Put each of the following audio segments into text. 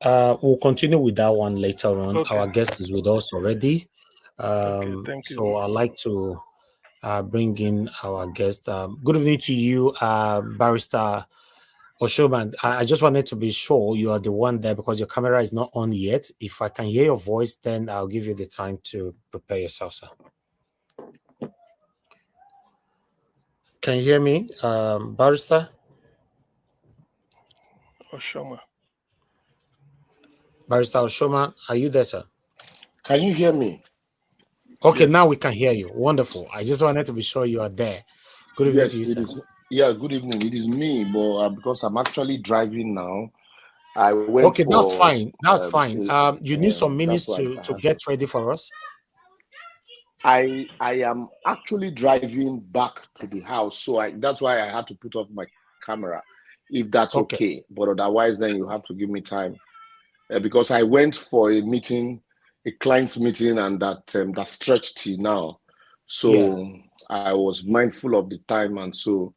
We'll continue with that one later on. Okay. Our guest is with us already. Okay, thank you. So I'd like to bring in our guest. Good evening to you, Barrister Oshoma. I just wanted to be sure you are the one there because your camera is not on yet. If I can hear your voice, then I'll give you the time to prepare yourself, sir. Can you hear me, Barrister Oshoma? Barrister Oshoma, are you there, sir? Can you hear me? Okay, yes. Now we can hear you. Wonderful. I just wanted to be sure you are there. Good evening to you, sir. It is. Yeah, good evening. It is me, but because I'm actually driving now, I went. Okay, that's fine. That's fine. You need some minutes to get ready for us. I am actually driving back to the house, so that's why I had to put off my camera, if that's okay. But otherwise, then you have to give me time because I went for a meeting, a client's meeting, and that stretched till now. So I was mindful of the time, and so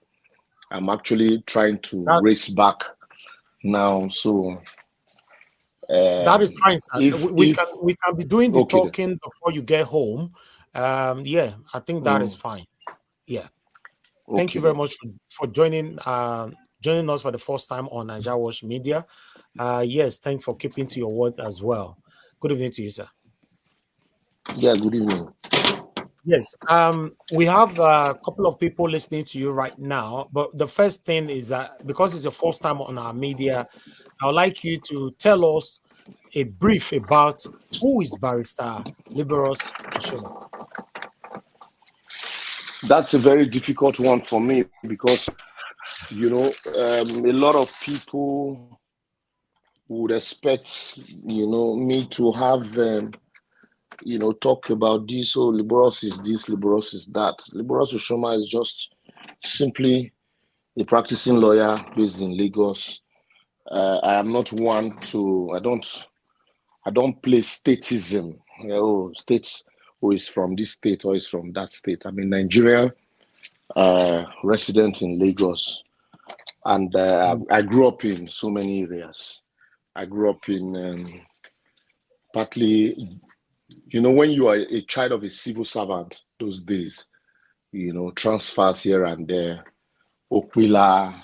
I'm actually trying to race back now. So that is fine, sir. We can be doing the talking before you get home. Yeah, I think that is fine. Yeah. Thank you very much for joining us for the first time on NWATCH Media. Yes, thanks for keeping to your words as well. Good evening to you, sir. Yeah, good evening. Yes, we have a couple of people listening to you right now, but the first thing is that because it's your first time on our media, I would like you to tell us a brief about who is Barrister Liborous Oshoma. That's a very difficult one for me because, you know, a lot of people would expect, you know, me to have, you know, talk about this. Oh, Liborous is this, Liborous is that. Liborous Oshoma is just simply a practicing lawyer based in Lagos. I am not one to. I don't play statism. Oh, states who is from this state or is from that state. I'm a Nigerian resident in Lagos, and I grew up in so many areas. I grew up in partly, you know, when you are a child of a civil servant those days, you know, transfers here and there, Okwila,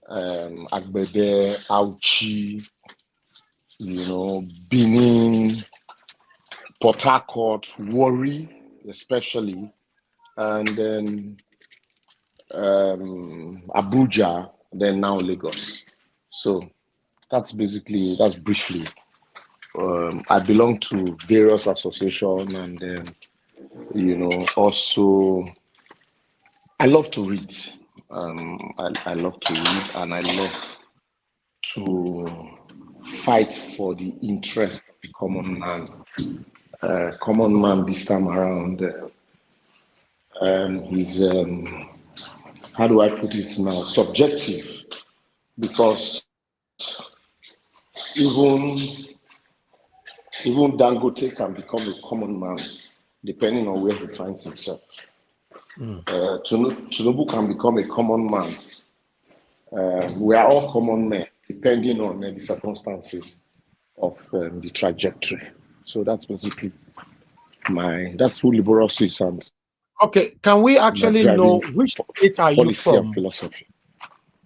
Agbede, Auchi, you know, Benin, Port Harcourt, Warri, especially, and then Abuja, then now Lagos. So that's briefly. I belong to various associations, and you know, also I love to read. I love to read, and I love to fight for the interest of the common man. Common man this time around is, how do I put it now, subjective, because even Dangote can become a common man depending on where he finds himself. Tinubu can become a common man. We are all common men depending on the circumstances of the trajectory. So that's basically that's who Liborous is. And okay, can we actually know which state are you from? Philosophy.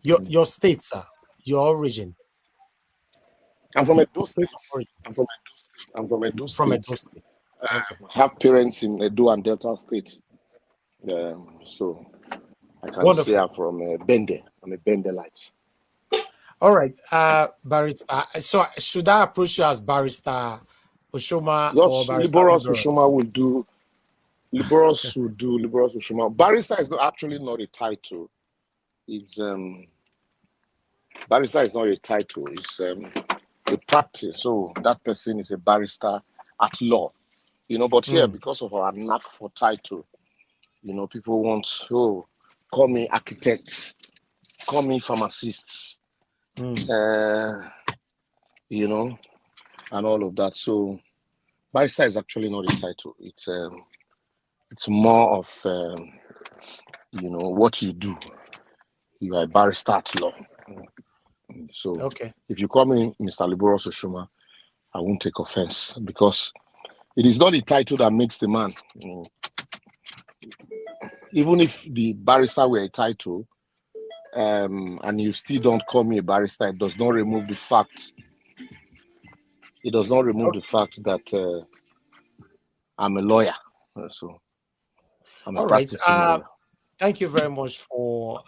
Your state, sir, your origin. I'm from Edo State. I'm from Edo State. From Edo State. Okay. I have parents in Edo and Delta State. So I can say I'm from Bende. I'm a Bendelite. All right, Barrister. So should I approach you as Barrister Oshoma or Barrister Liborous Oshoma will do. Liborous will do Liborous Oshoma. Barrister is actually not a title. It's barrister is not a title. It's a practice. So that person is a barrister at law. You know, but here, because of our knack for title, you know, people want, call me architect, call me pharmacists, you know, and all of that. So barrister is actually not a title. It's more of, you know, what you do. You are a barrister at law. So if you call me Mr. Liborous Oshoma, I won't take offense, because it is not the title that makes the man. Even if the barrister were a title, and you still don't call me a barrister, it does not remove the fact. It does not remove the fact that I'm a lawyer. So I'm a practicing lawyer. Thank you very much for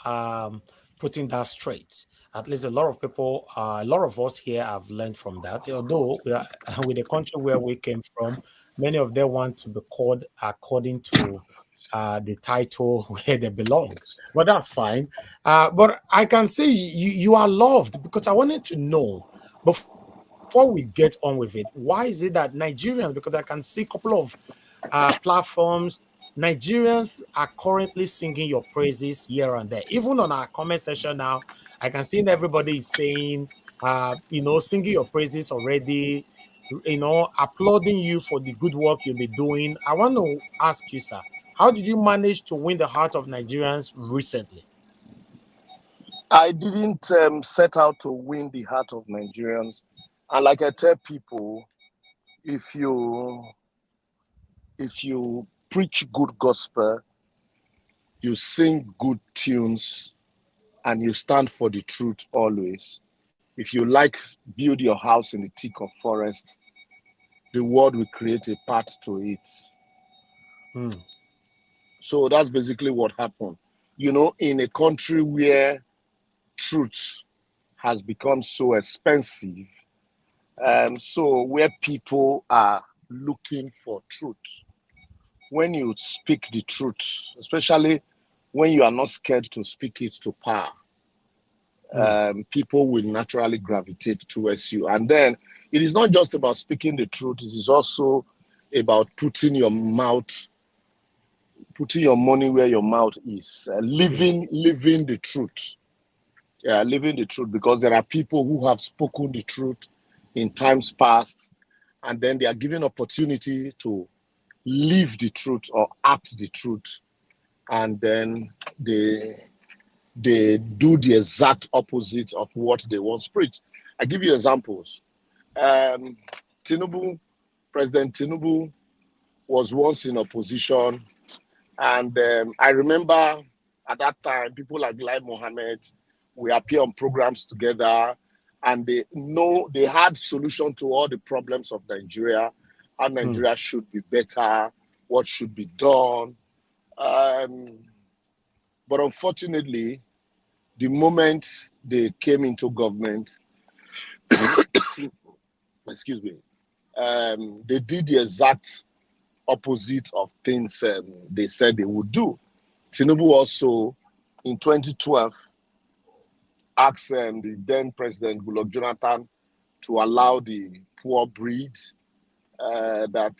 putting that straight. At least a lot of people, a lot of us here have learned from that. Although we are with the country where we came from, many of them want to be called according to the title where they belong. But that's fine. But I can say you are loved, because I wanted to know, before we get on with it, why is it that Nigerians, because I can see a couple of platforms, Nigerians are currently singing your praises here and there. Even on our comment section now, I can see everybody is saying, singing your praises already, applauding you for the good work you'll be doing. I want to ask you, sir, how did you manage to win the heart of Nigerians recently? I didn't set out to win the heart of Nigerians. And like I tell people, if you preach good gospel, you sing good tunes, and you stand for the truth always, if you build your house in the thick of forest, the world will create a path to it. So that's basically what happened. In a country where truth has become so expensive, so where people are looking for truth, when you speak the truth, especially when you are not scared to speak it to power, people will naturally gravitate towards you. And then it is not just about speaking the truth, it is also about putting your money where your mouth is, living the truth. Yeah, living the truth, because there are people who have spoken the truth in times past, and then they are given opportunity to live the truth or act the truth, and then they do the exact opposite of what they once preached. I give you examples. President Tinubu was once in opposition, and I remember at that time, people like Lai Mohammed, we appear on programs together, and they had solution to all the problems of Nigeria, how Nigeria should be better, what should be done. But unfortunately, the moment they came into government, excuse me, they did the exact opposite of things they said they would do. Tinubu also, in 2012, asked the then President Goodluck Jonathan to allow the poor breed, that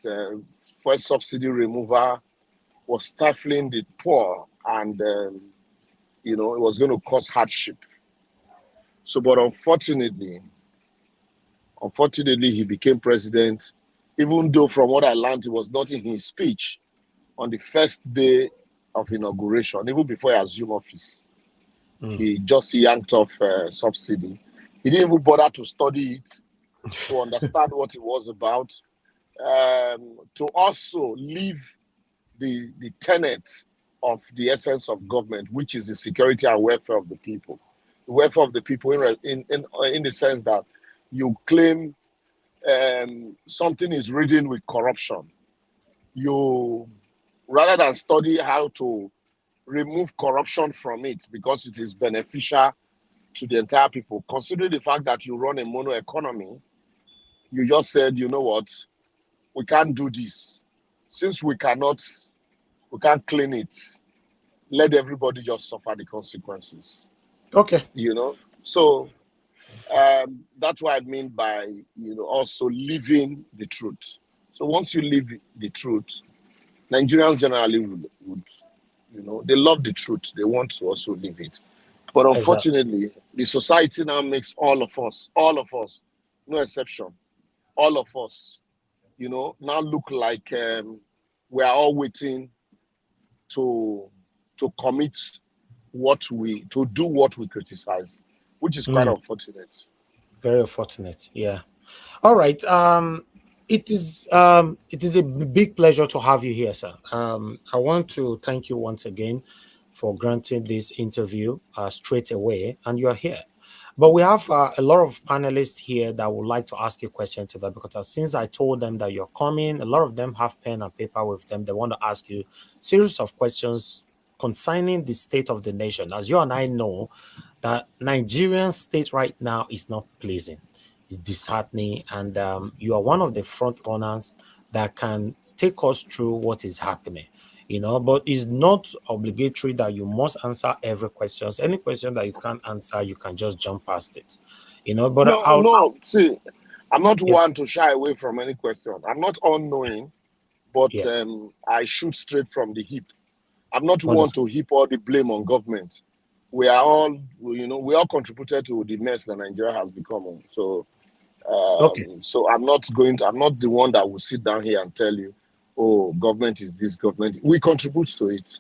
fuel subsidy removal was stifling the poor, and it was going to cause hardship. So, but unfortunately, he became president, even though from what I learned, it was not in his speech on the first day of inauguration, even before he assumed office. He just yanked off subsidy. He didn't even bother to study it, to understand what it was about, to also leave the tenet of the essence of government, which is the security and welfare of the people. The welfare of the people in the sense that you claim something is ridden with corruption. You, rather than study how to remove corruption from it because it is beneficial to the entire people, considering the fact that you run a mono economy, you just said, you know what, we can't do this. Since we can't clean it, let everybody just suffer the consequences. Okay. So that's what I mean by, also living the truth. So once you live the truth, Nigerians generally would they love the truth. They want to also live it. But unfortunately, the society now makes all of us, no exception, all of us, now look like we are all waiting to commit to do what we criticize. which is quite unfortunate. Very unfortunate, yeah. All right. It is a big pleasure to have you here, sir. I want to thank you once again for granting this interview straight away, and you are here. But we have a lot of panelists here that would like to ask you questions today, because since I told them that you're coming, a lot of them have pen and paper with them. They want to ask you a series of questions concerning the state of the nation. As you and I know, that Nigerian state right now is not pleasing. It's disheartening, and you are one of the front runners that can take us through what is happening. You know, but it's not obligatory that you must answer every question. Any question that you can't answer, you can just jump past it. You know, but see, I'm not one to shy away from any question. I'm not unknowing, but I shoot straight from the hip. I'm not one to heap all the blame on government. We are all, we all contributed to the mess that Nigeria has become. So, so I'm not the one that will sit down here and tell you, oh, government is this, government. We contribute to it.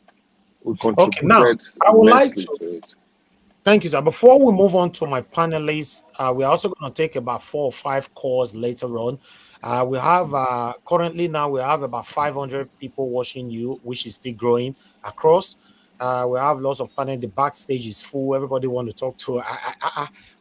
We contributed now, I would like to it. Thank you, sir. Before we move on to my panelists, we're also going to take about 4 or 5 calls later on. We have currently now we have about 500 people watching you, which is still growing across. We have lots of panel. The backstage is full. Everybody want to talk to.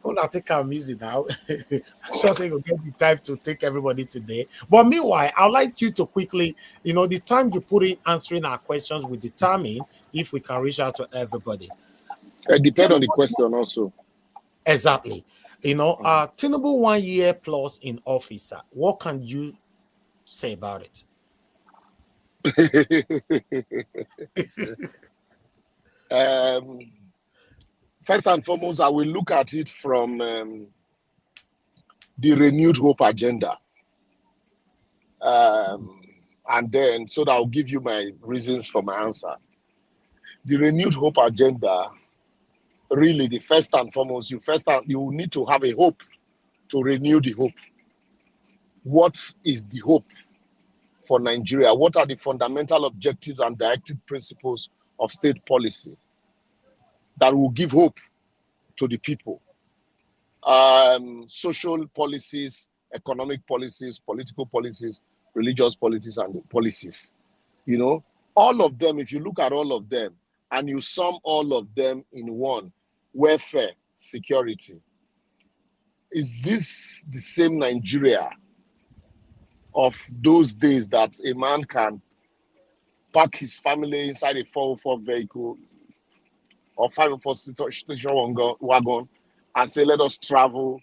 Hold on, take our music now. I'm sure you'll get the time to take everybody today. But meanwhile, I'd like you to quickly, the time you put in answering our questions will determine if we can reach out to everybody. It depends on the question also. Exactly. Tinubu 1 year plus in office. What can you say about it? First and foremost, I will look at it from the renewed hope agenda. And then, so that I'll give you my reasons for my answer. The renewed hope agenda, really, the first and foremost, you need to have a hope to renew the hope. What is the hope for Nigeria? What are the fundamental objectives and directive principles of state policy that will give hope to the people? Social policies, economic policies, political policies, religious policies, and policies. All of them, if you look at all of them and you sum all of them in one, welfare, security, is this the same Nigeria of those days that a man can park his family inside a 404 vehicle or 504 station wagon and say, let us travel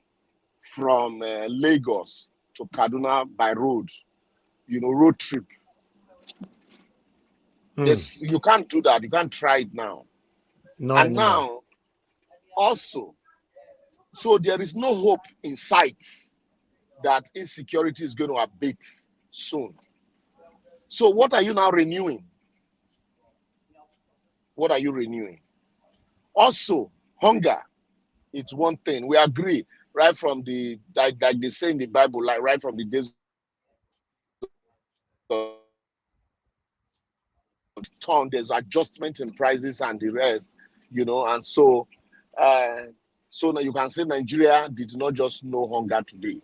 from Lagos to Kaduna by road, road trip? Yes, you can't do that. You can't try it now. No, and now, also, so there is no hope in sight that insecurity is going to abate soon. So what are you now renewing? What are you renewing? Also, hunger, it's one thing. We agree, right from the, like they say in the Bible, like right from the days of time, there's adjustment in prices and the rest, and so so now you can say Nigeria did not just know hunger today,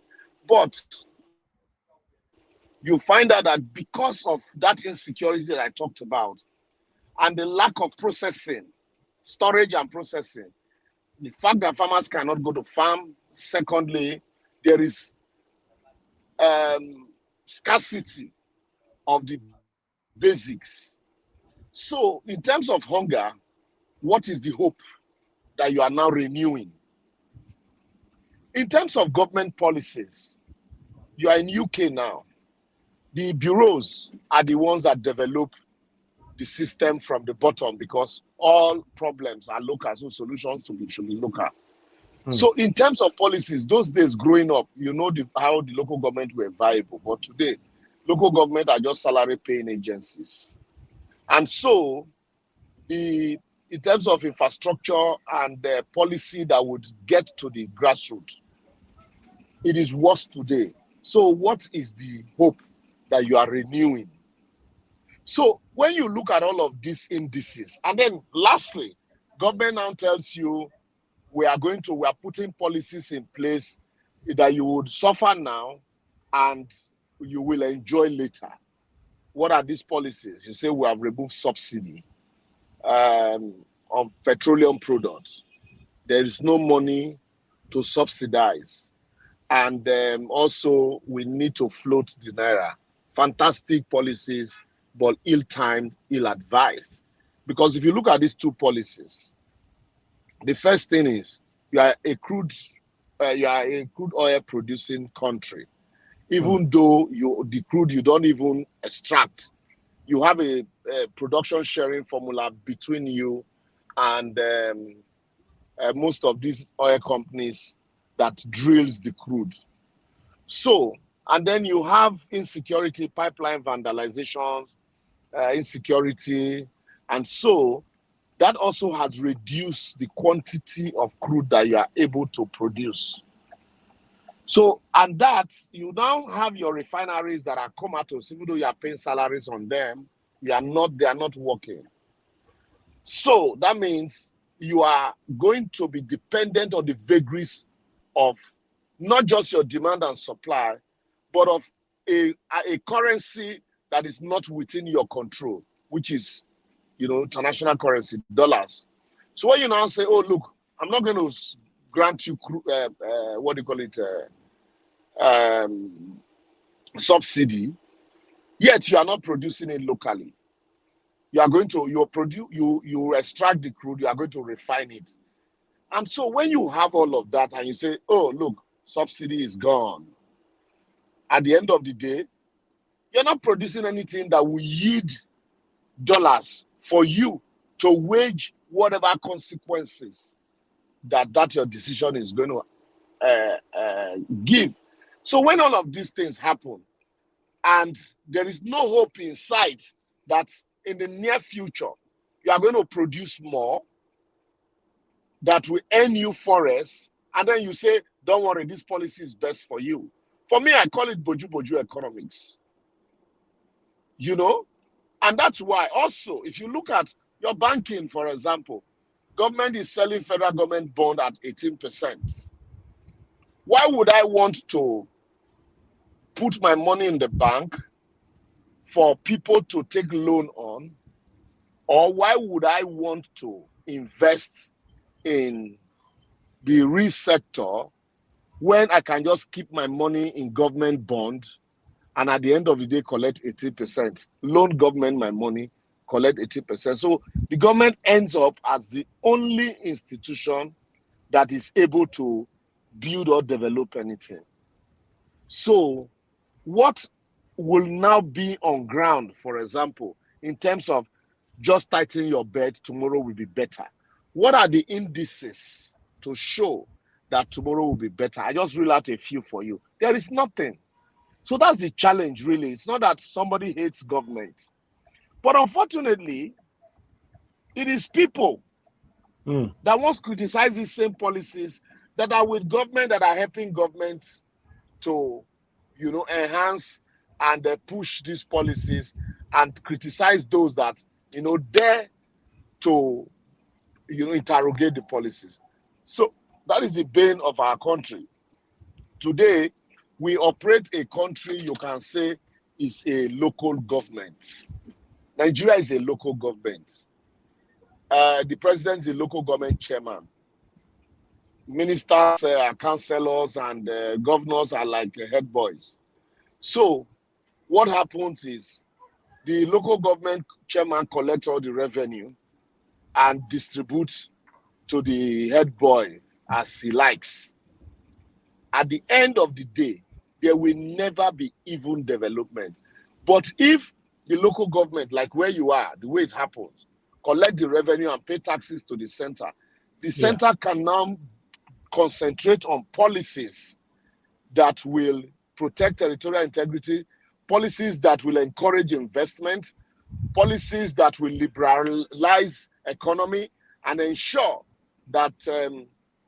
but you find out that because of that insecurity that I talked about and the lack of processing, storage and processing, the fact that farmers cannot go to farm. Secondly, there is scarcity of the basics. So in terms of hunger, what is the hope that you are now renewing? In terms of government policies, you are in UK now. The bureaus are the ones that develop the system from the bottom because all problems are local, so solutions should be local. So in terms of policies, those days growing up, how the local government were viable. But today, local government are just salary paying agencies. And so in terms of infrastructure and policy that would get to the grassroots, it is worse today. So what is the hope that you are renewing? So when you look at all of these indices, and then lastly, government now tells you we are putting policies in place that you would suffer now and you will enjoy later. What are these policies? You say we have removed subsidy on petroleum products. There is no money to subsidize. And also, we need to float the naira. Fantastic policies, but ill-timed, ill-advised. Because if you look at these two policies, the first thing is you are a crude oil producing country. Even though the crude you don't even extract, you have a production sharing formula between you and most of these oil companies that drills the crude. So, and then you have insecurity, pipeline vandalizations, insecurity, and so that also has reduced the quantity of crude that you are able to produce. So, and that, you now have your refineries that are comatose, even though you are paying salaries on them, they are not working. So that means you are going to be dependent on the vagaries of not just your demand and supply, but of a currency that is not within your control, which is, international currency, dollars. So when you now say, oh, look, I'm not going to grant you, subsidy, yet you are not producing it locally. You are going to, you extract the crude, you are going to refine it. And so when you have all of that and you say, oh, look, subsidy is gone, at the end of the day, you're not producing anything that will yield dollars for you to wage whatever consequences that your decision is going to give. So when all of these things happen and there is no hope in sight that in the near future you are going to produce more that will earn you forests, and then you say, don't worry, this policy is best for you. For me, I call it boju economics. And that's why also, if you look at your banking, for example, government is selling federal government bond at 18%. Why would I want to put my money in the bank for people to take loan on? Or why would I want to invest in the real sector when I can just keep my money in government bonds and at the end of the day collect 18%, loan government my money, collect 18%. So the government ends up as the only institution that is able to build or develop anything. So what will now be on ground, for example, in terms of just tightening your bed, tomorrow will be better? What are the indices to show that tomorrow will be better? I just reel out a few for you. There is nothing. So that's the challenge, really. It's not that somebody hates government. But unfortunately, it is people that want to criticize these same policies that are with government, that are helping government to, enhance and push these policies, and criticize those that, dare to, interrogate the policies. So that is the bane of our country. Today, we operate a country you can say is a local government. Nigeria is a local government. The president is a local government chairman. Ministers, councillors, and governors are like head boys. So what happens is the local government chairman collects all the revenue and distributes to the head boy as he likes. At the end of the day, there will never be even development. But if the local government, like where you are, the way it happens, collect the revenue and pay taxes to the center can now concentrate on policies that will protect territorial integrity, policies that will encourage investment, policies that will liberalize economy and ensure that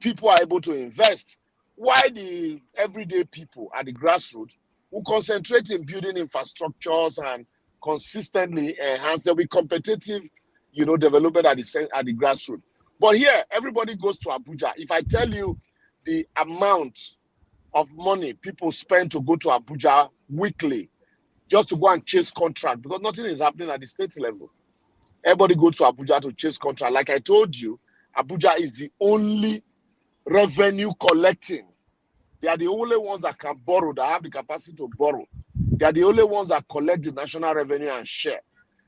people are able to invest. Why the everyday people at the grassroots who concentrate in building infrastructures and consistently enhance, there'll be competitive, development at the grassroots. But here, everybody goes to Abuja. If I tell you the amount of money people spend to go to Abuja weekly, just to go and chase contract, because nothing is happening at the state level. Everybody go to Abuja to chase contract. Like I told you, Abuja is the only revenue collecting. They are the only ones that can borrow, that have the capacity to borrow. They are the only ones that collect the national revenue and share.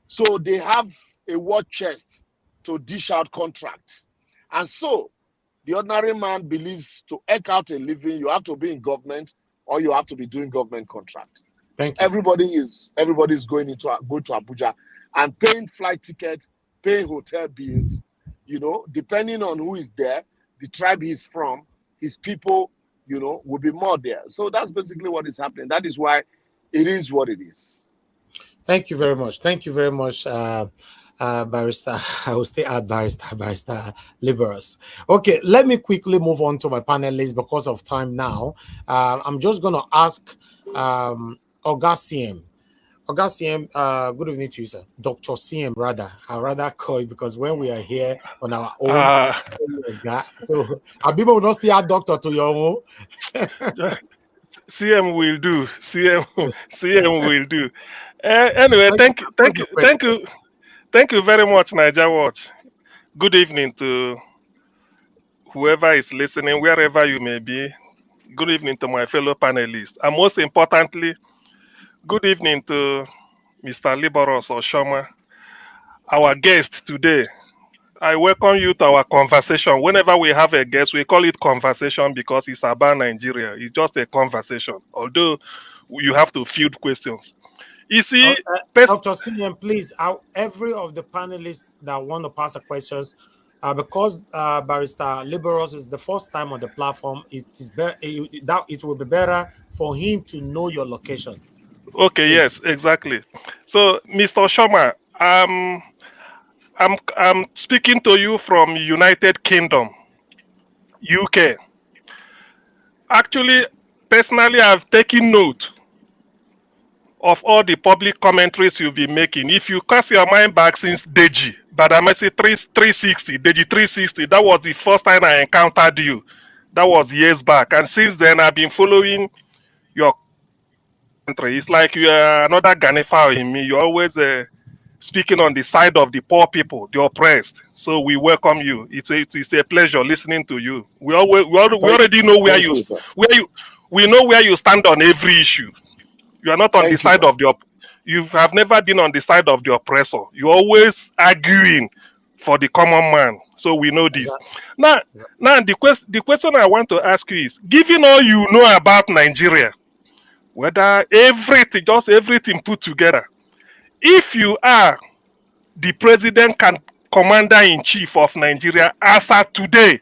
So they have a war chest to dish out contracts. And so the ordinary man believes to eke out a living, you have to be in government or you have to be doing government contracts. Thank you. Everybody is going to Abuja and paying flight tickets, paying hotel bills, you know, depending on who is there, the tribe he's from, his people, you know, will be more there. So that's basically what is happening. That is why it is what it is. Thank you very much. Thank you very much, Barrister. I will stay at Barrister Liborous. Okay, let me quickly move on to my panelists because of time now. I'm just going to ask Oga CM. Oga CM, good evening to you, sir. Dr. CM, rather. I rather call you because when we are here on our own, so Abiba will not stay a doctor to your own. CM will do. CM will do. Anyway, thank you very much, NWATCH. Good evening to whoever is listening, wherever you may be. Good evening to my fellow panelists, and most importantly, good evening to Mr. Liborous Oshoma, our guest today. I welcome you to our conversation. Whenever we have a guest, we call it conversation because it's about Nigeria. It's just a conversation, although you have to field questions. You see, Dr. CM, please, every of the panelists that want to pass the questions, because Barrister Liborous is the first time on the platform, it will be better for him to know your location. Okay, please. Yes, exactly. So, Mr. Oshoma, I'm speaking to you from United Kingdom, UK. Actually, personally, I've taken note of all the public commentaries you've been making. If you cast your mind back since Deji, but I must say 360, Deji 360, that was the first time I encountered you. That was years back. And since then, I've been following your country. It's like you are another Ganefa in me. You're always speaking on the side of the poor people, the oppressed. So we welcome you. It's a pleasure listening to you. We already know we know where you stand on every issue. You are not on the side of you have never been on the side of the oppressor. You're always arguing for the common man. So we know this. Now the question I want to ask you is, given all you know about Nigeria, whether everything put together, if you are the president and commander-in-chief of Nigeria as of today,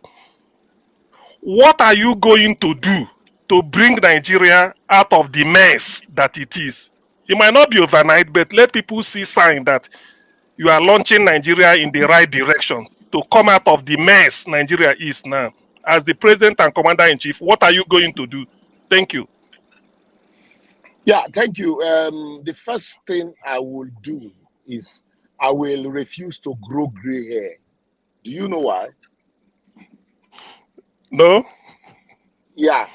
what are you going to do to bring Nigeria out of the mess that it is? It might not be overnight, but let people see sign that you are launching Nigeria in the right direction to come out of the mess Nigeria is now. As the president and commander-in-chief, what are you going to do? Thank you. Yeah, thank you. The first thing I will do is I will refuse to grow gray hair. Do you know why? No. Yeah.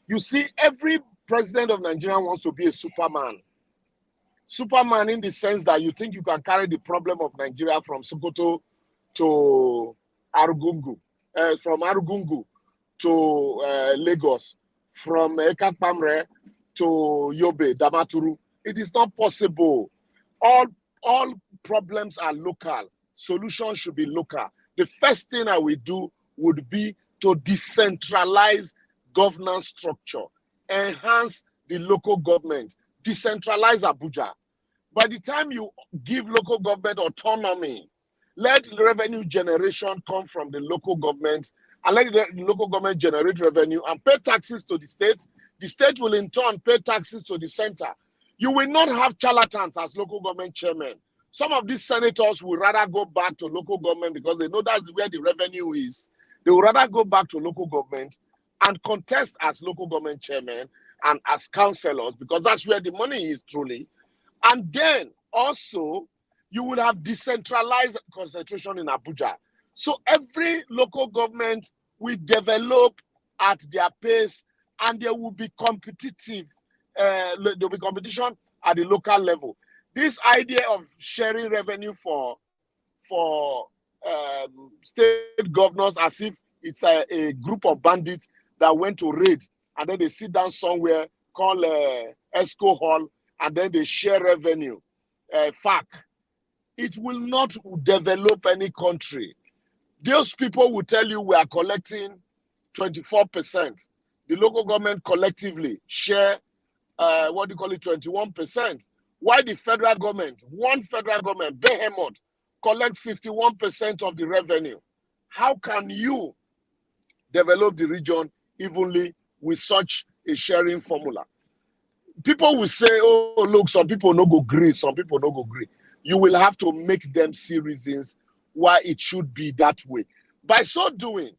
You see, every president of Nigeria wants to be a Superman. Superman in the sense that you think you can carry the problem of Nigeria from Sokoto to Arugungu, from Arugungu to Lagos, from Ekakpamre to Yobe, Damaturu. It is not possible. All problems are local. Solutions should be local. The first thing I will do would be to decentralize governance structure, enhance the local government, decentralize Abuja. By the time you give local government autonomy, let revenue generation come from the local government and let the local government generate revenue and pay taxes to the state. The state will in turn pay taxes to the center. You will not have charlatans as local government chairmen. Some of these senators would rather go back to local government because they know that's where the revenue is. They would rather go back to local government and contest as local government chairmen and as councillors because that's where the money is truly. And then also, you will have decentralized concentration in Abuja. So every local government will develop at their pace, and there will be competitive. There will be competition at the local level. This idea of sharing revenue for state governors as if it's a group of bandits that went to raid, and then they sit down somewhere called ESCO Hall, and then they share revenue. FAC. It will not develop any country. Those people will tell you we are collecting 24%. The local government collectively share, 21%. Why the federal government, one federal government, behemoth, collects 51% of the revenue? How can you develop the region evenly with such a sharing formula? People will say, oh, look, some people no go agree, some people no go agree. You will have to make them see reasons why it should be that way. By so doing,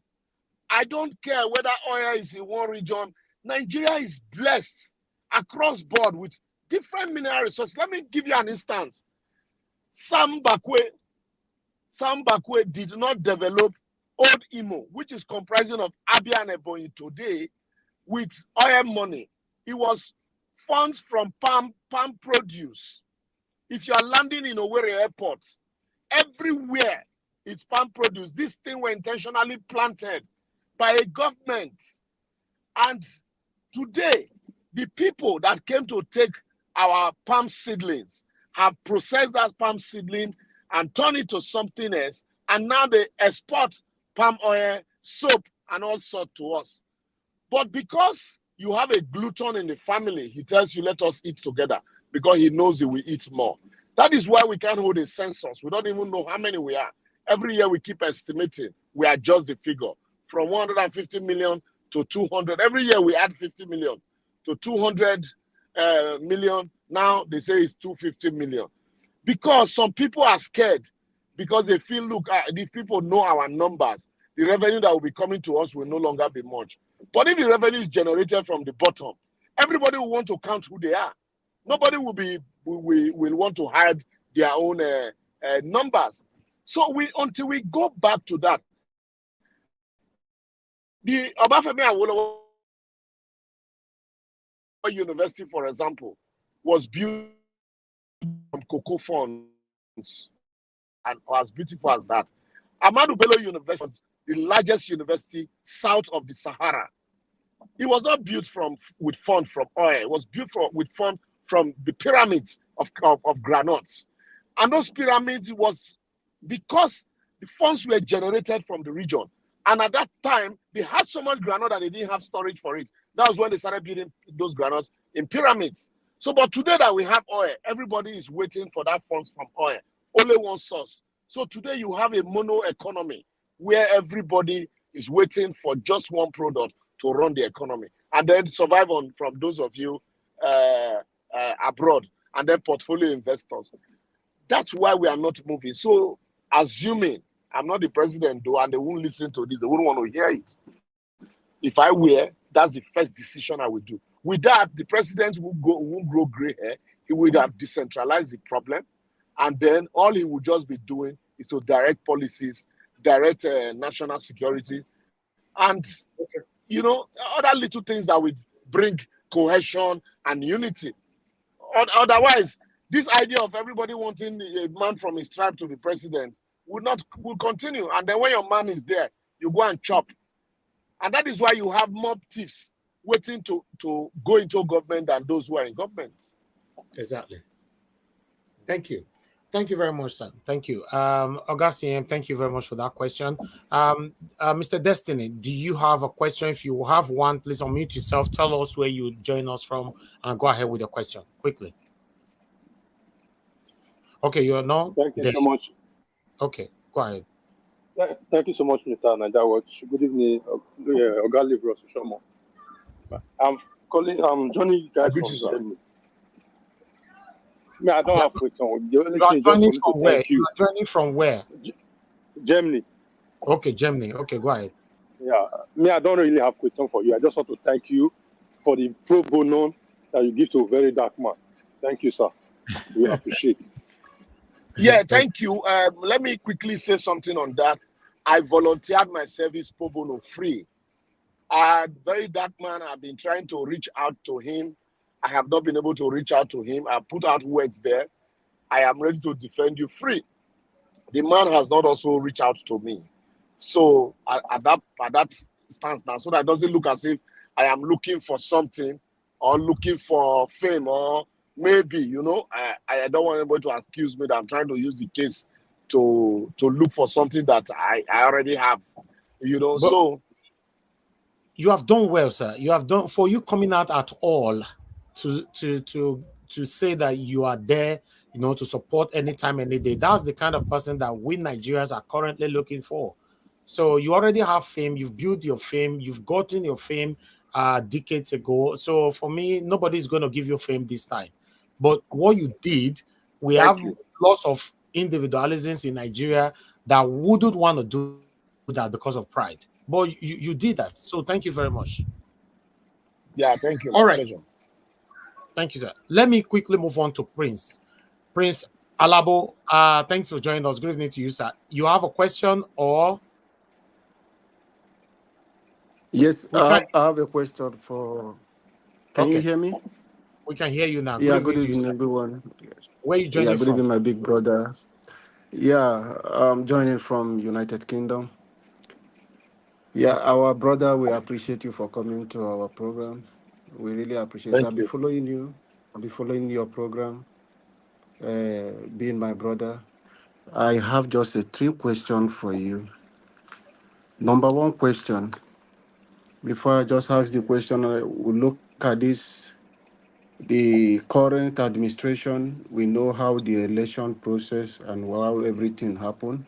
I don't care whether oil is in one region. Nigeria is blessed across board with different mineral resources. Let me give you an instance. Sam Bakwe did not develop Old Imo, which is comprising of Abia and Ebonyi today, with oil money. It was funds from palm produce. If you are landing in Owerri Airport, everywhere it's palm produce. This thing were intentionally planted by a government. And today, the people that came to take our palm seedlings have processed that palm seedling and turned it to something else. And now they export palm oil, soap, and all sorts to us. But because you have a glutton in the family, he tells you, let us eat together, because he knows he will eat more. That is why we can't hold a census. We don't even know how many we are. Every year we keep estimating. We adjust the figure from 150 million to 200. Every year we add 50 million to 200 million. Now they say it's 250 million. Because some people are scared, because they feel, look, these people know our numbers. The revenue that will be coming to us will no longer be much. But if the revenue is generated from the bottom, everybody will want to count who they are. Nobody will want to hide their own numbers. So until we go back to that, the Obafemi Awolowo University, for example, was built from cocoa funds, and as beautiful as that. Ahmadu Bello University was the largest university south of the Sahara. It was not built with funds from oil. It was built with funds from the pyramids of granites. And those pyramids was because the funds were generated from the region. And at that time, they had so much granite that they didn't have storage for it. That was when they started building those granites in pyramids. So, but today that we have oil, everybody is waiting for that funds from oil. Only one source. So today you have a mono economy where everybody is waiting for just one product to run the economy, and then survive on from those of you abroad, and then portfolio investors. That's why we are not moving. So assuming I'm not the president though, and they won't listen to this, they wouldn't want to hear it. If I were, that's the first decision I would do. With that, the president won't grow gray hair. He would have decentralized the problem, and then all he would just be doing is to direct policies, direct national security, and other little things that would bring cohesion and unity. Otherwise, this idea of everybody wanting a man from his tribe to be president will continue. And then when your man is there, you go and chop. And that is why you have mob thieves waiting to go into government than those who are in government. Exactly. Thank you. Thank you very much, sir. Thank you. Augustine, thank you very much for that question. Mr. Destiny, do you have a question? If you have one, please unmute yourself. Tell us where you join us from and go ahead with your question quickly. Okay, you're now. Thank you so much. Okay, go ahead. Thank you so much, Mr. NWATCH. Good evening, Oga Liborous Oshoma. I'm joining you guys from Germany. I don't have a question. You are joining from where? You are joining from where? Germany. Okay, Germany. Okay, go ahead. Yeah, I don't really have a question for you. I just want to thank you for the pro bono that you give to a very dark man. Thank you, sir. We appreciate it. Yeah, thank you. Let me quickly say something on that. I volunteered my service pro bono free. Very dark man, I've been trying to reach out to him. I have not been able to reach out to him. I put out words there. I am ready to defend you free. The man has not also reached out to me. So at that stance now, so that it doesn't look as if I am looking for something or looking for fame, or maybe, you know, I don't want anybody to accuse me that I'm trying to use the case to look for something that I already have, you know. But so you have done well, sir. You have done, for you coming out at all to say that you are there, you know, to support anytime, any day. That's the kind of person that we Nigerians are currently looking for. So you already have fame. You've built your fame. You've gotten your fame decades ago. So for me, nobody's going to give you fame this time. But what you did, we have lots of individualisms in Nigeria that wouldn't want to do that because of pride. But you did that. So thank you very much. Yeah, thank you. All right. Pleasure. Thank you, sir. Let me quickly move on to Prince. Prince Alabo, thanks for joining us. Good evening to you, sir. You have a question or? Yes, I have a question for. Can you hear me? We can hear you now. Yeah, good evening, everyone. Where are you joining from? Good evening, my big brother. Yeah, I'm joining from United Kingdom. Yeah, our brother, we appreciate you for coming to our program. We really appreciate it. I'll be following you. I'll be following your program, being my brother. I have just 3 questions for you. Number 1 question. Before I just ask the question, I will look at this. The current administration, we know how the election process and how everything happened.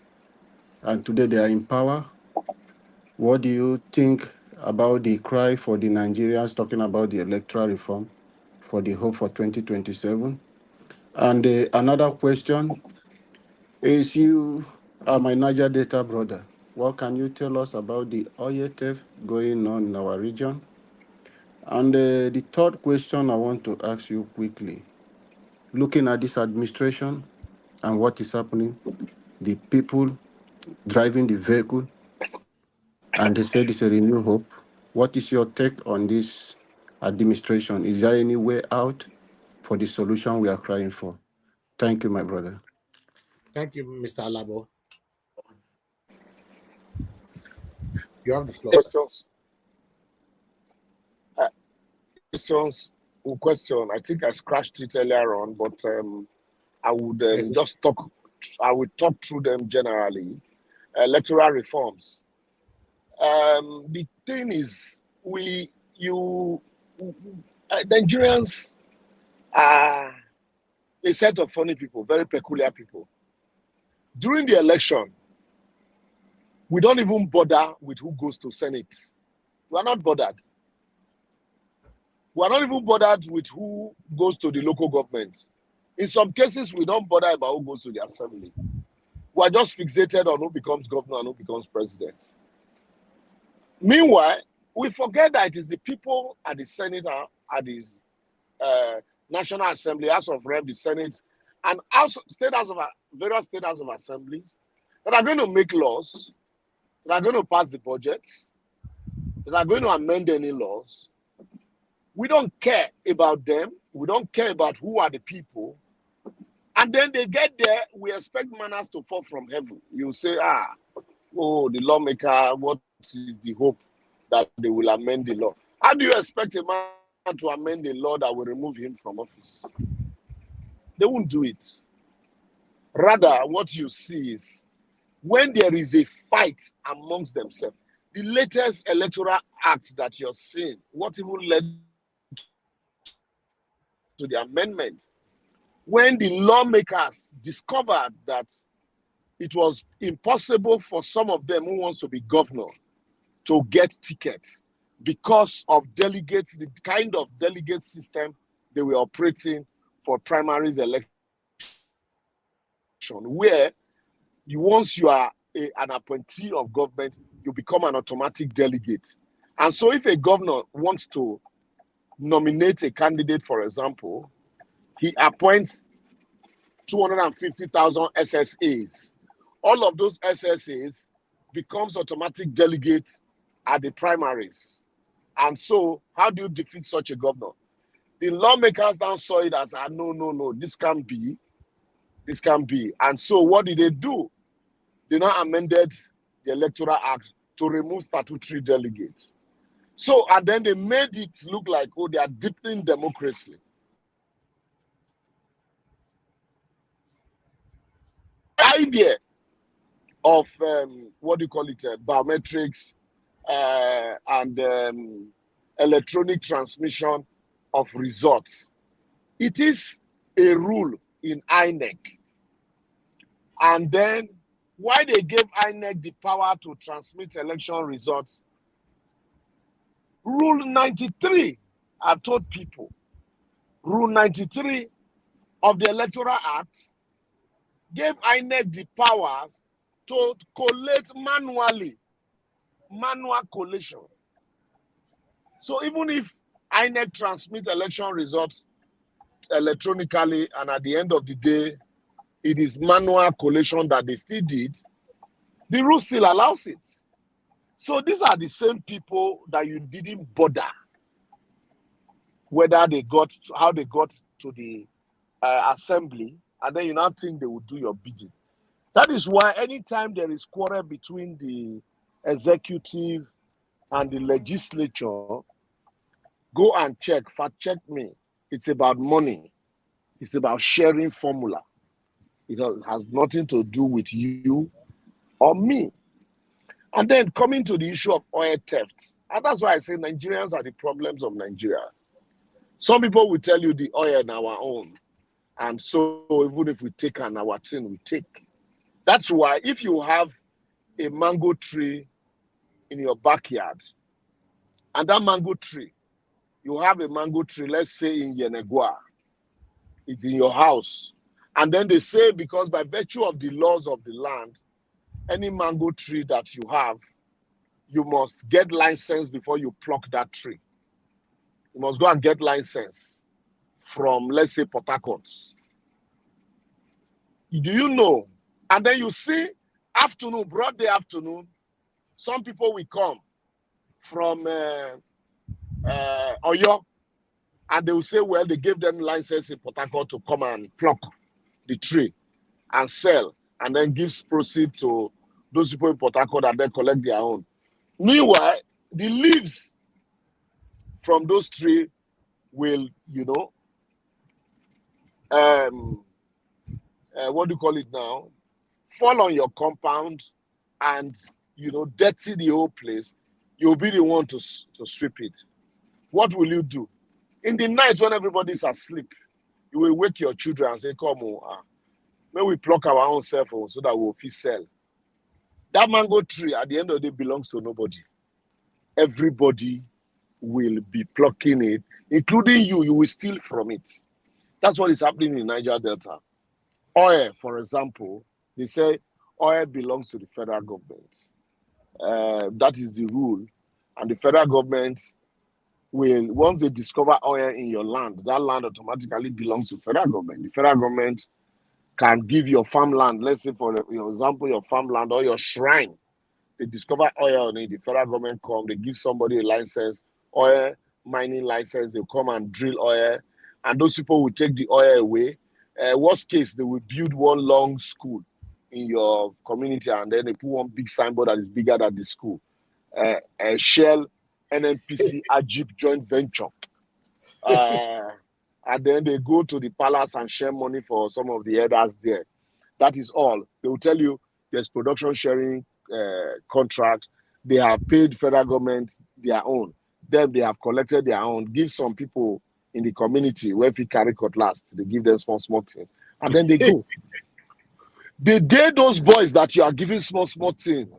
And today they are in power. What do you think about the cry for the Nigerians talking about the electoral reform for the hope for 2027? And another question is, you are my Niger Delta brother. What can you tell us about the oil theft going on in our region? And the third question I want to ask you quickly, looking at this administration and what is happening, the people driving the vehicle, and they said it's a renewed hope. What is your take on this administration? Is there any way out for the solution we are crying for? Thank you, my brother. Thank you, Mr. Alabo. You have the floor. Question. I think I scratched it earlier on, but I would just talk. I would talk through them generally. Electoral reforms. The thing is, Nigerians are a set of funny people, very peculiar people. During the election, we don't even bother with who goes to Senate. We are not bothered. We are not even bothered with who goes to the local government. In some cases, we don't bother about who goes to the assembly. We are just fixated on who becomes governor and who becomes president. Meanwhile, we forget that it is the people at the Senate, at the National Assembly, House of Rep, the Senate, and various state House of Assemblies that are going to make laws, that are going to pass the budget, that are going to amend any laws. We don't care about them. We don't care about who are the people. And then they get there, we expect manners to fall from heaven. You say, oh, the lawmaker, what is the hope that they will amend the law? How do you expect a man to amend a law that will remove him from office? They won't do it. Rather, what you see is when there is a fight amongst themselves, the latest electoral act that you're seeing, what even led to the amendment, when the lawmakers discovered that it was impossible for some of them who wants to be governor to get tickets because of delegates, the kind of delegate system they were operating for primaries election, where once you are an appointee of government, you become an automatic delegate. And so if a governor wants to nominate a candidate, for example, he appoints 250,000 SSAs. All of those SSAs becomes automatic delegate at the primaries. And so, how do you defeat such a governor? The lawmakers now saw it as, no, this can't be. This can't be. And so, what did they do? They now amended the Electoral Act to remove statutory delegates. So, and then they made it look like, oh, they are deepening democracy. The idea of, biometrics and electronic transmission of results. It is a rule in INEC. And then, why they gave INEC the power to transmit election results? Rule 93, I've told people, Rule 93 of the Electoral Act gave INEC the powers to collate manually, manual collation. So even if INEC transmit election results electronically and at the end of the day, it is manual collation that they still did, the rule still allows it. So these are the same people that you didn't bother whether they got, how they got to the assembly, and then you now think they will do your bidding. That is why anytime there is quarrel between the executive and the legislature, go and check, fact check me. It's about money. It's about sharing formula. It has nothing to do with you or me. And then coming to the issue of oil theft, and that's why I say Nigerians are the problems of Nigeria. Some people will tell you the oil in our own. And so even if we take an our thing, we take. That's why if you have a mango tree in your backyard, and that mango tree, you have a mango tree, let's say in Yenegua, it's in your house. And then they say, because by virtue of the laws of the land, any mango tree that you have, you must get license before you pluck that tree. You must go and get license from, let's say, Port Harcourt. Do you know? And then you see, afternoon, broad day afternoon, some people will come from Oyo, and they will say, well, they gave them license in Port Harcourt to come and pluck the tree and sell, and then give proceeds to those people in Port Harcourt and then collect their own. Meanwhile, the leaves from those trees will, what do you call it now? Fall on your compound and, dirty the whole place. You'll be the one to sweep it. What will you do? In the night when everybody's asleep, you will wake your children and say, come on, may we pluck our own cell phone so that we'll sell. That mango tree at the end of the day belongs to nobody. Everybody will be plucking it, including you. You will steal from it. That's what is happening in Niger Delta. Oil, for example, they say oil belongs to the federal government. That is the rule. And the federal government will, once they discover oil in your land, that land automatically belongs to the federal government. The federal government can give your farmland, let's say for example, your farmland or your shrine. They discover oil on it, the federal government come, they give somebody a license, oil mining license, they come and drill oil, and those people will take the oil away. Worst case, they will build one long school in your community, and then they put one big signboard that is bigger than the school. Shell, NNPC, Ajib joint venture. And then they go to the palace and share money for some of the elders there. That is all. They will tell you there's production sharing contract. They have paid federal government their own. Then they have collected their own. Give some people in the community where if you carry cutlass, they give them small thing. And then they go. The day those boys that you are giving small thing,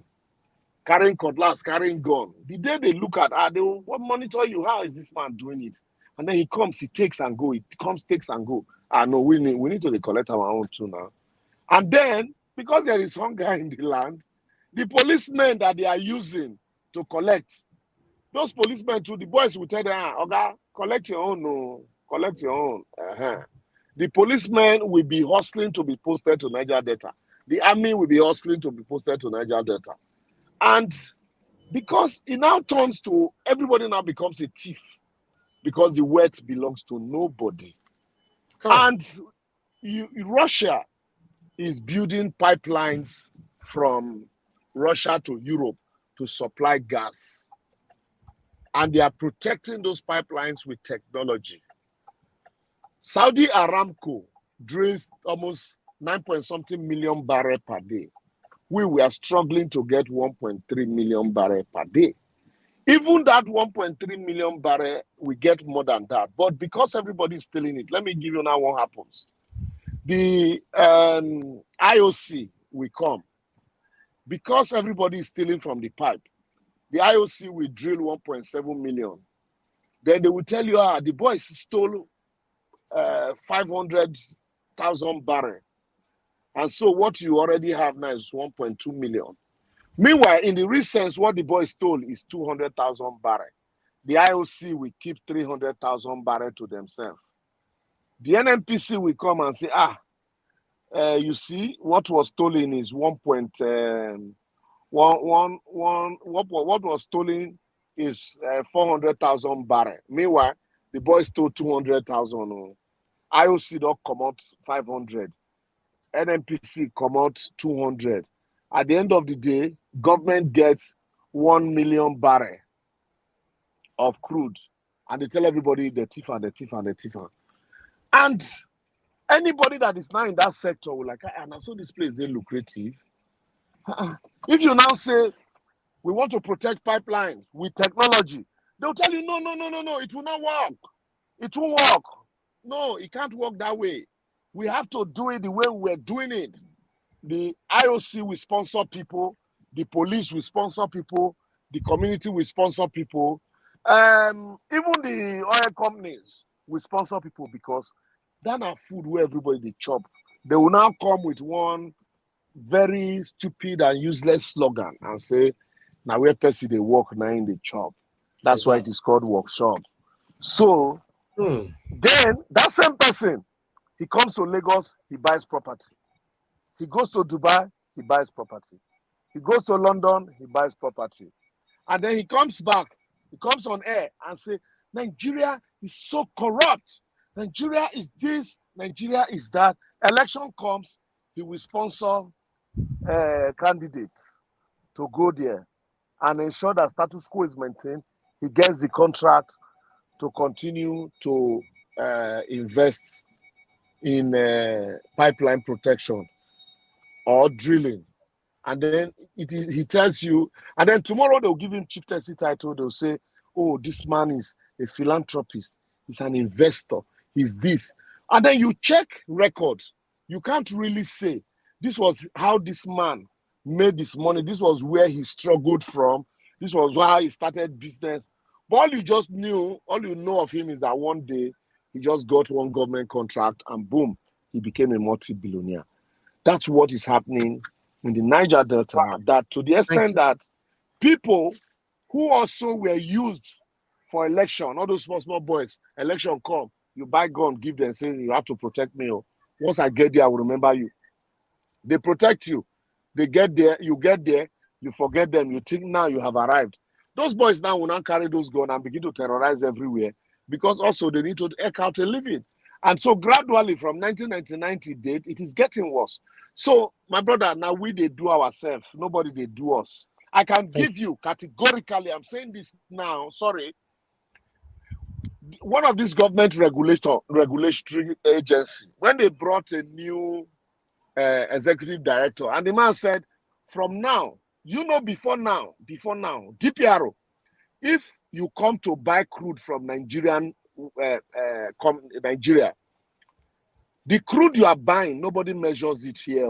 carrying cutlass, carrying gun, the day they look at, they will monitor you. How is this man doing it? And then he comes, he takes and go. It comes, takes and go. No, we need to collect our own too now. And then, because there is hunger in the land, the policemen that they are using to collect, those policemen too, the boys will tell them, okay, collect your own, no, collect your own. The policemen will be hustling to be posted to Niger Delta. The army will be hustling to be posted to Niger Delta. And because it now turns to everybody now becomes a thief because the wealth belongs to nobody. And Russia is building pipelines from Russia to Europe to supply gas. And they are protecting those pipelines with technology. Saudi Aramco drills almost 9-something million barrels per day. We were struggling to get 1.3 million barrels per day. Even that 1.3 million barrels, we get more than that. But because everybody's stealing it, let me give you now what happens. The IOC will come. Because everybody is stealing from the pipe, the IOC will drill 1.7 million. Then they will tell you, the boys stole 500,000 barrels. And so what you already have now is 1.2 million. Meanwhile, in the recent, what the boys stole is 200,000 barrels. The IOC will keep 300,000 barrels to themselves. The NNPC will come and say, you see, what was stolen is 1.11. What was stolen is 400,000 barrels. Meanwhile, the boys stole 200,000. IOC don't come out 500. NNPC come out 200. At the end of the day, government gets 1 million barrels of crude. And they tell everybody the thief and the thief and the thief. And anybody that is now in that sector will like, so this place is lucrative. If you now say, we want to protect pipelines with technology, they'll tell you, no, it will not work. It won't work. No, it can't work that way. We have to do it the way we're doing it. The IOC will sponsor people, the police will sponsor people, the community will sponsor people, even the oil companies will sponsor people because that's not food where everybody they chop. They will now come with one very stupid and useless slogan and say, now where person they work now in the chop. That's why it is called workshop. So then that same person, he comes to Lagos, he buys property. He goes to Dubai, he buys property. He goes to London, he buys property. And then he comes back, he comes on air and say, Nigeria is so corrupt. Nigeria is this, Nigeria is that. Election comes, he will sponsor candidates to go there and ensure that status quo is maintained. He gets the contract to continue to invest in pipeline protection or drilling. And then he tells you, and then tomorrow they'll give him chieftaincy title. They'll say, oh, this man is a philanthropist. He's an investor. He's this. And then you check records. You can't really say, this was how this man made this money. This was where he struggled from. This was how he started business. But all you know of him is that one day he just got one government contract and boom, he became a multi-billionaire. That's what is happening in the Niger Delta, that to the extent that people who also were used for election, all those small boys, election come, you buy gun, give them, say, you have to protect me. Once I get there, I will remember you. They protect you. They get there, you forget them, you think now you have arrived. Those boys now will not carry those guns and begin to terrorize everywhere because also they need to eke out a living. And so gradually from 1999 to date, it is getting worse. So, my brother, now we they do ourselves. Nobody they do us. I can give you categorically, I'm saying this now, sorry. One of these government regulatory agency, when they brought a new executive director, and the man said, from now, before now, DPRO, if you come to buy crude from Nigeria, the crude you are buying, nobody measures it here.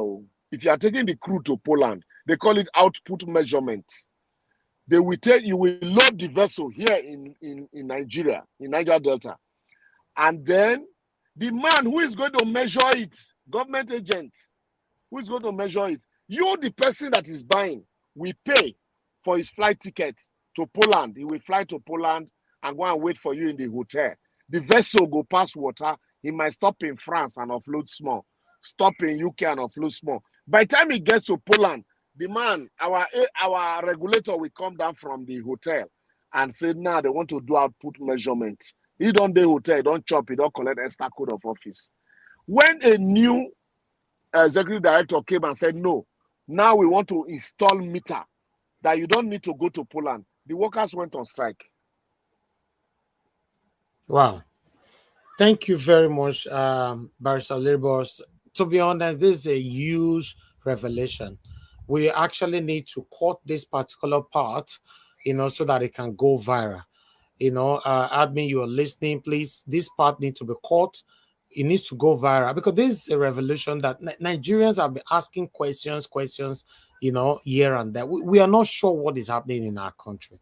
If you are taking the crude to Poland, they call it output measurement. They will tell you will load the vessel here in Nigeria, in Niger Delta. And then the man who is going to measure it, government agent, who is going to measure it, you, the person that is buying, will pay for his flight ticket to Poland. He will fly to Poland and go and wait for you in the hotel. The vessel go past water. He might stop in France and offload small. Stop in UK and offload small. By the time he gets to Poland, The man, our regulator will come down from the hotel and say, now they want to do output measurement. He don't do hotel, he don't chop, he don't collect extra code of office. When a new executive director came and said, no, now we want to install meter that you don't need to go to Poland, the workers went on strike. Wow. Thank you very much, Barrister Liborous. To be honest, this is a huge revelation. We actually need to cut this particular part, so that it can go viral. Admin, you are listening, please. This part needs to be cut. It needs to go viral because this is a revolution that Nigerians have been asking questions, here and there. We are not sure what is happening in our country.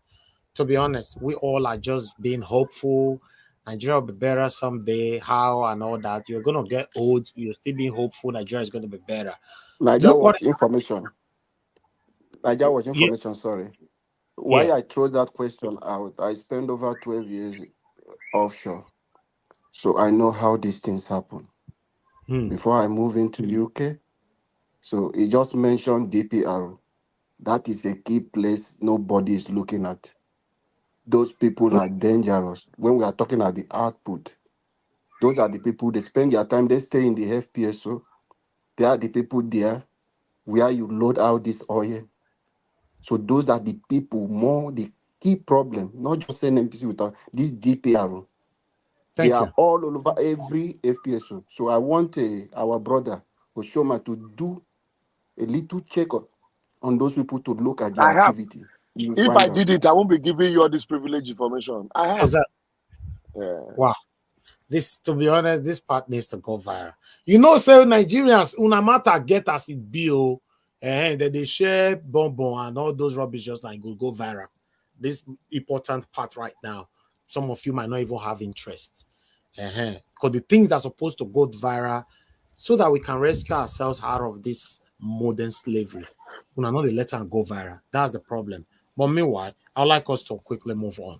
To be honest, we all are just being hopeful. Nigeria will be better someday. How and all that. You're going to get old. You're still being hopeful. Nigeria is going to be better. NAIJA information. Sorry. Why I throw that question out, I spent over 12 years offshore. So I know how these things happen. Before I move into UK, so he just mentioned DPR. That is a key place nobody is looking at. Those people are dangerous. When we are talking about the output, those are the people, they spend their time, they stay in the FPSO. They are the people there where you load out this oil. So those are the people, more the key problem, not just NNPC without this DPR. They are all over every FPSO. So I want our brother Oshoma to do a little check on those people to look at their activity. If I did it, I won't be giving you all this privileged information. I have. Exactly. Yeah. Wow. This, to be honest, this part needs to go viral. So Nigerians, unamata get as it be, and they share bonbon and all those rubbish just like go viral. This important part right now, some of you might not even have interest. Because the things that are supposed to go viral so that we can rescue ourselves out of this modern slavery. We're not let them go viral. That's the problem. But meanwhile, I'd like us to quickly move on.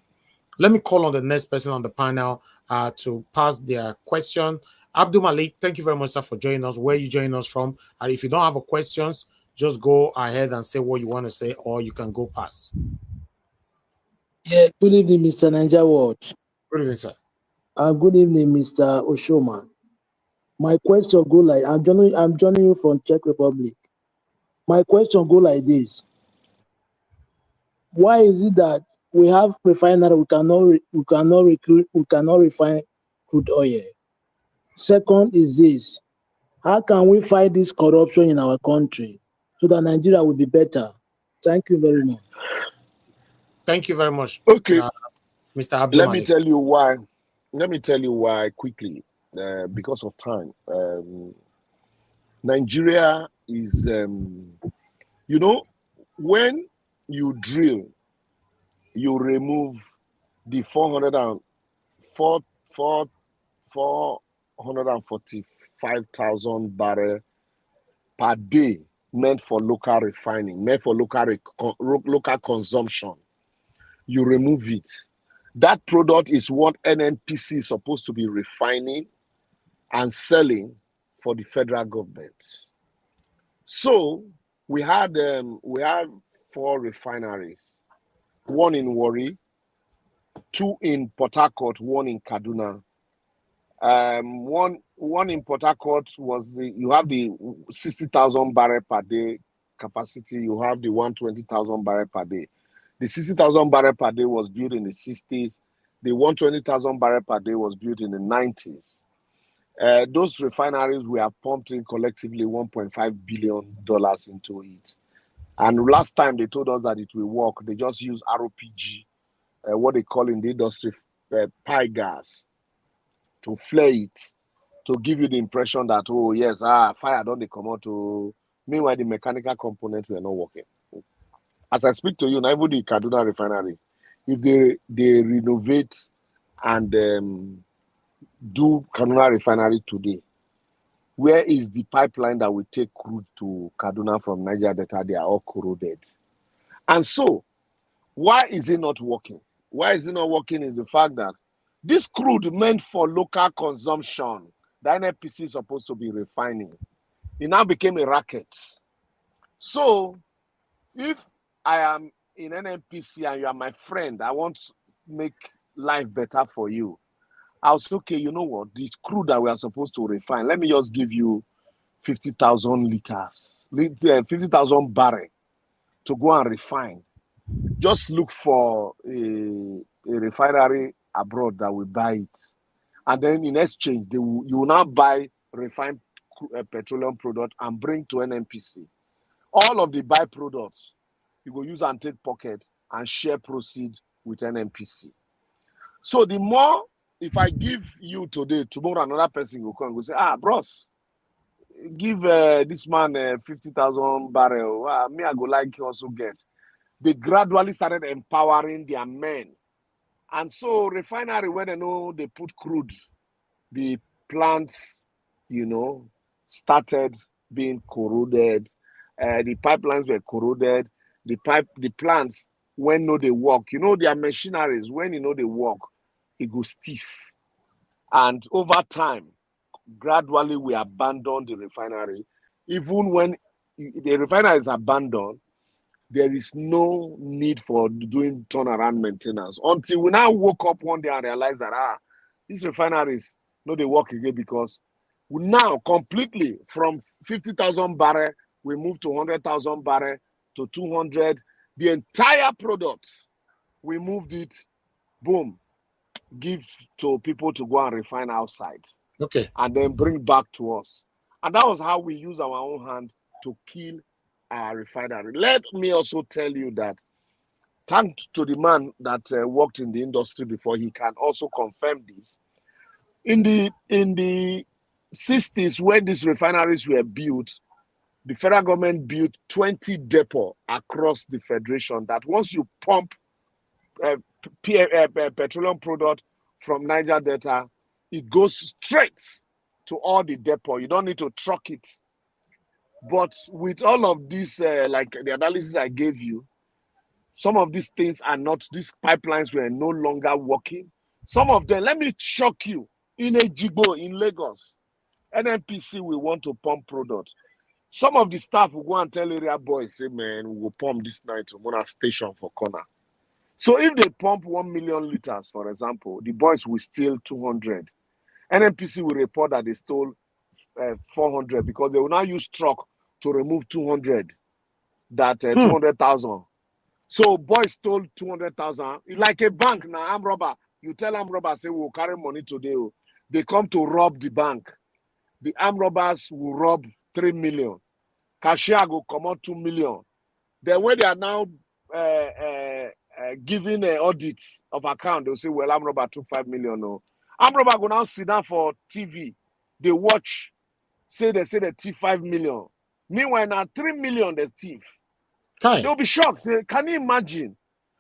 Let me call on the next person on the panel to pass their question. Abdul Malik, thank you very much, sir, for joining us. Where are you joining us from? And if you don't have a questions, just go ahead and say what you want to say, or you can go pass. Yeah, good evening, Mr. NWATCH. Good evening, sir. Good evening, Mr. Oshoma. My question go like, I'm joining you from Czech Republic. My question go like this. Why is it that we have refinery, we cannot refine crude oil? Second is this: how can we fight this corruption in our country so that Nigeria will be better? Thank you very much. Thank you very much. Okay, Mr. Abdul. Let me tell you why. Let me tell you why quickly, because of time. Nigeria is, when you drill, you remove the 445,000 barrels per day meant for local refining, meant for local consumption. You remove it. That product is what NNPC is supposed to be refining and selling for the federal government. So we had 4 refineries, 1 in Warri, 2 in Port Harcourt, 1 in Kaduna. One in Port Harcourt was you have the 60,000 barrel per day capacity. You have the 120,000 barrel per day. The 60,000 barrel per day was built in the 60s. The 120,000 barrel per day was built in the 90s. Those refineries were pumped in collectively $1.5 billion into it. And last time they told us that it will work, they just use ROPG, what they call in the industry pie gas, to flare it, to give you the impression that, oh yes, fire don't they come out to. Meanwhile, the mechanical components were not working. As I speak to you, now even the Kaduna refinery, if they renovate and do Kaduna refinery today, where is the pipeline that will take crude to Kaduna from Niger Delta? They are all corroded. And so, why is it not working? Why is it not working is the fact that this crude meant for local consumption, the NNPC is supposed to be refining. It now became a racket. So, If I am in NNPC and you are my friend, I want to make life better for you. I'll say, okay, you know what? The crude that we are supposed to refine, let me just give you 50,000 liters, 50,000 barrels to go and refine. Just look for a refinery abroad that will buy it. And then in exchange, you will now buy refined petroleum product and bring to NNPC. All of the byproducts, you go use and take pocket and share proceeds with NNPC. So the more, if I give you today, tomorrow another person will come and go say, bros, give this man 50,000 barrels. Me, I go like you also get. They gradually started empowering their men. And so refinery, when they know they put crude, the plants, started being corroded. The pipelines were corroded. The plants, when they work, their machineries, when they work, it goes stiff. And over time, gradually we abandon the refinery. Even when the refinery is abandoned, there is no need for doing turnaround maintenance until we now woke up one day and realized that these refineries they work again, because we now completely from 50,000 barrel we move to 100,000 barrel to 200. The entire product we moved it, boom, give to people to go and refine outside. Okay. And then bring back to us. And that was how we use our own hand to kill our refinery. Let me also tell you that, thanks to the man that worked in the industry before, he can also confirm this. In the 60s, when these refineries were built, the federal government built 20 depots across the federation that once you pump petroleum product from Niger Delta, it goes straight to all the depot. You don't need to truck it. But with all of this, like the analysis I gave you, some of these things are not, these pipelines were no longer working. Some of them, let me shock you, in Ejigbo, in Lagos, NNPC will want to pump product. Some of the staff will go and tell area boys, say, man, we will pump this night to Mona station for corner. So if they pump 1 million liters, for example, the boys will steal 200. NNPC will report that they stole 400 because they will now use truck to remove 200, that 200,000. So boys stole 200,000. Like a bank now, armed robber. You tell armed robber, say, we'll carry money today. They come to rob the bank. The armed robbers will rob 3 million. Cashier will come out 2 million. Then when they are now giving audits of account, they'll say, well, armed robber took 5 million. No. Armed robber go now sit down for TV. They watch. They say they thief 5 million. Meanwhile, now 3 million they thief. They'll be shocked. Say, can you imagine?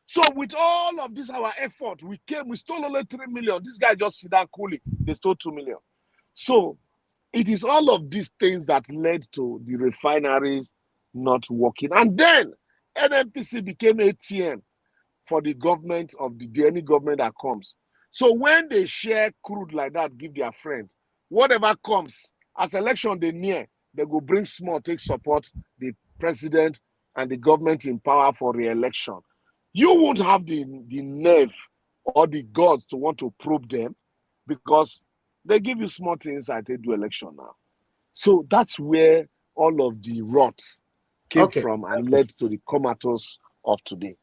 So with all of this, our effort, we stole only 3 million. This guy just sit down coolly. They stole 2 million. So it is all of these things that led to the refineries not working. And then NNPC became ATM for the government of any government that comes. So when they share crude like that, give their friend, whatever comes, as election they near, they go bring small, take support the president and the government in power for re-election. You won't have the nerve or the guts to want to probe them because they give you small things and they do election now. So that's where all of the rots came from and led to the comatose of today.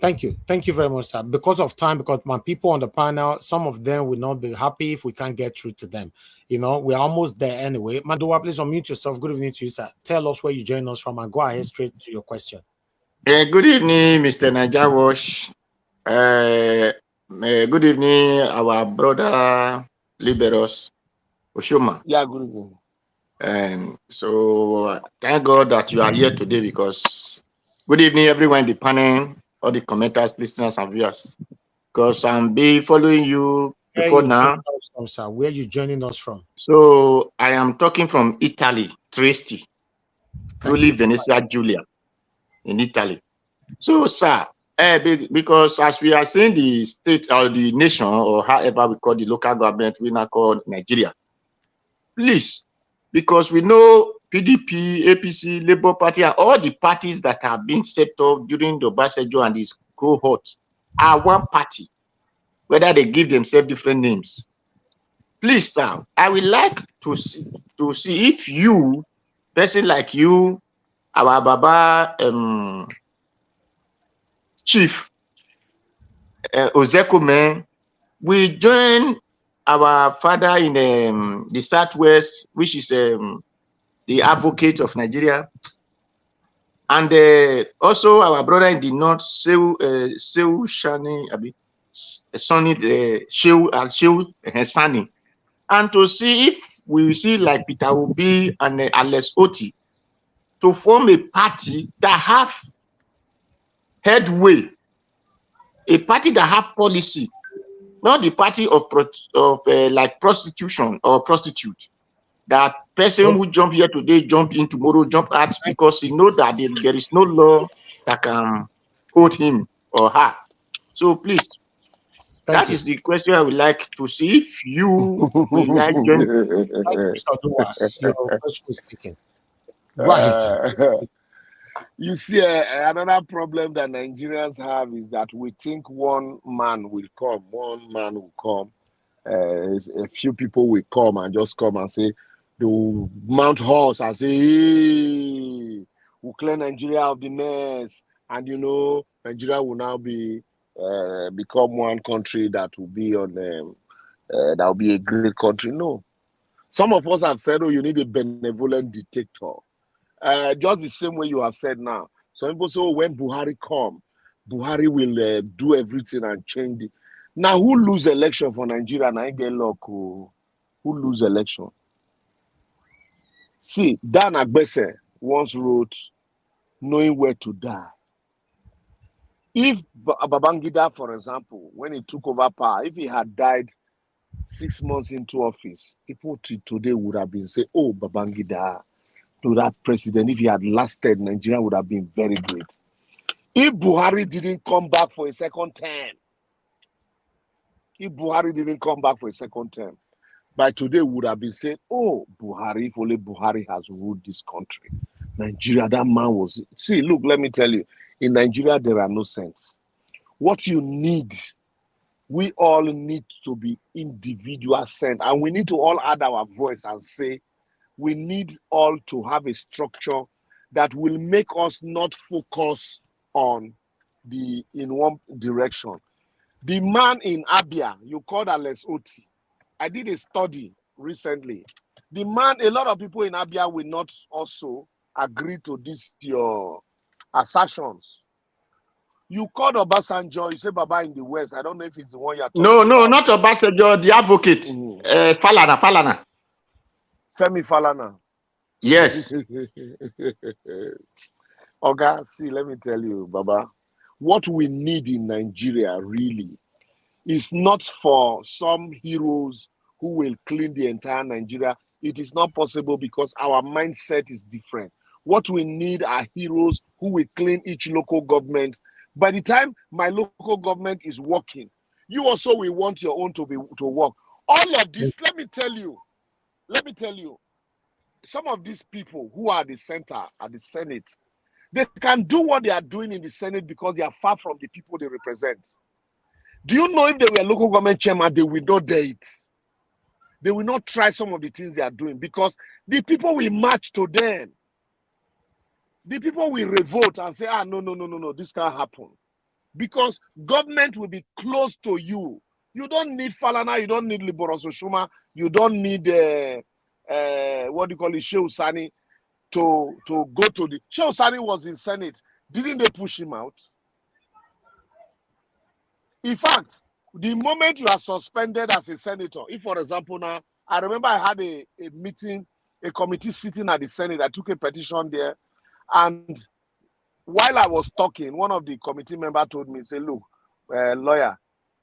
Thank you. Thank you very much, sir. Because of time, because my people on the panel, some of them will not be happy if we can't get through to them. We're almost there anyway. Madowa, please unmute yourself. Good evening to you, sir. Tell us where you join us from and go ahead straight to your question. Good evening, Mr. NAIJA. Good evening, our brother Liborous Oshoma. Yeah, good evening. And so thank God that you are here today because good evening, everyone in the panel, all the commenters, listeners, and viewers. Because I'm be following you before now. Sir, where are you joining us from? So I am talking from Italy, Trieste, truly Venezia Giulia in Italy. So, sir, because as we are saying the state or the nation or however we call the local government, we now call Nigeria. Please, because we know PDP, APC, Labour Party, and all the parties that have been set up during the Obasanjo and his cohort are one party, whether they give themselves different names. Please, now, I would like to see if you, person like you, our Baba Chief Ozekome, we join our father in the Southwest, which is the advocate of Nigeria, and also our brother in the North, Shehu Shani, Sonny, Shehu and Shehu Sani, and to see if we see like Peter Obi and Alex Oti to form a party that have headway, a party that have policy, not the party of like prostitution or prostitute. That person who jump here today, jump in tomorrow, jump out because he know that there is no law that can hold him or her. So please, that is the question I would like to see if you will like join. Your question is taken. Go ahead, sir. You see, another problem that Nigerians have is that we think one man will come, a few people will come and say, they will mount horse and say, hey, we'll clear Nigeria of the mess. And, you know, Nigeria will now be become one country that will be on, that will be a great country. No. Some of us have said, oh, you need a benevolent dictator. Just the same way you have said now. Some people say, oh, when Buhari come, Buhari will do everything and change it. Now, who lose election for Nigeria? And I get luck. Who lose election? See, Dan Agbese once wrote, knowing where to die. If Babangida, for example, when he took over power, if he had died 6 months into office, people today would have been saying, oh, Babangida, to that president, if he had lasted, Nigeria would have been very great. If Buhari didn't come back for a second term, by today would have been saying, oh, Buhari, if only Buhari has ruled this country. Nigeria, that man was... See, look, let me tell you, in Nigeria, there are no sense. What you need, we all need to be individual sense, and we need to all add our voice and say, we need all to have a structure that will make us not focus on in one direction. The man in Abia, you called Alex Oti. I did a study recently. The man, a lot of people in Abia will not also agree to this, your assertions. You called Obasanjo, you say Baba in the West. I don't know if it's the one you're talking about. No, not Obasanjo, the advocate. Falana. Femi Falana. Yes. Okay, see, let me tell you, Baba, what we need in Nigeria really is not for some heroes who will clean the entire Nigeria. It is not possible because our mindset is different. What we need are heroes who will clean each local government. By the time my local government is working, you also will want your own to work. All of this, let me tell you, some of these people who are at the center, at the Senate, they can do what they are doing in the Senate because they are far from the people they represent. Do you know if they were local government chairman, they will not dare it. They will not try some of the things they are doing because the people will march to them. The people will revolt and say, no, this can't happen. Because government will be close to you. You don't need Falana, you don't need Liborous Oshoma, you don't need, Shehu Sani to go to the... Shehu Sani was in Senate. Didn't they push him out? In fact, the moment you are suspended as a senator, if, for example, now, I remember I had a meeting, a committee sitting at the Senate. I took a petition there. And while I was talking, one of the committee members told me, say, look, lawyer,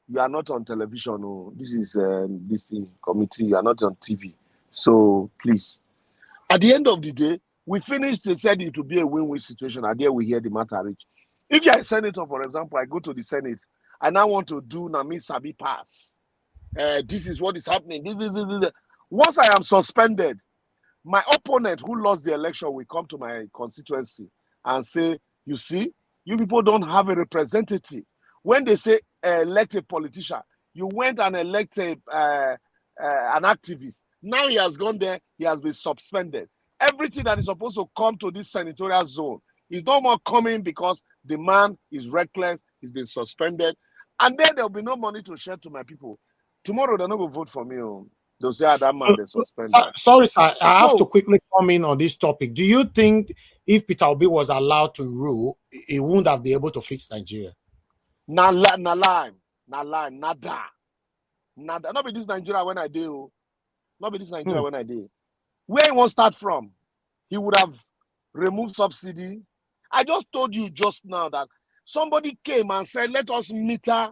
you are not on television. Oh, this is this thing, committee. You are not on TV. So please. At the end of the day, we finished. They said it would be a win-win situation. And there we hear the matter reach. If you are a senator, for example, I go to the Senate, I now want to do Nami Sabi pass. This is what is happening. This. Once I am suspended, My opponent who lost the election will come to my constituency and say, you see, you people don't have a representative. When they say elect a politician, you went and elected an activist. Now he has gone there, he has been suspended. Everything that is supposed to come to this senatorial zone is no more coming because the man is reckless, he's been suspended. And then there'll be no money to share to my people. Tomorrow they're not going to vote for me. They'll say, that man, they suspended. Sorry, sir. I have to quickly come in on this topic. Do you think if Peter Obi was allowed to rule, he wouldn't have been able to fix Nigeria? Nada. Not be this Nigeria when I do. Not be this Nigeria when I do. Where he won't start from? He would have removed subsidy. I just told you just now that somebody came and said, let us meter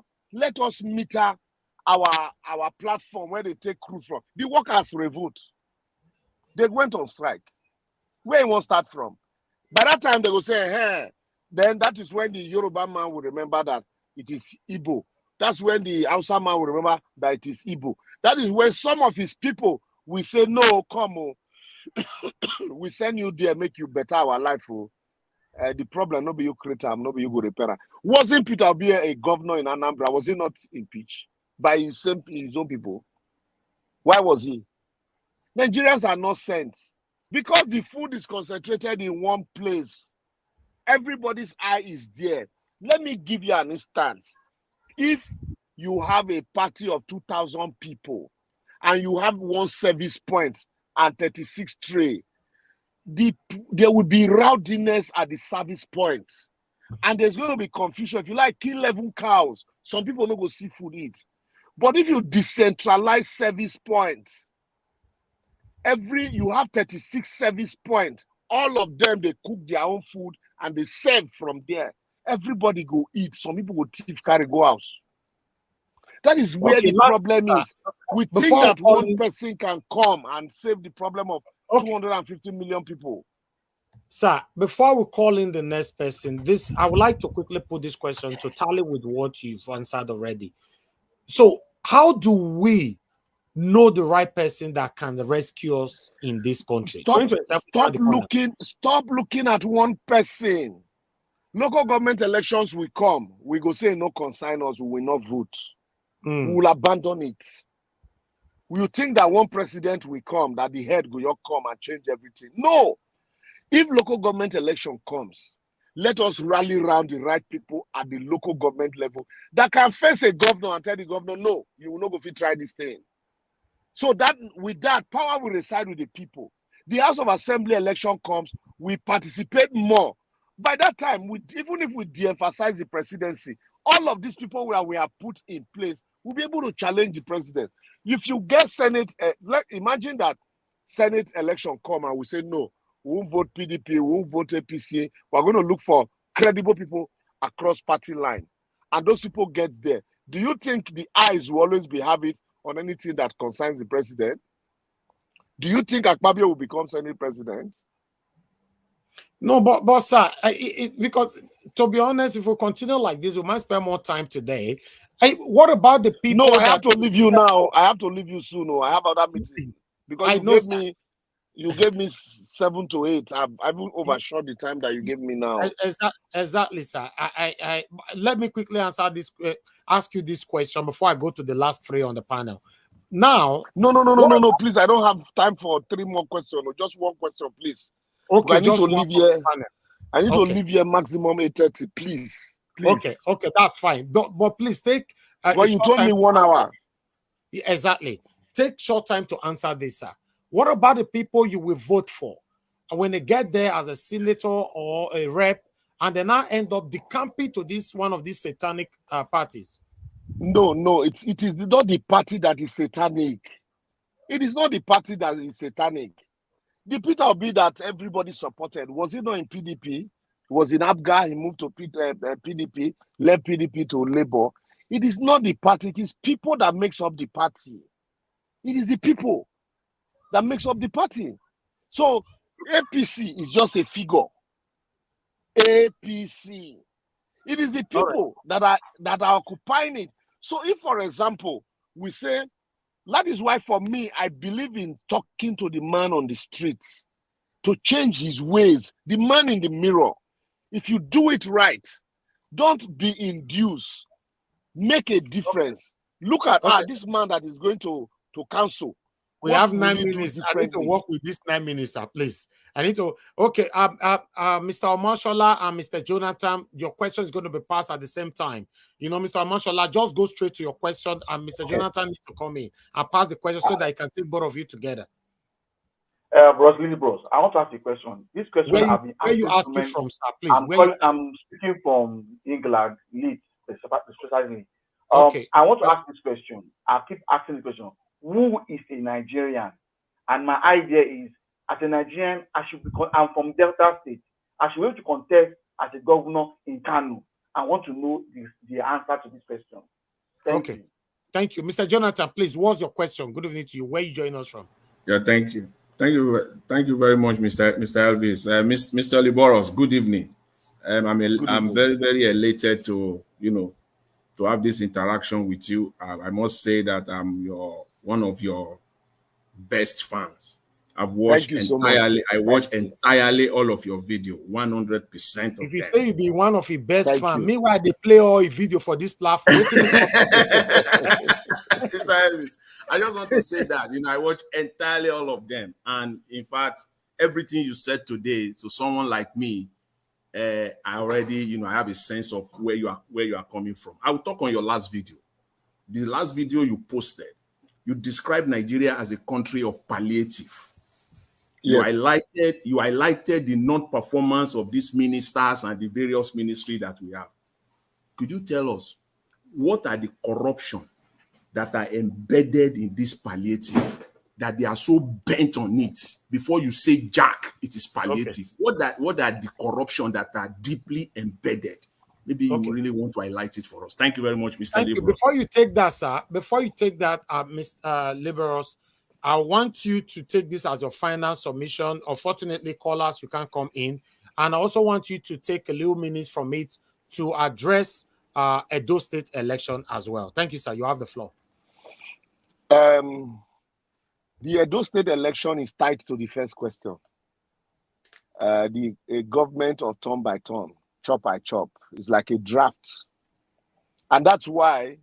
our platform where they take crude from. The workers revolt. They went on strike. Where he won't start from? By that time, they will say, hey, then that is when the Yoruba man will remember that it is Igbo. That's when the Hausa man will remember that it is Igbo. That is when some of his people will say, no, come on. We send you there, make you better our life. The problem, not be you create them, not be you go repair. Wasn't Peter Obi a governor in Anambra? Was he not impeached by his own people? Why was he? Nigerians are not sent. Because the food is concentrated in one place. Everybody's eye is there. Let me give you an instance. If you have a party of 2,000 people and you have one service point and 36 tray, there will be rowdiness at the service points. And there's going to be confusion. If you like kill 11 cows, some people don't go see food eat. But if you decentralize service points, you have 36 service points. All of them, they cook their own food and they serve from there. Everybody go eat. Some people go thief, carry, go house. That is where the problem is. We think that one person can come and save the problem of 250 million people. Sir, before we call in the next person, I would like to quickly put this question to tally with what you've answered already. So how do we know the right person that can rescue us in this country? Stop looking at one person. Local government elections will come. We go say no consign us, we will not vote. We will abandon it. You think that one president will come, that the head will come and change everything? No. If local government election comes, let us rally around the right people at the local government level that can face a governor and tell the governor, no, you will not go fit try this thing. So that with that, power will reside with the people. The House of Assembly election comes, we participate more. By that time, even if we de-emphasize the presidency, all of these people that we have put in place will be able to challenge the president. If you get Senate, imagine that Senate election come and we say, no, we won't vote PDP, we won't vote APC. We're going to look for credible people across party line. And those people get there. Do you think the eyes will always be habit on anything that concerns the president? Do you think Akpabio will become Senate president? No, but sir, because to be honest, if we continue like this, we might spend more time today. What about the people? No, I have to leave you now. I have to leave you soon. I have other meeting because you gave me 7 to 8. I've overshot the time that you gave me now. Exactly, sir. Let me quickly ask you this question before I go to the last 3 on the panel. Now, no, please. I don't have time for 3 more questions. Just one question, please. Okay, I need to leave here. I need to leave here maximum 8:30, please. Okay, that's fine. But please take. Well, you told me 1 hour. Exactly. Take short time to answer this, sir. What about the people you will vote for? And when they get there as a senator or a rep, and they now end up decamping to one of these satanic parties? No, it is not the party that is satanic. It is not the party that is satanic. The Peter Obi that everybody supported, was he not in PDP? He was in ABGA, he moved to PDP, left PDP to Labour. It is not the party, it is people that makes up the party. It is the people that makes up the party. So APC is just a figure. APC. It is the people that are occupying it. So if, for example, we say That is why, for me, I believe in talking to the man on the streets to change his ways. The man in the mirror. If you do it right, don't be induced. Make a difference. Look at this man that is going to council. We have 9 minutes. I need to work with this 9 minutes, please. I need to. Okay, Mr. Omosola and Mr. Jonathan, your question is going to be passed at the same time. You know, Mr. Omosola, just go straight to your question, and Mr. Jonathan needs to come in and pass the question so that I can take both of you together. Bros, I want to ask you a question. This question where you ask it from, sir, please. I'm speaking from England, Leeds, especially. Okay. I want to ask this question. I keep asking the question. Who is a Nigerian? And my idea is, as a Nigerian, I'm from Delta State. I should be able to contest as a governor in Kano. I want to know the answer to this question. Thank you. Thank you. Mr. Jonathan, please, what's your question? Good evening to you. Where are you joining us from? Yeah, thank you. Thank you very much, Mr. Elvis. Mr. Liborous, good evening. I'm very, very elated to, to have this interaction with you. I must say that I'm one of your best fans. I've watched entirely. I watched entirely all of your video, 100%. If you say you be one of your best fans, meanwhile they play all your video for this platform. I just want to say that I watch entirely all of them, and in fact, everything you said today to someone like me, I already, I have a sense of where you are coming from. I will talk on your last video. The last video you posted, you described Nigeria as a country of palliative. You highlighted the non-performance of these ministers and the various ministries that we have. Could you tell us what are the corruption that are embedded in this palliative, that they are so bent on it? Before you say jack, it is palliative. Okay. What are the corruption that are deeply embedded? Maybe you really want to highlight it for us. Thank you very much, Mr. Liborous. Before you take that, sir, Mr. Liborous, I want you to take this as your final submission. Unfortunately, callers, you can't come in. And I also want you to take a little minutes from it to address Edo State election as well. Thank you, sir. You have the floor. The Edo State election is tied to the first question. The government of turn by turn, chop by chop, is like a draft. And that's why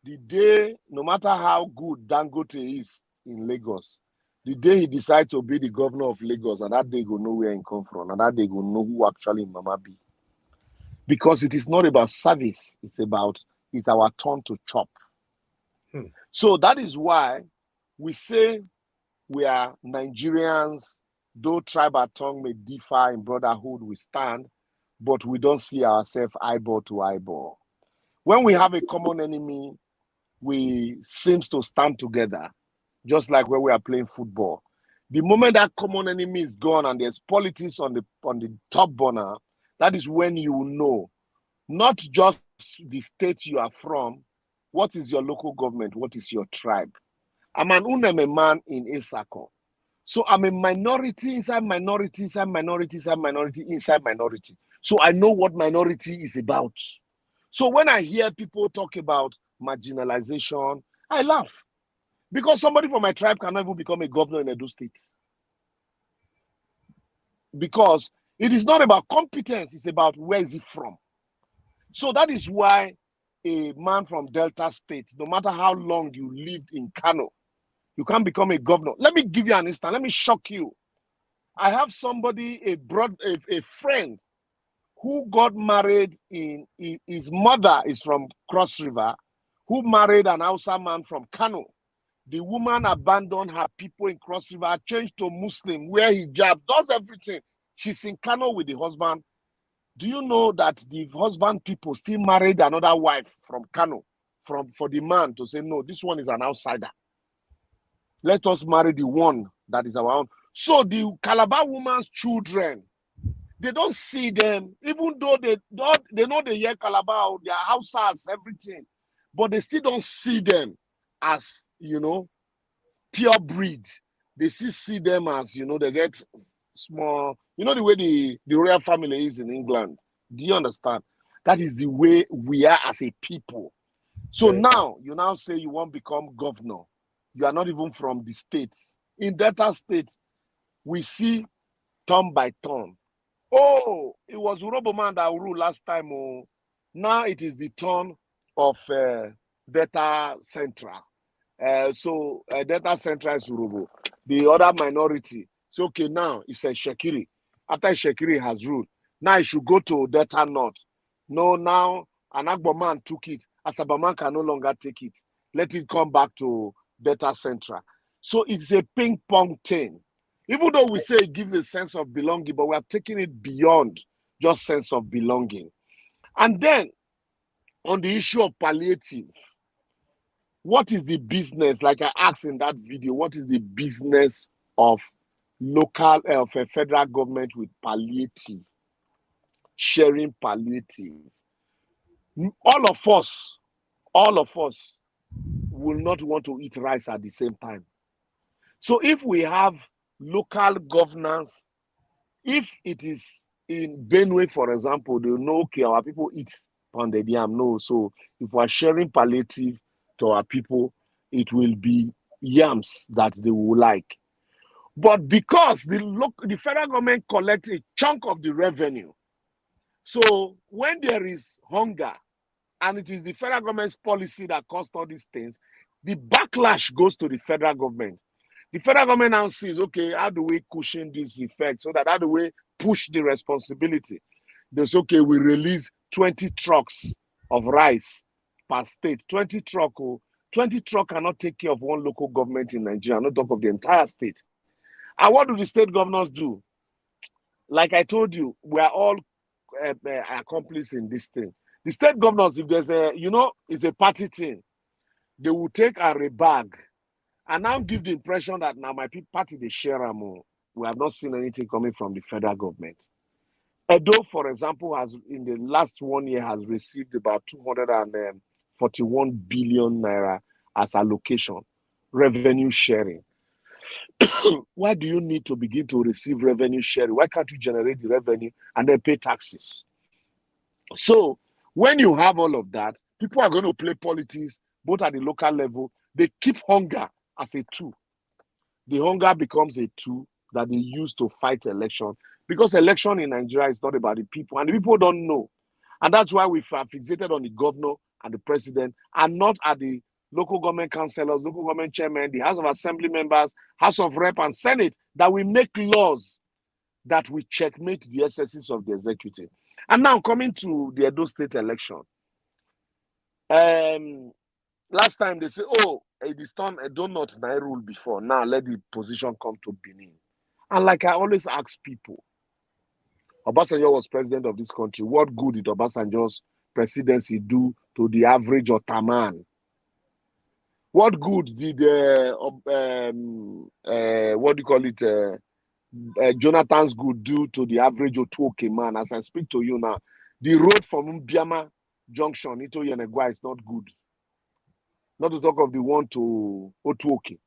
the day, no matter how good Dangote is in Lagos, the day he decides to be the governor of Lagos, and that day go know where he come from, and that day go know who actually Mama be. Because it is not about service, it's our turn to chop. So that is why we say we are Nigerians, though tribal tongue may differ, in brotherhood we stand, but we don't see ourselves eyeball to eyeball. When we have a common enemy, we seem to stand together, just like when we are playing football. The moment that common enemy is gone and there's politics on the top burner, that is when you know, not just the state you are from, what is your local government, what is your tribe. I'm an Uneme man in Isako. So I'm a minority inside minority, inside minority, inside minority, inside minority. So I know what minority is about. So when I hear people talk about marginalization, I laugh. Because somebody from my tribe cannot even become a governor in Edo State. Because it is not about competence, it's about where is he from. So that is why a man from Delta State, no matter how long you lived in Kano, you can't become a governor. Let me give you an instance. Let me shock you. I have somebody, a friend, who got married his mother is from Cross River, who married an Hausa man from Kano. The woman abandoned her people in Cross River, changed to Muslim, wear hijab, does everything. She's in Kano with the husband. Do you know that the husband people still married another wife from Kano for the man to say, no, this one is an outsider. Let us marry the one that is our own. So the Calabar woman's children, they don't see them, even though they know they hear Calabar, their houses, everything, but they still don't see them as, pure breed. They still see them as, they get small, the way the royal family is in England. Do you understand? That is the way we are as a people. So now, you now say you want to become governor. you are not even from the states. In Delta State, we see turn by turn. Oh, it was Uroboman that ruled last time. Oh, now it is the turn of Delta Central. So Delta Central is Urobo. The other minority. So okay, now it's a Shekiri. After Shekiri has ruled, now it should go to Delta North. No, now Anagboman took it. Asabaman can no longer take it. Let it come back to Delta Central. So it's a ping pong thing. Even though we say it gives a sense of belonging, but we are taking it beyond just sense of belonging. And then on the issue of palliative, what is the business? Like I asked in that video, what is the business of local, of a federal government with palliative, sharing palliative? All of us will not want to eat rice at the same time. So if we have local governance, if it is in Benue, for example, they know, okay, our people eat pounded yam. No, so if we're sharing palliative to our people, it will be yams that they will like. But because the federal government collects a chunk of the revenue, so when there is hunger, and it is the federal government's policy that caused all these things, the backlash goes to the federal government. The federal government now says, okay, how do we cushion this effect so that how do we push the responsibility? There's okay, we release 20 trucks of rice per state. 20 truck cannot take care of one local government in Nigeria, not talk of the entire state. And what do the state governors do? Like I told you, we are all accomplices in this thing. The state governors, if there's a, it's a party thing, they will take a bag and now give the impression that now my party, they share them. We have not seen anything coming from the federal government. Edo, for example, has in the last 1 year has received about 241 billion naira as allocation, revenue sharing. Why do you need to begin to receive revenue sharing? Why can't you generate the revenue and then pay taxes? So when you have all of that, people are going to play politics, both at the local level. They keep hunger as a tool. The hunger becomes a tool that they use to fight election, because election in Nigeria is not about the people, and the people don't know. And that's why we are fixated on the governor and the president, and not at the local government councillors, local government chairmen, the House of Assembly members, House of Rep and Senate, that we make laws that we checkmate the excesses of the executive. And now coming to the Edo State election. Last time they say, oh, this time Edo not Nai rule before. Now let the position come to Benin. And like I always ask people, Obasanjo was president of this country. What good did Obasanjo's presidency do to the average Otaman? What good did Jonathan's good do to the average Otuoke man? As I speak to you now, the road from Mbiama Junction into Yenegua is not good. Not to talk of the one to Otuoke.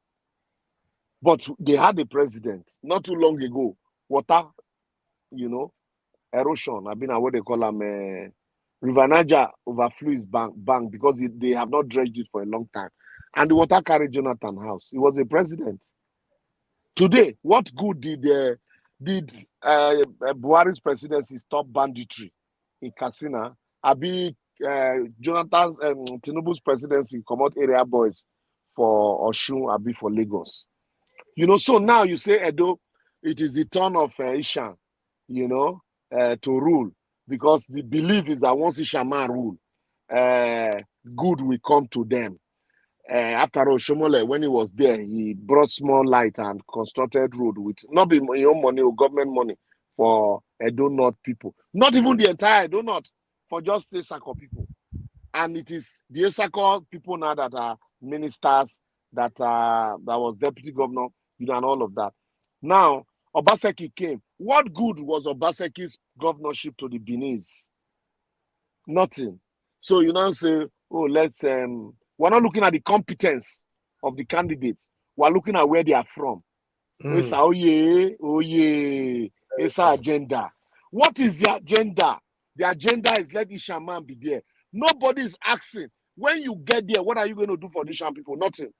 But they had a president not too long ago. Water, erosion. I've been what they call them. River Niger overflow his bank because they have not dredged it for a long time. And the water carried Jonathan's house. He was a president. Today, what good did Buhari's presidency stop banditry in Katsina? Abi Jonathan's Tinubu's presidency come out area boys for Oshun, Abi for Lagos. So now you say Edo, it is the turn of Ishan, to rule, because the belief is that once Ishaman rule, good will come to them. After Oshomole, when he was there, he brought small light and constructed road with not be his own money or government money for Edo North people. Not even the entire Edo North, for just Esako people. And it is the Esako people now that are ministers, that was deputy governor, and all of that. Now, Obaseki came. What good was Obaseki's governorship to the Beninese? Nothing. So you now say, oh, let's we're not looking at the competence of the candidates. We're looking at where they are from. It's it's our agenda. What is the agenda? The agenda is let Ishaman be there. Nobody is asking, when you get there, what are you going to do for the Ishan people? Nothing.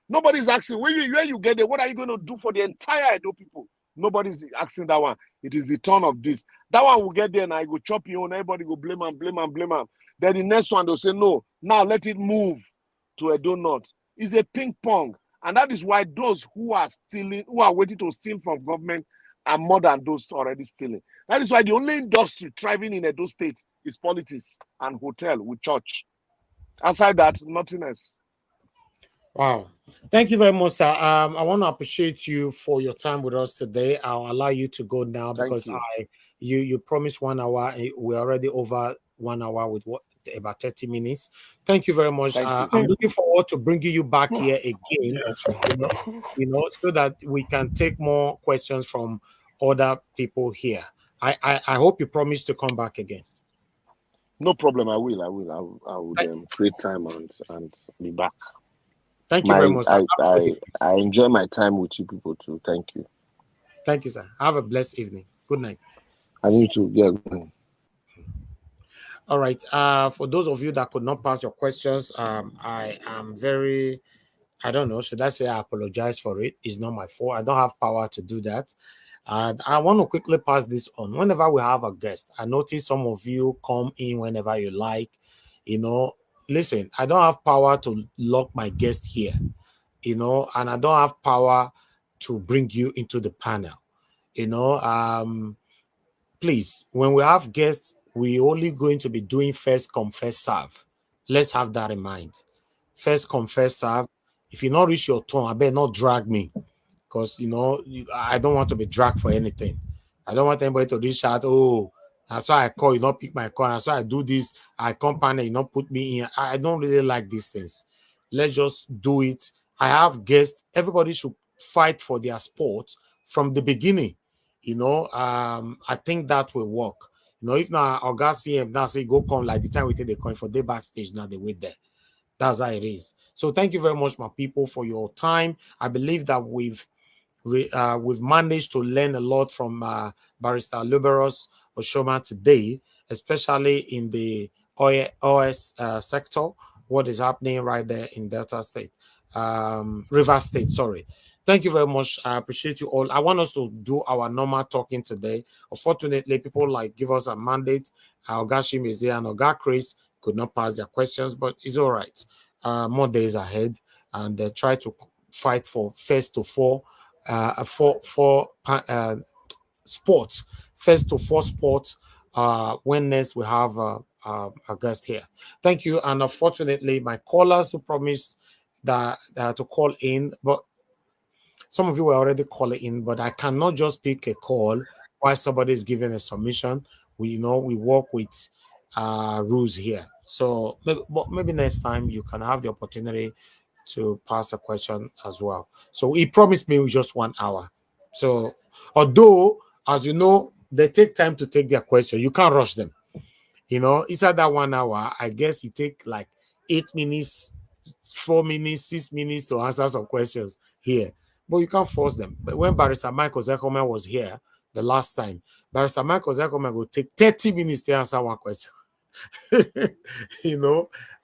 Nobody's asking, when you get there, what are you going to do for the entire Edo people? Nobody's asking that one. It is the turn of this. That one will get there and I go chop you on. Everybody go blame and blame and blame them. Then the next one, they'll say, no, now let it move to Edo North. It's a ping pong. And that is why those who are stealing, who are waiting to steal from government are more than those already stealing. That is why the only industry thriving in Edo State is politics and hotel with church. Outside that, nothing else. Wow. Thank you very much, sir. I want to appreciate you for your time with us today. I'll allow you to go now because you promised 1 hour. We're already over 1 hour with about 30 minutes. Thank you very much. I'm looking forward to bringing you back here again, so that we can take more questions from other people here. I hope you promise to come back again. No problem. I will create time and be back. Thank you very much, sir. I enjoy my time with you people too. Thank you. Thank you, sir. Have a blessed evening. Good night. And you too. Yeah. All right. For those of you that could not pass your questions, I am very, I don't know, should I say I apologize for it? It's not my fault. I don't have power to do that. I want to quickly pass this on. Whenever we have a guest, I notice some of you come in whenever you like, listen, I don't have power to lock my guest here, and I don't have power to bring you into the panel, please, when we have guests, we're only going to be doing first come, first serve. Let's have that in mind. First come, first serve. If you not reach your turn, I better not drag me because, I don't want to be dragged for anything. I don't want anybody to reach out, oh, that's why I call you, not pick my call. That's why I do this. I come panel, you not put me in. I don't really like these things. Let's just do it. I have guests. Everybody should fight for their sport from the beginning. I think that will work. If now August CM now say go come like the time we take the coin for day backstage, now they wait there. That's how it is. So thank you very much, my people, for your time. I believe that we've managed to learn a lot from Barrister Liborous Oshoma today, especially in the OS sector, what is happening right there in Delta State, River State, sorry. Thank you very much. I appreciate you all. I want us to do our normal talking today. Unfortunately, people give us a mandate. Ogashim is here and Oga Chris could not pass their questions, but it's all right. More days ahead, and try to fight for first to four sports. First to four sports. When next we have a guest here. Thank you. And unfortunately, my callers who promised that to call in, but some of you were already calling in, but I cannot just pick a call while somebody is giving a submission. We work with rules here. So maybe next time you can have the opportunity to pass a question as well. So he promised me just 1 hour. So although, as you know, they take time to take their question, you can't rush them. Inside that 1 hour, I guess it take like 8 minutes, 4 minutes, 6 minutes to answer some questions here. But you can't force them. But when Barrister Michael Zekome was here the last time, Barrister Michael Zekome would take 30 minutes to answer one question.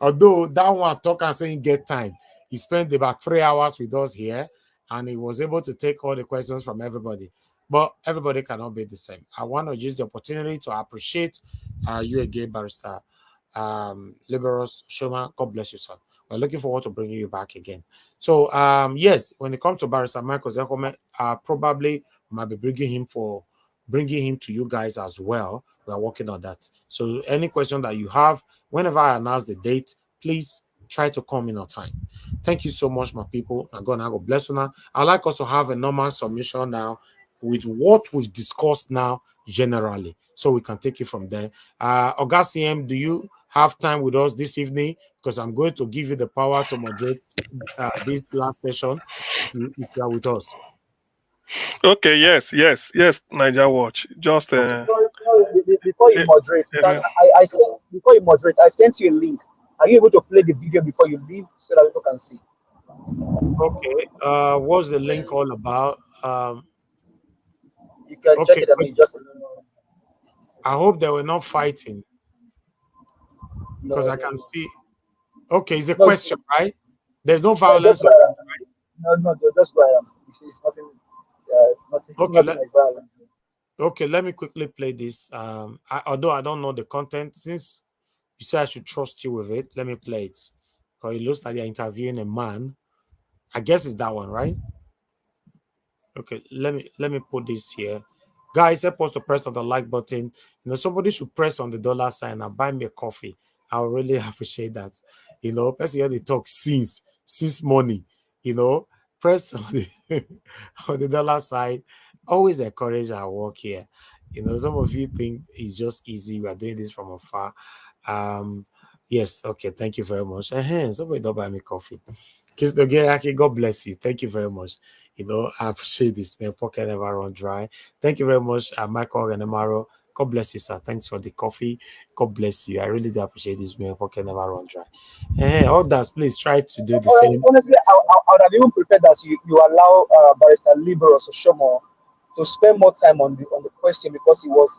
Although that one talk and saying get time, he spent about 3 hours with us here, and he was able to take all the questions from everybody. But everybody cannot be the same. I want to use the opportunity to appreciate you again, Barrister Liborous Oshoma. God bless you, sir. We're looking forward to bringing you back again. So, yes, when it comes to Barrister Michael Zekome, probably might be bringing him to you guys as well. We are working on that. So, any question that you have, whenever I announce the date, please try to come in on time. Thank you so much, my people. God bless you now. I'd like us to have a normal submission now with what we've discussed now generally, so we can take it from there. Oga CM, do you have time with us this evening? Because I'm going to give you the power to moderate this last session if you are with us. Okay, yes, NAIJA. Just before you moderate, before you moderate, I sent you a link. Are you able to play the video before you leave so that people can see? Okay. What's the link all about? You can check it. I mean, just. I hope they were not fighting, because I can see. Okay, it's a question, right? There's no violence. No, that's why it's nothing. Nothing. Okay, Nothing like violence. Okay, let me quickly play this. Although I don't know the content, since you say I should trust you with it, let me play it. Because it looks like they're interviewing a man. I guess it's that one, right? Okay, let me put this here. Guys, help us to press on the like button. You know, somebody should press on the dollar sign and buy me a coffee. I would really appreciate that. You know, person here they talk since morning. You know, press on the on the dollar sign. Always encourage our work here. You know, some of you think it's just easy. We are doing this from afar. Yes, okay, thank you very much. Somebody don't buy me coffee. Kiss the Geraki, God bless you. Thank you very much. You know, I appreciate this. My pocket never run dry. Thank you very much, Michael Renemaro. God bless you, sir. Thanks for the coffee. God bless you. I really do appreciate this. My pocket never run dry. Others, please try to do the same. Honestly, I would have even preferred that you allow Barrister Liborous Oshoma to spend more time on the question, because he was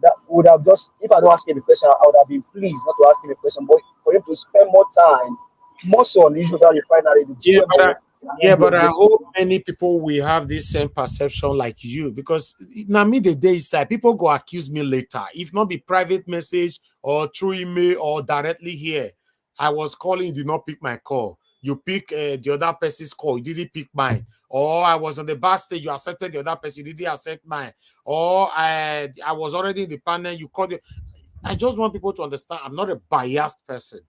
that would have just, if I don't ask him a question, I would have been pleased not to ask him a question, but for him to spend more time, more so on the issue of that refinery, the GMO. But I hope many people will have this same perception like you, because now me the day side, people go accuse me later, if not be private message or through email or directly here. I was calling, you did not pick my call. You pick the other person's call, you didn't pick mine. Or I was on the bar stage, you accepted the other person, you didn't accept mine. Or I was already in the panel, you called it. I just want people to understand I'm not a biased person.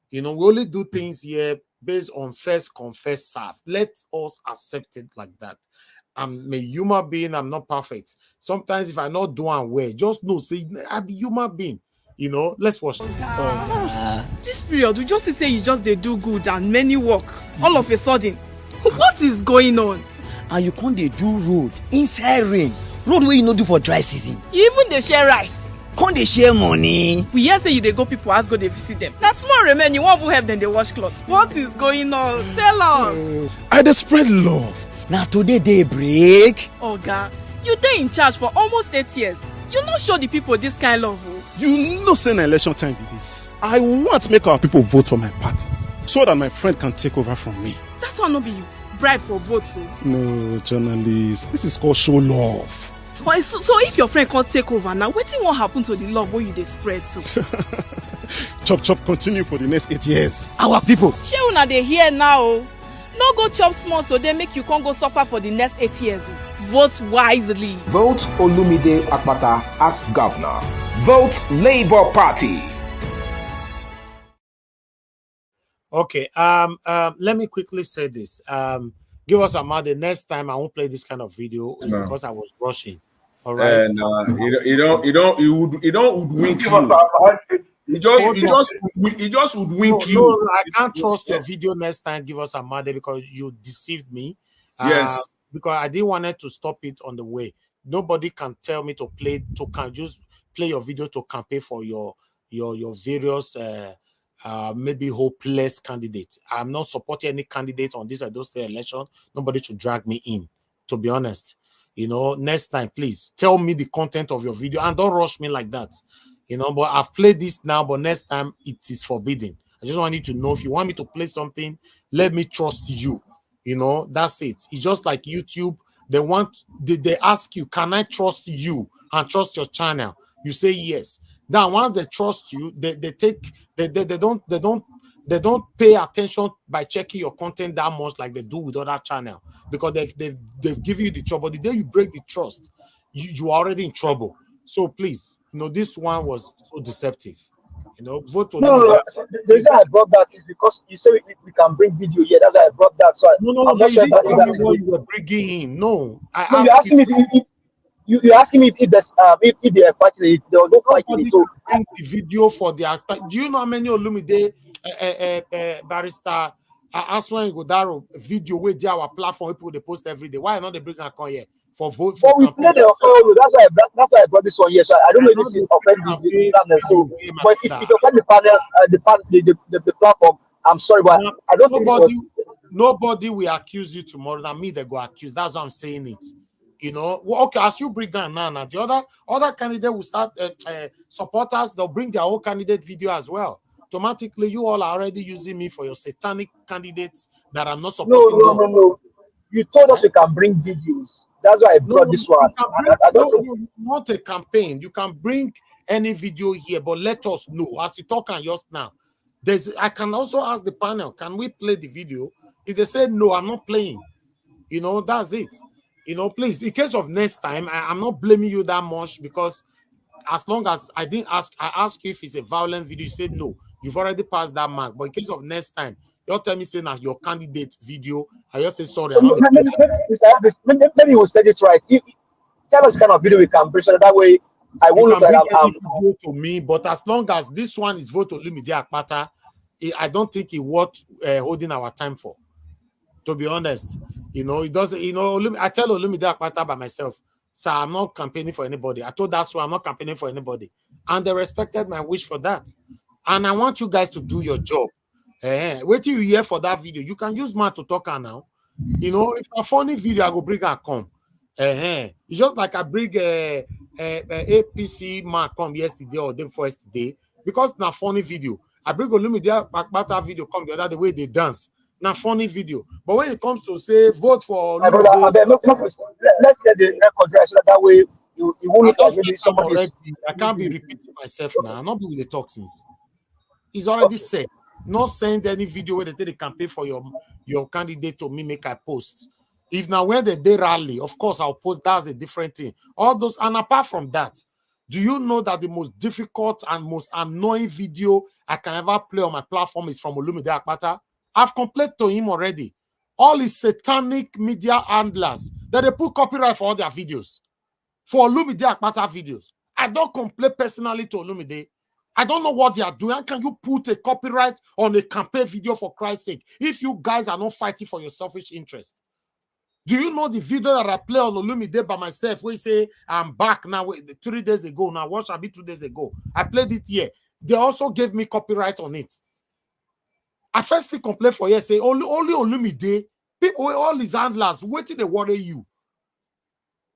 You know, we only do things here based on first confess serve. Let us accept it like that. I'm a human being. I'm not perfect. Sometimes if I not do well, just know, say I'm a human being. You know, let's watch this. This period, we just say you just they do good and many work. All of a sudden, what is going on? And you can't they do road inside rain. Road where you no do for dry season. You even they share rice. Can't they share money? We hear say you they go people ask go they visit them. Now small remain, you want to help them they wash clothes. What is going on? Tell us. I dey spread love. Now today they break. Oh God, you dey in charge for almost 8 years. You not show the people this kind of love. You know say na election time be this. I want to make our people vote for my party so that my friend can take over from me. That's why not be you bribe for votes. So. No, journalist. This is called show love. Well, so if your friend can't take over now, what will happen to the love where you they spread so? Chop continue for the next 8 years. Our people. She una they here now. No go chop small so they make you can't go suffer for the next 8 years. Vote wisely. Vote Olumide Akpata as governor. Vote Labour Party. Okay. Let me quickly say this. Give us a mind. The next time I won't play this kind of video because I was rushing. All right. No, you don't wink you. He just would wink you. No, I can't trust your video next time. Give us a mother because you deceived me. Yes. Because I didn't want to stop it on the way. Nobody can tell me to can just play your video to campaign for your various maybe hopeless candidates. I'm not supporting any candidate on this Edo State election. Nobody should drag me in, to be honest. You know, next time, please tell me the content of your video and don't rush me like that. You know, but I've played this now, but next time it is forbidden. I just want you to know, if you want me to play something, let me trust you. You know, that's it. It's just like YouTube. They ask you, can I trust you and trust your channel? You say yes. Then once they trust you, they don't pay attention by checking your content that much like they do with other channel, because they've given you the trouble. The day you break the trust, you are already in trouble. So please, you know, this one was so deceptive. You know, vote for no. The reason I brought that is because you said we can bring video here. That's why I brought that. So I'm not sure that you were bringing in. No, you asked me if you asked me if there's if they are fighting, they will go fighting it. So bring the video for the attack. Do you know how many Olumide barrister Aswan Godaro video where they our platform people they post every day? Why not they bring a here for vote? But we play the that's why I brought this one here. So I don't know if this is offend the panel. So, but if you offend the panel, the platform, I'm sorry, but I don't think nobody will accuse you tomorrow. Than me, they go accuse. That's why I'm saying it. You know, well, okay, as you bring down now, the other candidate will start supporters. They'll bring their own candidate video as well. automatically you all are already using me for your satanic candidates that I'm not supporting. No. You told us you can bring videos. That's why I brought this one. Not a campaign. You can bring any video here, but let us know as you talk and just now. I can also ask the panel, can we play the video? If they say no, I'm not playing. You know, that's it. You know, please, in case of next time, I'm not blaming you that much, because as long as I asked you if it's a violent video, you said no. You've already passed that mark. But in case of next time, you'll tell me saying that your candidate video, I just say sorry. So maybe you will set it right. Tell us kind of video we can bring, so that way I won't look like I'm video to me. But as long as this one is vote Olumide Akpata, I don't think it worth holding our time for. To be honest, you know, it doesn't. You know, I tell Olumide Akpata by myself, so I'm not campaigning for anybody. I told that's why I'm not campaigning for anybody, and they respected my wish for that. And I want you guys to do your job. Wait till you hear for that video. You can use man to talk now. You know, if a funny video, I go bring her come. It's just like I bring APC man come yesterday or day before yesterday, because na funny video. I bring Olumide Akpata video come the other the way they dance. Now funny video. But when it comes to say vote for Olumide, let's get the record right, so that way you won't look like maybe somebody. I can't be repeating myself now. I'm not be with the toxins. It's already set. Not send any video where they take the campaign for your candidate to me make I post. If now when they rally, of course I'll post. That's a different thing. All those, and apart from that, do you know that the most difficult and most annoying video I can ever play on my platform is from Olumide Akpata? I've complained to him already. All his satanic media handlers that they put copyright for all their videos. For Olumide Akpata videos. I don't complain personally to Olumide. I don't know what they are doing. How can you put a copyright on a campaign video, for Christ's sake, if you guys are not fighting for your selfish interest? Do you know the video that I play on Olumide by myself where you say I'm back now 3 days ago? Now what shall be 2 days ago? I played it here. They also gave me copyright on it. I firstly complained for you, say only Olumide, people, all his handlers, waiting they worry you.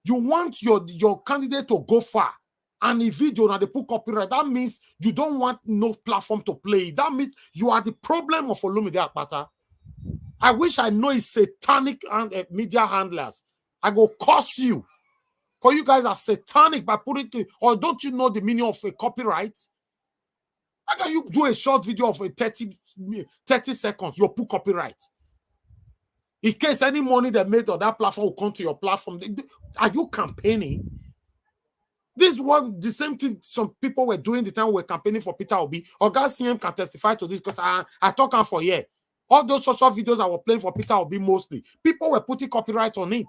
You want your candidate to go far, and a video now they put copyright. That means you don't want no platform to play. That means you are the problem of Olumide Akpata. I wish I know his satanic media handlers. I go curse you, because you guys are satanic by putting it. Or don't you know the meaning of a copyright? How can you do a short video of 30 seconds? You put copyright. In case any money they made on that platform will come to your platform, are you campaigning? This one, the same thing some people were doing the time we were campaigning for Peter Obi. Oga CM can testify to this, because I talk on for here. All those social videos I was playing for Peter Obi mostly, people were putting copyright on it.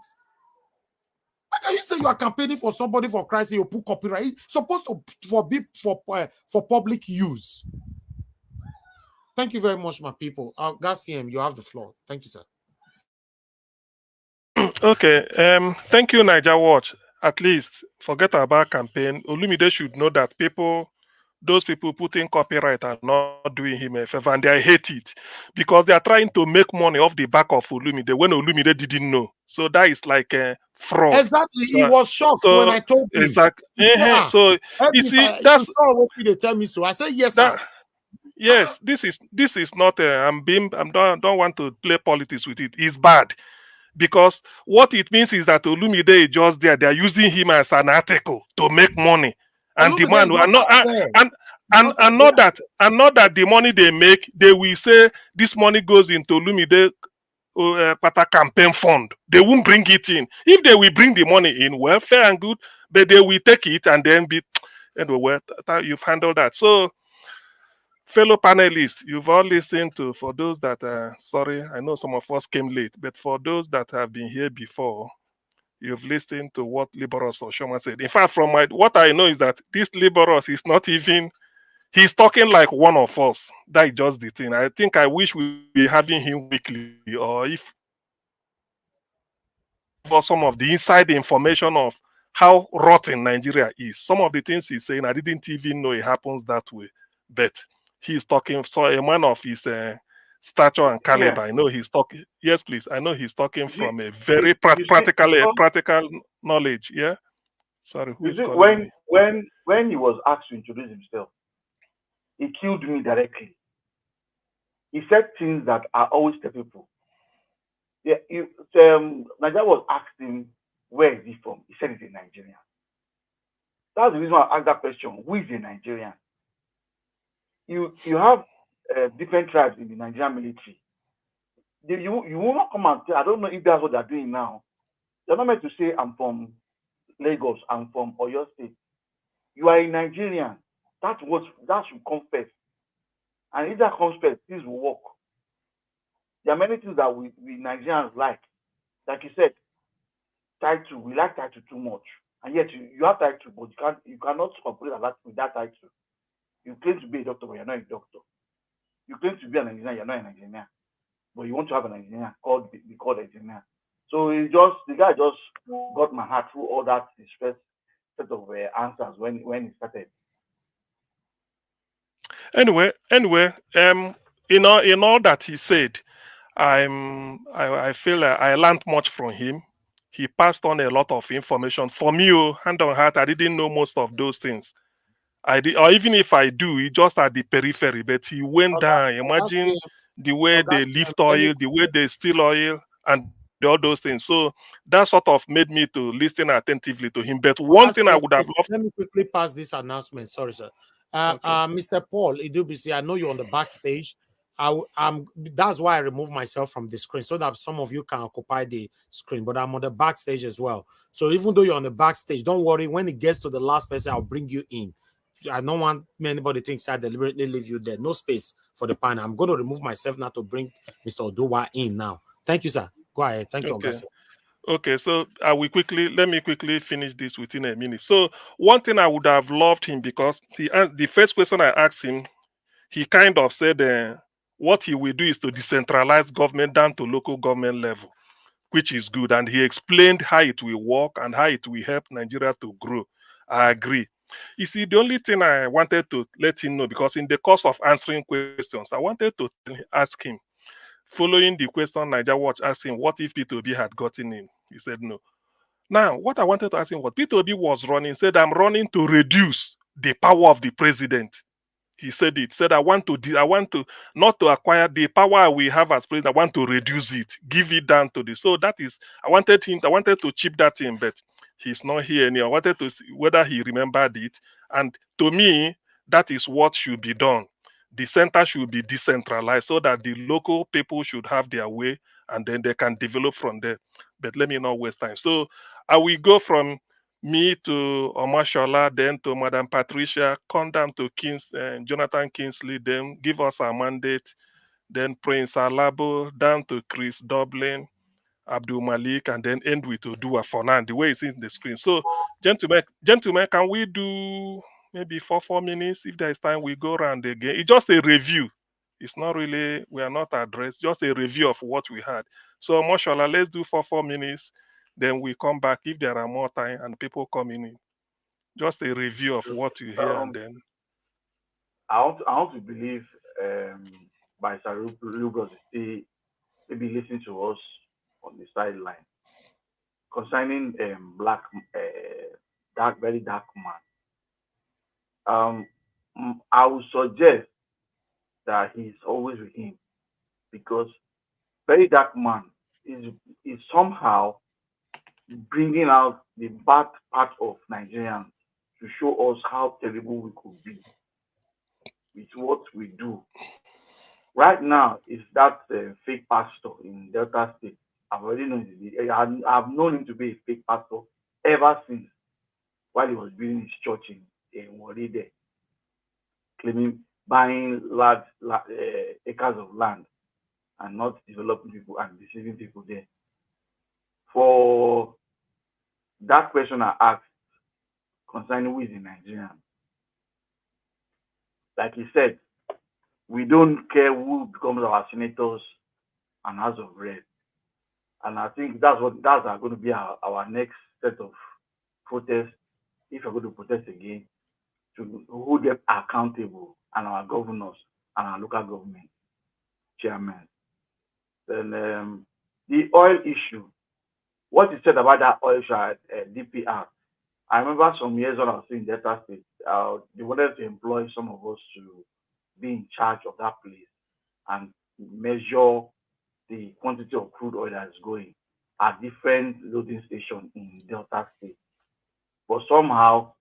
How can you say you are campaigning for somebody, for Christ, you put copyright? It's supposed to be for public use. Thank you very much, my people. CM, you have the floor. Thank you, sir. Okay. Thank you, NWATCH. At least forget about campaign. Olumide should know that those people putting copyright are not doing him a favor, and they hate it because they are trying to make money off the back of Olumide when Olumide didn't know. So that is like a fraud. Exactly. He was shocked when I told him. Exactly. So you see, that's what they tell me. So I said yes, sir. Yes, this is not. I don't want to play politics with it. It's bad. Because what it means is that Olumide is just there. They are using him as an article to make money and demand. And not that the money they make, they will say this money goes into Olumide campaign fund. They won't bring it in. If they will bring the money in, well, fair and good, but they will take it and then be anyway. You've handled that. So, fellow panelists, you've all listened to, for those that are, sorry, I know some of us came late, but for those that have been here before, you've listened to what Liborous Oshoma said. In fact, from what I know is that this Liborous is not even, he's talking like one of us. That's just the thing. I think I wish we were having him weekly, or if for some of the inside information of how rotten Nigeria is. Some of the things he's saying, I didn't even know it happens that way, but he's talking, so a man of his stature and caliber. I know he's talking. Yes, please. I know he's talking from a very practical knowledge. Yeah. Sorry. Who's when he was asked to introduce himself, he killed me directly. he said things that are always the people. Yeah, Nigeria was asking, where is he from? He said he's a Nigerian. That's the reason why I asked that question. Who is a Nigerian? You have different tribes in the Nigerian military. You will not come and tell, I don't know if that's what they're doing now. They're not meant to say, I'm from Lagos, I'm from Oyo State. You are a Nigerian. That should come first. And if that comes first, things will work. There are many things that we Nigerians like. Like you said, title, we like title too much. And yet you have title, but you cannot operate with that title. You claim to be a doctor, but you're not a doctor. You claim to be an engineer, you're not an engineer. But you want to have an engineer be called engineer. So the guy just got my heart through all that his first set of answers when he started. Anyway, in all that he said, I feel I learned much from him. He passed on a lot of information. For me, hand on heart, I didn't know most of those things. I did, or even if I do, it just at the periphery. But he went down. Imagine the way they lift oil, the way they steal oil, and all those things. So that sort of made me to listen attentively to him. But one thing I would have loved. Let me quickly pass this announcement. Sorry, sir. Mr. Paul Idubisi, I know you're on the backstage. That's why I removed myself from the screen so that some of you can occupy the screen. But I'm on the backstage as well. So even though you're on the backstage, don't worry. When it gets to the last person, I'll bring you in. I don't want anybody thinks I deliberately leave you there. No space for the panel. I'm going to remove myself now to bring Mr. Oduwa in now. Thank you, sir. Go ahead. Thank you, Augustin. Okay, so let me quickly finish this within a minute. So one thing I would have loved him, because the first question I asked him, he kind of said what he will do is to decentralize government down to local government level, which is good. And he explained how it will work and how it will help Nigeria to grow. I agree. You see, the only thing I wanted to let him know, because in the course of answering questions, I wanted to ask him, following the question NAIJA asked him, what if P2B had gotten in? He said no. Now, what I wanted to ask him was, P2B was running, said, I'm running to reduce the power of the president. He said it. Said, I want to not to acquire the power we have as president. I want to reduce it, give it down to this. So that is, I wanted to chip that in, but he's not here anymore. I wanted to see whether he remembered it. And to me, that is what should be done. The center should be decentralized so that the local people should have their way, and then they can develop from there. But let me not waste time. So I will go from me to Omashola, then to Madam Patricia, come down to Jonathan Kingsley, then give us our mandate, then Prince Alabo, down to Chris Dublin, Abdul Malik, and then end with Odua for now, the way it's in the screen. So, gentlemen, can we do maybe 4 minutes? If there is time, we go around again. It's just a review. It's not really, we are not addressed, just a review of what we had. So, Omashola, let's do 4 minutes. Then we come back if there are more time and people coming in. Just a review of what you hear, and then I want to believe by Lugos still maybe listening to us on the sideline concerning very dark man. I would suggest that he's always with him, because very dark man is somehow bringing out the bad part of Nigerians to show us how terrible we could be with what we do. Right now, is that fake pastor in Delta State. I've already known I've known him to be a fake pastor ever since while he was building his church in Waride, claiming buying large acres of land and not developing people and deceiving people there. For that question I asked concerning who is a Nigerian, like he said, we don't care who becomes our senators and House of Rep. And I think that's going to be our next set of protests, if we're going to protest again, to hold them accountable, and our governors and our local government chairmen. Then the oil issue, what you said about that oil issue at DPR, I remember some years when I was in Delta State, they wanted to employ some of us to be in charge of that place and measure the quantity of crude oil that is going at different loading stations in Delta State. But somehow,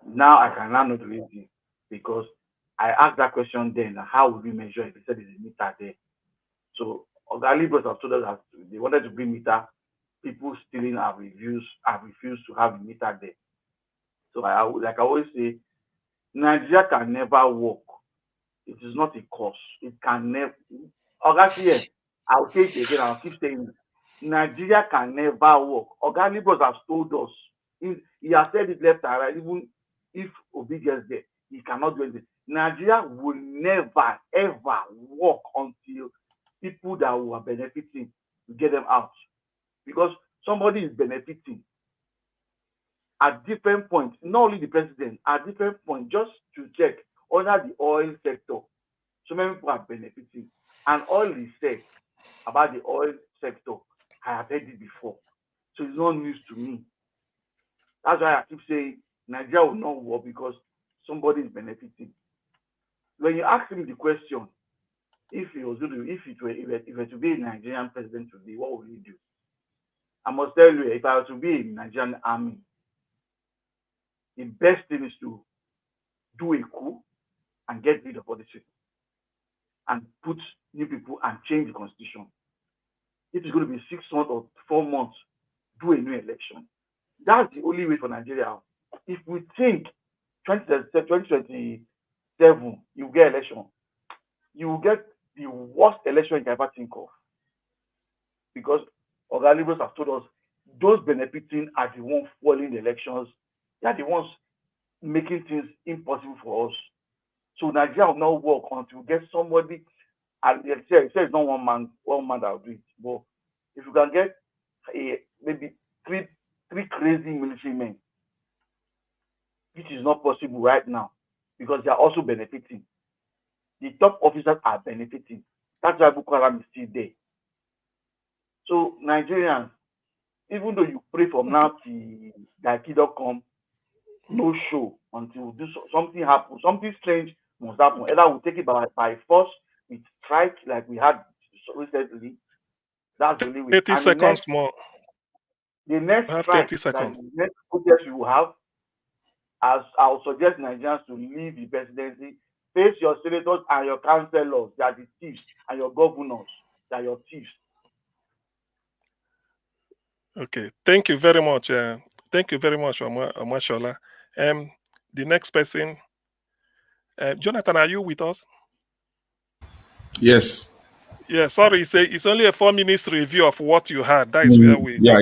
now I can now not read it because I asked that question then, how would we measure it? They said there's a meter there. So Oga Liborous have told us that they wanted to bring meter. People stealing have refused to have a meter there. So like I always say, Nigeria can never work. It is not a cost. It can never. Oga, yes, I'll say it again. I'll keep saying it. Nigeria can never work. Oga Liborous has told us. He has said it left and right. Even if Obi gets there, he cannot do anything. Nigeria will never ever work until people that were benefiting get them out, because somebody is benefiting at different points. Not only the president, at different points. Just to check under the oil sector, so many people are benefiting, and all he said about the oil sector, I have heard it before, so it's not news to me. That's why I keep saying Nigeria will not work because somebody is benefiting. When you ask him the question, if it were to be a Nigerian president today, what would he do? I must tell you, if I were to be in the Nigerian army, the best thing is to do a coup and get rid of all these people and put new people and change the constitution. If it's going to be 6 months or 4 months, do a new election. That's the only way for Nigeria. If we think 2027, you get election, you will get the worst election you can ever think of. Because Oga Liborous have told us those benefiting are the ones foiling the elections. They are the ones making things impossible for us. So Nigeria will not work until we get somebody. And they say it's not one man that will do it. But if you can get maybe three crazy military men, which is not possible right now, because they are also benefiting. The top officers are benefiting. That's why Boko Haram is still there. So Nigerians, even though you pray from now till that kid don't come, no show until something happens. Something strange must happen. Either we'll take it by force, we strike like we had recently. That's the only way. 30 seconds more. The next strike, the next protest we will have, as I'll suggest Nigerians to leave the presidency, face your senators and your councillors, they are the thieves, and your governors, they are your thieves. Okay, thank you very much. Thank you very much, Omashola. The next person, Jonathan, are you with us? Yes. Yeah, sorry, it's only a 4 minutes review of what you had. That is where we. Yeah.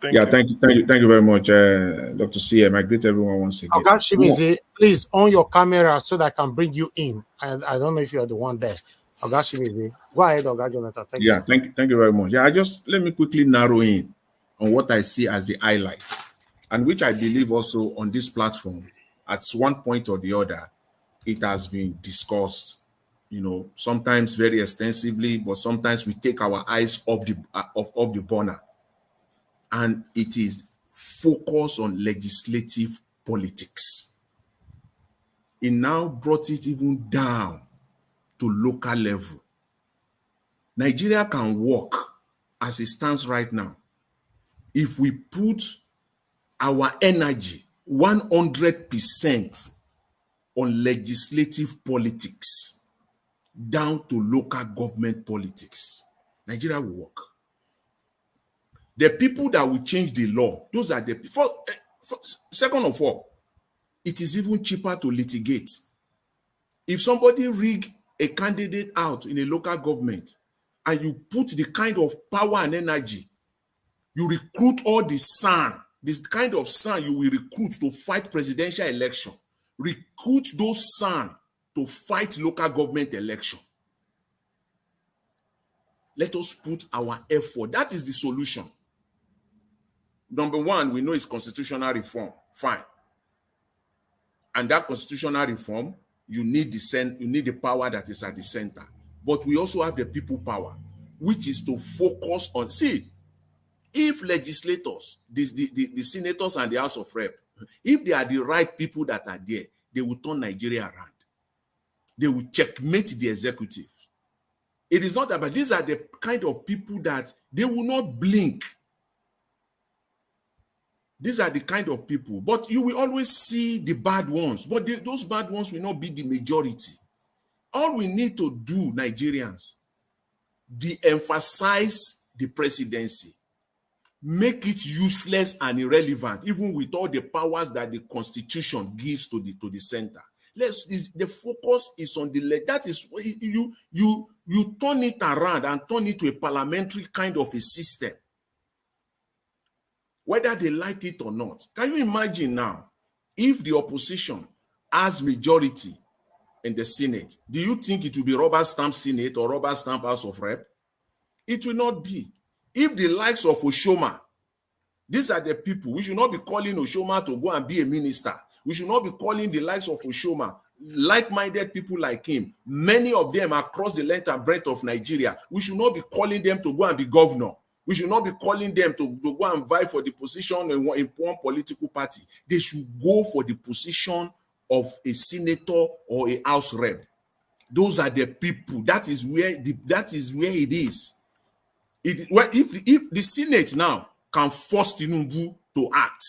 Thank you very much, Dr. CM. I greet everyone once again. Okay, Shimizi, please on your camera so that I can bring you in. And I don't know if you're the one there. Okay, Shimizi, go ahead, Oga Jonathan. Thank you. Thank you very much. Yeah, let me quickly narrow in on what I see as the highlights, and which I believe also on this platform, at one point or the other, it has been discussed. Sometimes very extensively, but sometimes we take our eyes off the burner. And it is focus on legislative politics. It now brought it even down to local level. Nigeria can work as it stands right now if we put our energy 100% on legislative politics down to local government politics. Nigeria will work. The people that will change the law, those are the people. Second of all, it is even cheaper to litigate. If somebody rig a candidate out in a local government and you put the kind of power and energy, you recruit all the son, this kind of son you will recruit to fight presidential election, recruit those son to fight local government election. Let us put our effort. That is the solution. Number one, we know it's constitutional reform. Fine. And that constitutional reform, you need the power that is at the center. But we also have the people power, which is to focus on, if legislators, the senators and the House of Rep, if they are the right people that are there, they will turn Nigeria around. They will checkmate the executive. It is not that, but these are the kind of people that they will not blink. These are the kind of people, but you will always see the bad ones, but those bad ones will not be the majority. All we need to do, Nigerians, de-emphasize the presidency, make it useless and irrelevant, even with all the powers that the Constitution gives to the center. The focus is on the that is you turn it around and turn it to a parliamentary kind of a system, whether they like it or not. Can you imagine now if the opposition has majority in the Senate? Do you think it will be rubber stamp Senate or rubber stamp House of Rep? It will not be. If the likes of Oshoma, these are the people, we should not be calling Oshoma to go and be a minister. We should not be calling the likes of Oshoma, like-minded people like him. Many of them across the length and breadth of Nigeria. We should not be calling them to go and be governor. We should not be calling them to go and vie for the position in one political party. They should go for the position of a senator or a house rep. Those are the people. That is where it is. If the Senate now can force Tinubu to act,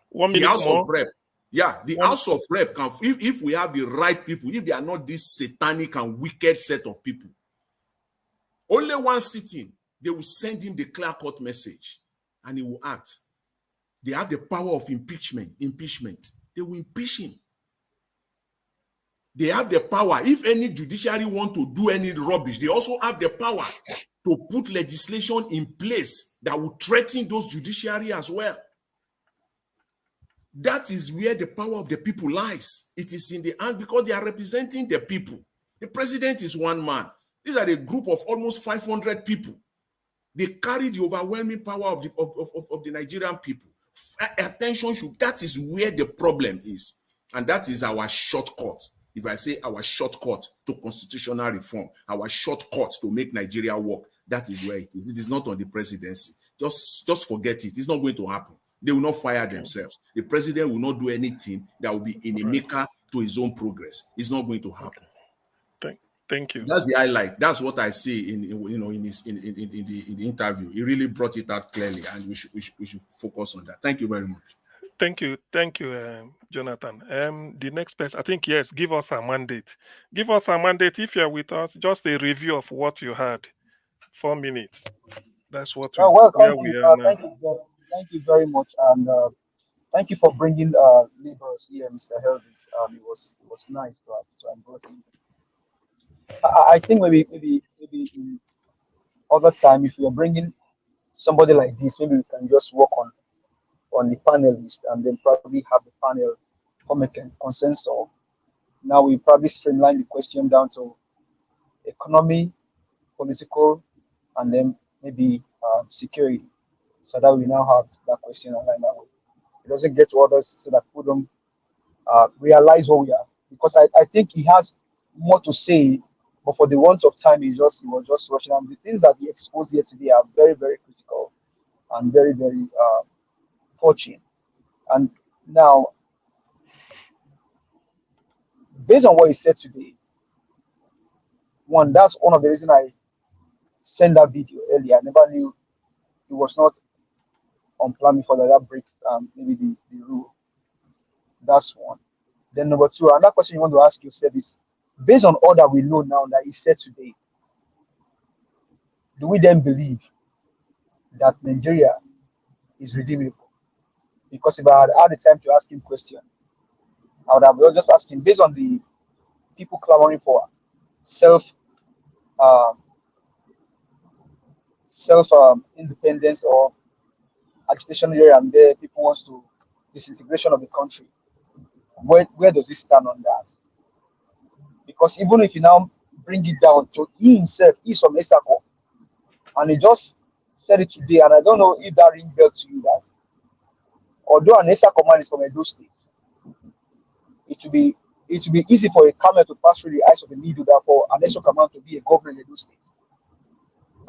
1 minute the House more. of Rep, the House of Rep can, if we have the right people, if they are not this satanic and wicked set of people, only one sitting, they will send him the clear-cut message, and he will act. They have the power of impeachment. They will impeach him. They have the power. If any judiciary want to do any rubbish, they also have the power to put legislation in place that will threaten those judiciary as well. That is where the power of the people lies. It is in the hand because they are representing the people. The president is one man. These are a group of almost 500 people. They carry the overwhelming power of the Nigerian people. Attention should, that is where the problem is. And that is our shortcut. If I say our shortcut to constitutional reform, our shortcut to make Nigeria work, that is where it is. It is not on the presidency. Just forget it. It's not going to happen. They will not fire themselves. The president will not do anything that will be inimical to his own progress. It's not going to happen. Thank you. That's the highlight. That's what I see in the interview. He really brought it out clearly, and we should focus on that. Thank you very much. Thank you, Jonathan. The next person, I think, yes, give us a mandate. Give us a mandate if you're with us. Just a review of what you had. 4 minutes. That's what we, where we are now. Thank you very much, and thank you for bringing Liborous here, Mr. Helvis. It was nice to have brought him. I think maybe in other time, if we are bringing somebody like this, maybe we can just work on the panelist and then probably have the panel form a consensus. Now we probably streamline the question down to economy, political, and then maybe security, so that we now have that question aligned that way. It doesn't get to others so that people don't realize what we are, because I think he has more to say, but for the want of time, he was just rushing. And the things that he exposed here today are very, very critical and very, very touching. And now, based on what he said today, that's one of the reasons I sent that video earlier. I never knew it was not on plan before that breaks maybe the rule. That's one. Then number two, another question you want to ask yourself is, based on all that we know now that he said today, do we then believe that Nigeria is redeemable? Because if I had the time to ask him question, I would have just asked him, based on the people clamoring for self-independence or agitation here and there, people wants to disintegration of the country. Where does he stand on that? Because even if you now bring it down to he himself, he's from Esako, and he just said it today, and I don't know if that rings bell to you, that although an Esako man is from Edo State, it will be easy for a camel to pass through the eyes of a needle, therefore an Esako man to be a governor in Edo State.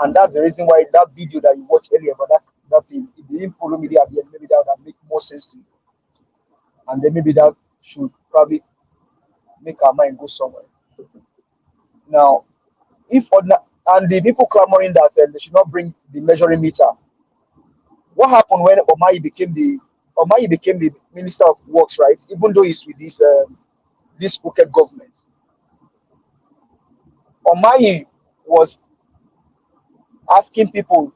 And that's the reason why that video that you watched earlier, but that thing, if you didn't follow me there at the end, maybe that would make more sense to you. And then maybe that should probably make our mind go somewhere. Now, And the people clamoring that they should not bring the measuring meter. What happened when Omayi became the Minister of Works, right? Even though he's with this crooked government, Omayi was asking people,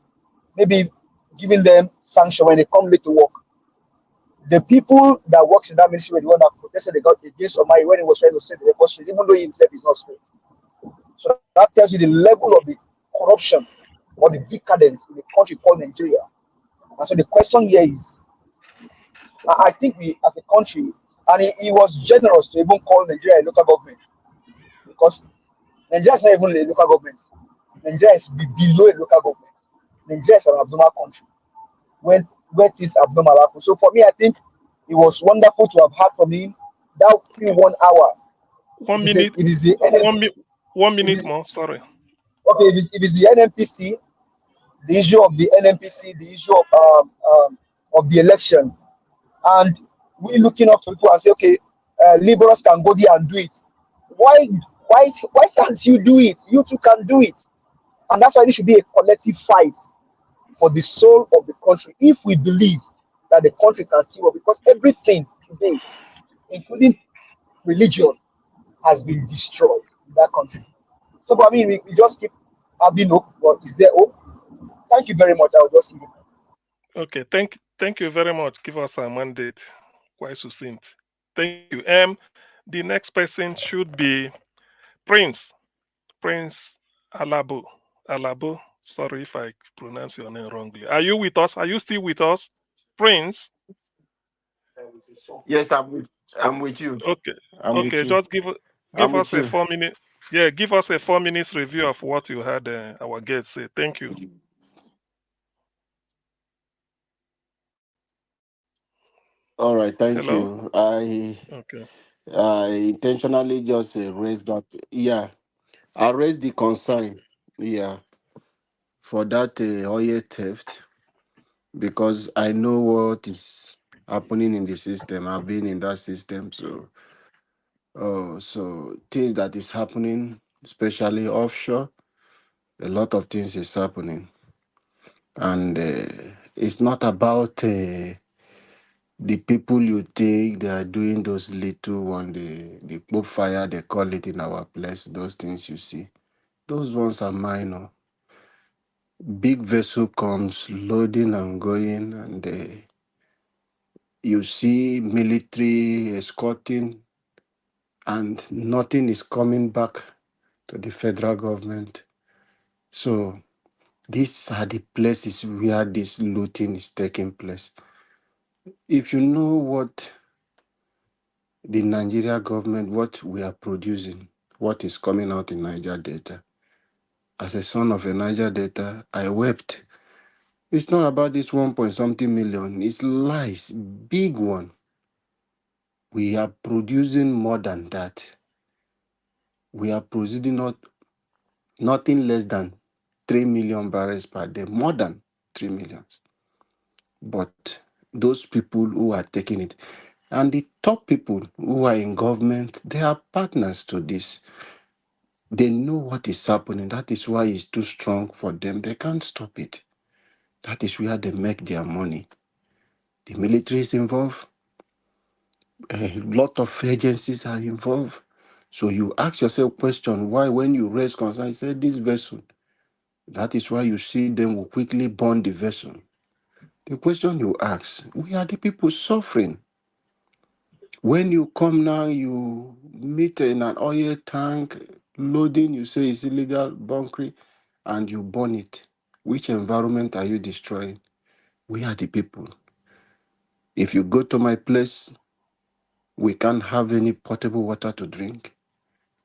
maybe giving them sanction when they come late to work. The people that works in that ministry were the one that protested against Omayi when he was trying to say the record, even though he himself is not straight. So that tells you the level of the corruption or the decadence in the country called Nigeria. And so the question here is, I think we as a country, and he was generous to even call Nigeria a local government, because Nigeria is not even a local government. Nigeria is below a local government. Nigeria is an abnormal country when things abnormal happen. So for me, I think it was wonderful to have heard from him that few 1 hour. 1 minute. It is the NMPC. 1 minute more. Sorry. Okay, if it's the NMPC, the issue of the NMPC, the issue of the election, and we looking up to people and say, okay, liberals can go there and do it. Why can't you do it? You too can do it. And that's why this should be a collective fight for the soul of the country. If we believe that the country can still work, because everything today, including religion, has been destroyed in that country. So, I mean, we just keep having hope. But is there hope? Thank you very much. I will just leave it. Okay, thank you very much. Give us a mandate. Quite succinct. Thank you. The next person should be Prince Alabo. Sorry if I pronounce your name wrongly. Are you with us? Are you still with us, Prince? Yes, I'm with you. Okay. With you. Just give us a 4 minute. Yeah, give us a 4 minutes review of what you had our guest say. Thank you. All right, thank Hello? you. I intentionally just raised that. Yeah, I raised the concern. Yeah, for that oil theft, because I know what is happening in the system. I've been in that system, so things that is happening, especially offshore, a lot of things is happening, and it's not about the people you think they are doing those little one, the pop fire they call it in our place. Those things you see, those ones are minor. Big vessel comes loading and going, and you see military escorting, and nothing is coming back to the federal government. So these are the places where this looting is taking place. If you know what the Nigeria government, what we are producing, what is coming out in Niger Delta, as a son of a Niger Delta, I wept. It's not about this 1 point something million. It's lies, big one. We are producing more than that. We are producing nothing less than 3 million barrels per day, more than 3 million. But those people who are taking it, and the top people who are in government, they are partners to this. They know what is happening. That is why it's too strong for them. They can't stop it. That is where they make their money. The military is involved. A lot of agencies are involved. So you ask yourself question, why when you raise concern, say this vessel. That is why you see them will quickly burn the vessel. The question you ask, we are the people suffering. When you come now, you meet in an oil tank, loading, you say it's illegal bunkering, and you burn it. Which environment are you destroying? We are the people. If you go to my place, we can't have any potable water to drink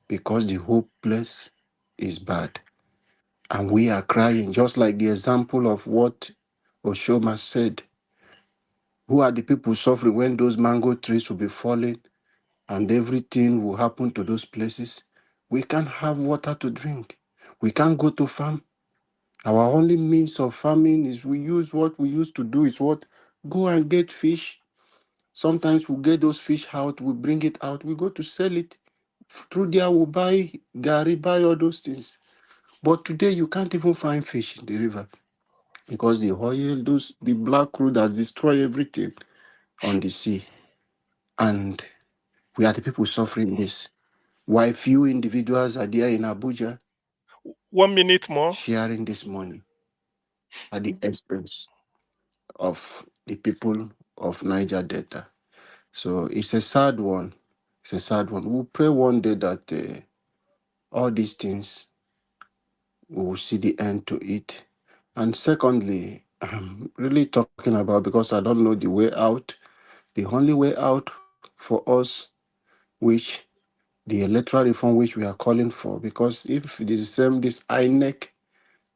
because the whole place is bad. And we are crying, just like the example of what Oshoma said. Who are the people suffering when those mango trees will be falling and everything will happen to those places? We can't have water to drink. We can't go to farm. Our only means of farming is we use what we used to do is what? Go and get fish. Sometimes we get those fish out, we bring it out, we go to sell it. Through there, we buy gari, buy all those things. But today you can't even find fish in the river because the oil, the black crude has destroyed everything on the sea. And we are the people suffering this. Why few individuals are there in Abuja 1 minute more sharing this money at the expense of the people of Niger Delta. So it's a sad one. It's a sad one. We'll pray one day that all these things, we will see the end to it. And secondly, I'm really talking about, because I don't know the way out, the only way out for us, which the electoral reform which we are calling for, because if it is the same, this INEC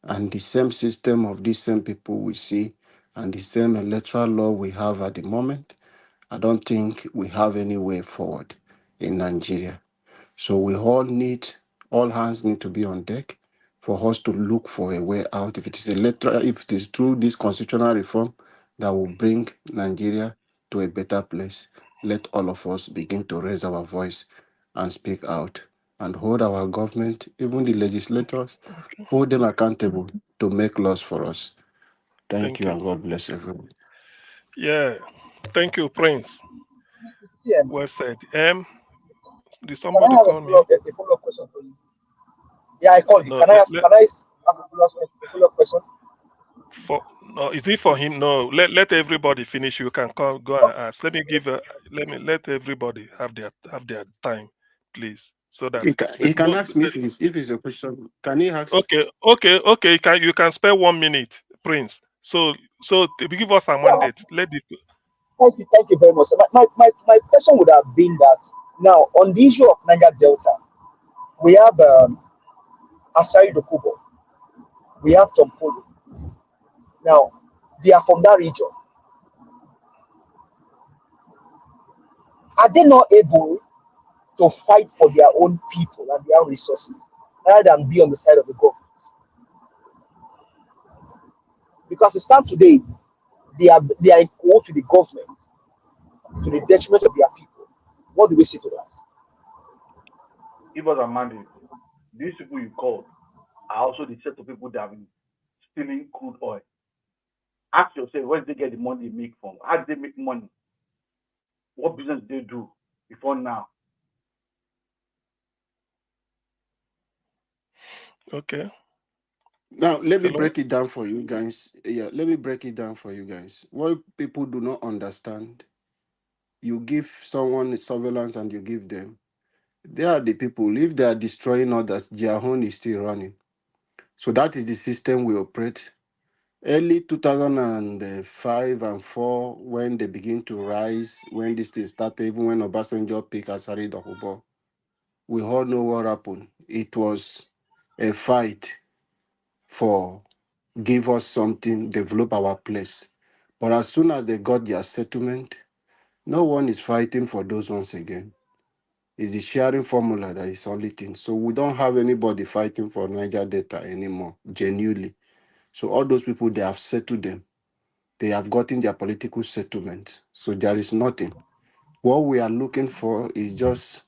and the same system of these same people we see and the same electoral law we have at the moment, I don't think we have any way forward in Nigeria. So we all hands need to be on deck for us to look for a way out. If it is if it is through this constitutional reform that will bring Nigeria to a better place, let all of us begin to raise our voice and speak out and hold our government, even the legislators, hold them accountable to make laws for us. Thank you, and God bless everyone. Yeah, thank you, Prince. Yeah. Well said. Did Can I somebody have call me? a follow-up question for you? Yeah, I called you. No, Can I ask a follow-up question? No, is it for him? No, let everybody finish. You can go and ask. Let let everybody have their time, please, so that He can ask me if it's a question. Can he ask? Okay. You can spare 1 minute, Prince. So give us a mandate. Thank you very much. My question would have been that now on the issue of Niger Delta, we have Asari Dokubo, we have Tom Polo. Now they are from that region. Are they not able to fight for their own people and their own resources rather than be on the side of the government? Because the stand today, they are in court with the government to the detriment of their people. What do we say to that? Give us a mandate. These people you called are also the set of people that have been stealing crude oil. Ask yourself, where did they get the money they make from? How did they make money? What business did they do before now? Okay. Now, let me break it down for you guys. Yeah, let me break it down for you guys. What people do not understand, you give someone surveillance and you give them. They are the people. If they are destroying others, their own is still running. So that is the system we operate. Early 2005 and 4, when they begin to rise, when this thing started, even when Obasanjo picked Asari Dokubo, we all know what happened. It was a fight for give us something, develop our place. But as soon as they got their settlement, no one is fighting for those ones again. It's the sharing formula that is only thing. So we don't have anybody fighting for Niger Delta anymore, genuinely. So all those people, they have settled them. They have gotten their political settlement. So there is nothing. What we are looking for is just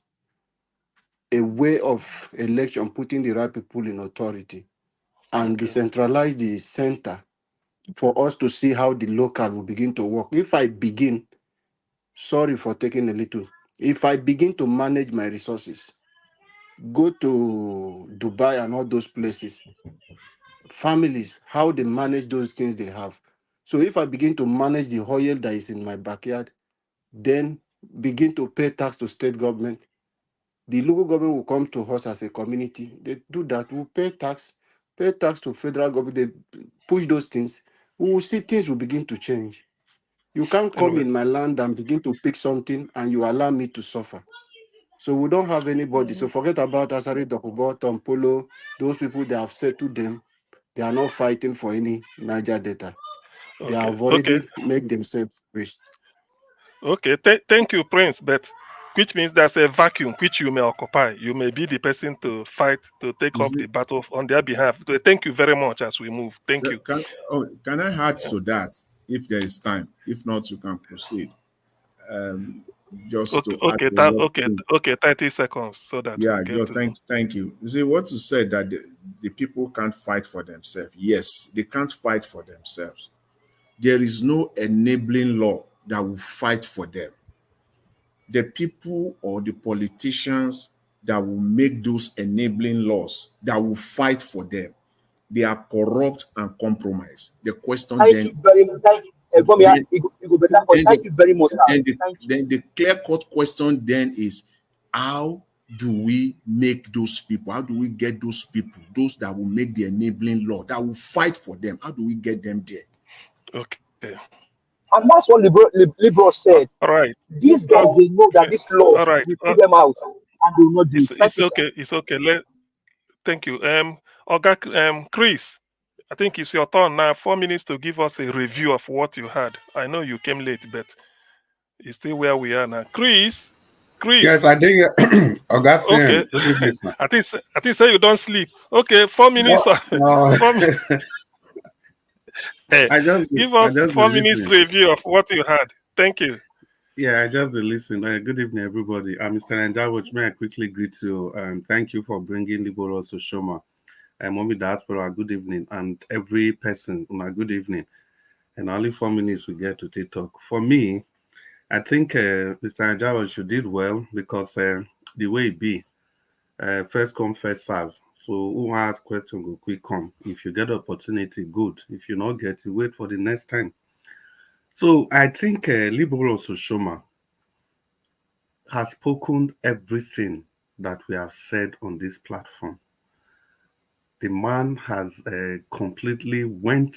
a way of election, putting the right people in authority and decentralize the center for us to see how the local will begin to work. If I begin, sorry for taking a little, if I begin to manage my resources, go to Dubai and all those places, families, how they manage those things they have. So if I begin to manage the oil that is in my backyard, then begin to pay tax to state government, the local government will come to us as a community. They do that. We'll pay tax to federal government. They push those things. We will see things will begin to change. You can't come in my land and begin to pick something and you allow me to suffer. So we don't have anybody. So forget about Asari Dokubo, Tom Polo, those people that have settled them. They are not fighting for any Niger Delta. They have already made themselves rich. Okay, thank you, Prince. But which means there's a vacuum which you may occupy. You may be the person to fight, to take up the battle on their behalf. So thank you very much as we move. Thank you. Can I add to that if there is time? If not, you can proceed. Just to add 30 seconds so that thank you. You see what you said, that the people can't fight for themselves. Yes, they can't fight for themselves. There is no enabling law that will fight for them. The people or the politicians that will make those enabling laws that will fight for them, they are corrupt and compromised. The question thank you very much. Thank you. Thank you very much. Then the clear-cut question then is, how do we make those people, how do we get those people, those that will make the enabling law, that will fight for them, how do we get them there? Okay. And that's what Liborous said. All right. These guys, they know that this law will put them out, and they will not do it. It's okay. It's okay. Thank you. Chris, I think it's your turn now. 4 minutes to give us a review of what you had. I know you came late, but it's still where we are now. Chris. Yes, I did. Okay. I think say you don't sleep. Okay, 4 minutes. No. 4 minutes. Hey, give us 4 minutes review of what you had. Thank you. Yeah, I just listen. Good evening, everybody. I'm Mr. NWATCH. May I quickly greet you and thank you for bringing Liborous Oshoma. Mommy Diaspora, good evening, and every person, good evening. And only 4 minutes we get to talk. For me, I think Mr. NWATCH, you did well because the way it be, first come, first serve. So who asks question go quick come. If you get opportunity, good. If you not get it, wait for the next time. So I think Liborous Oshoma has spoken everything that we have said on this platform. The man has completely went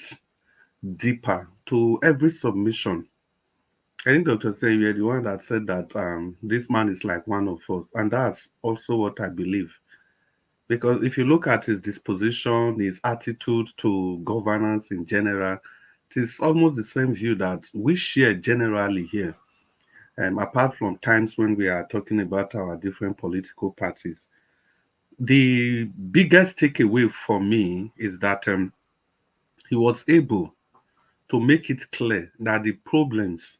deeper to every submission. I think Dr. Say you're the one that said that this man is like one of us. And that's also what I believe. Because if you look at his disposition, his attitude to governance in general, it is almost the same view that we share generally here. Apart from times when we are talking about our different political parties. The biggest takeaway for me is that he was able to make it clear that the problems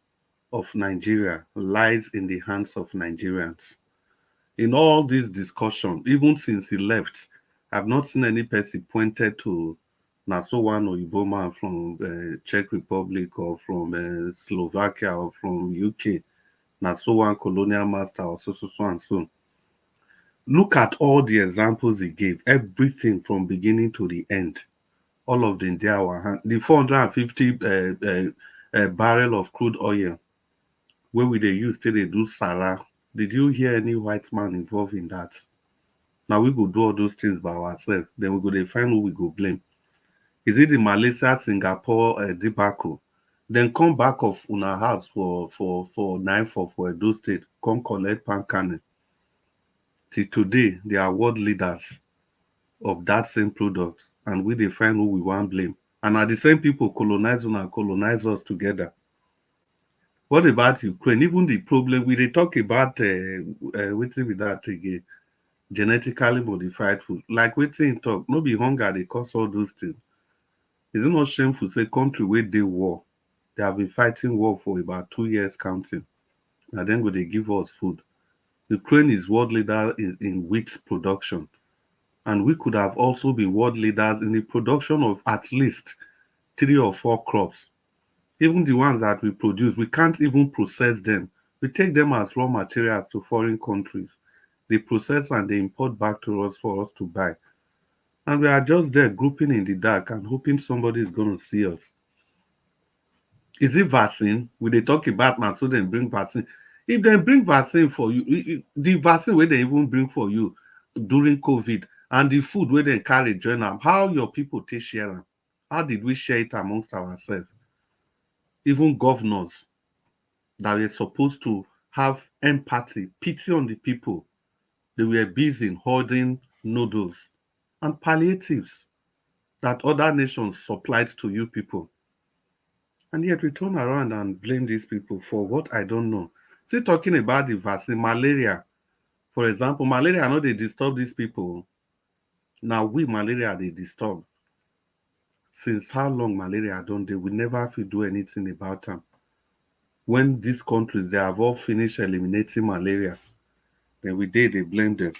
of Nigeria lies in the hands of Nigerians. In all this discussion, even since he left, I've not seen any person pointed to Nasowan or Iboma from Czech Republic or from Slovakia or from UK, Nasowan colonial master or so and so. Look at all the examples he gave, everything from beginning to the end. All of them there our hand. The 450 barrel of crude oil, where we they use till they do Sarah. Did you hear any white man involved in that? Now we go do all those things by ourselves. Then we go they find who we go blame. Is it the Malaysia, Singapore debacle? Then come back of una house for 9 for Edo State. Come collect pan cannon. Till today, they are world leaders of that same product, and we define who we want blame. And are the same people colonize and colonize us together. What about Ukraine? Even the problem we talk about waiting with that again, genetically modified food. Like waiting talk, no be hunger, they cause all those things. Is it not shameful to say country where they war? They have been fighting war for about 2 years counting. And then when they give us food. Ukraine is world leader in wheat production. And we could have also been world leaders in the production of at least 3 or 4 crops. Even the ones that we produce, we can't even process them. We take them as raw materials to foreign countries. They process and they import back to us for us to buy. And we are just there grouping in the dark and hoping somebody is going to see us. Is it vaccine? Will they talk about now so they bring vaccine? If they bring vaccine for you, the vaccine where they even bring for you during COVID and the food where they carry join them, how your people take share them? How did we share it amongst ourselves? Even governors that were supposed to have empathy, pity on the people, they were busy hoarding noodles and palliatives that other nations supplied to you people. And yet we turn around and blame these people for what I don't know. Still talking about the vaccine, malaria. For example, malaria, I know they disturb these people. Now we, malaria, they disturb. Since how long malaria don't they? We never have to do anything about them. When these countries, they have all finished eliminating malaria, then they blame them.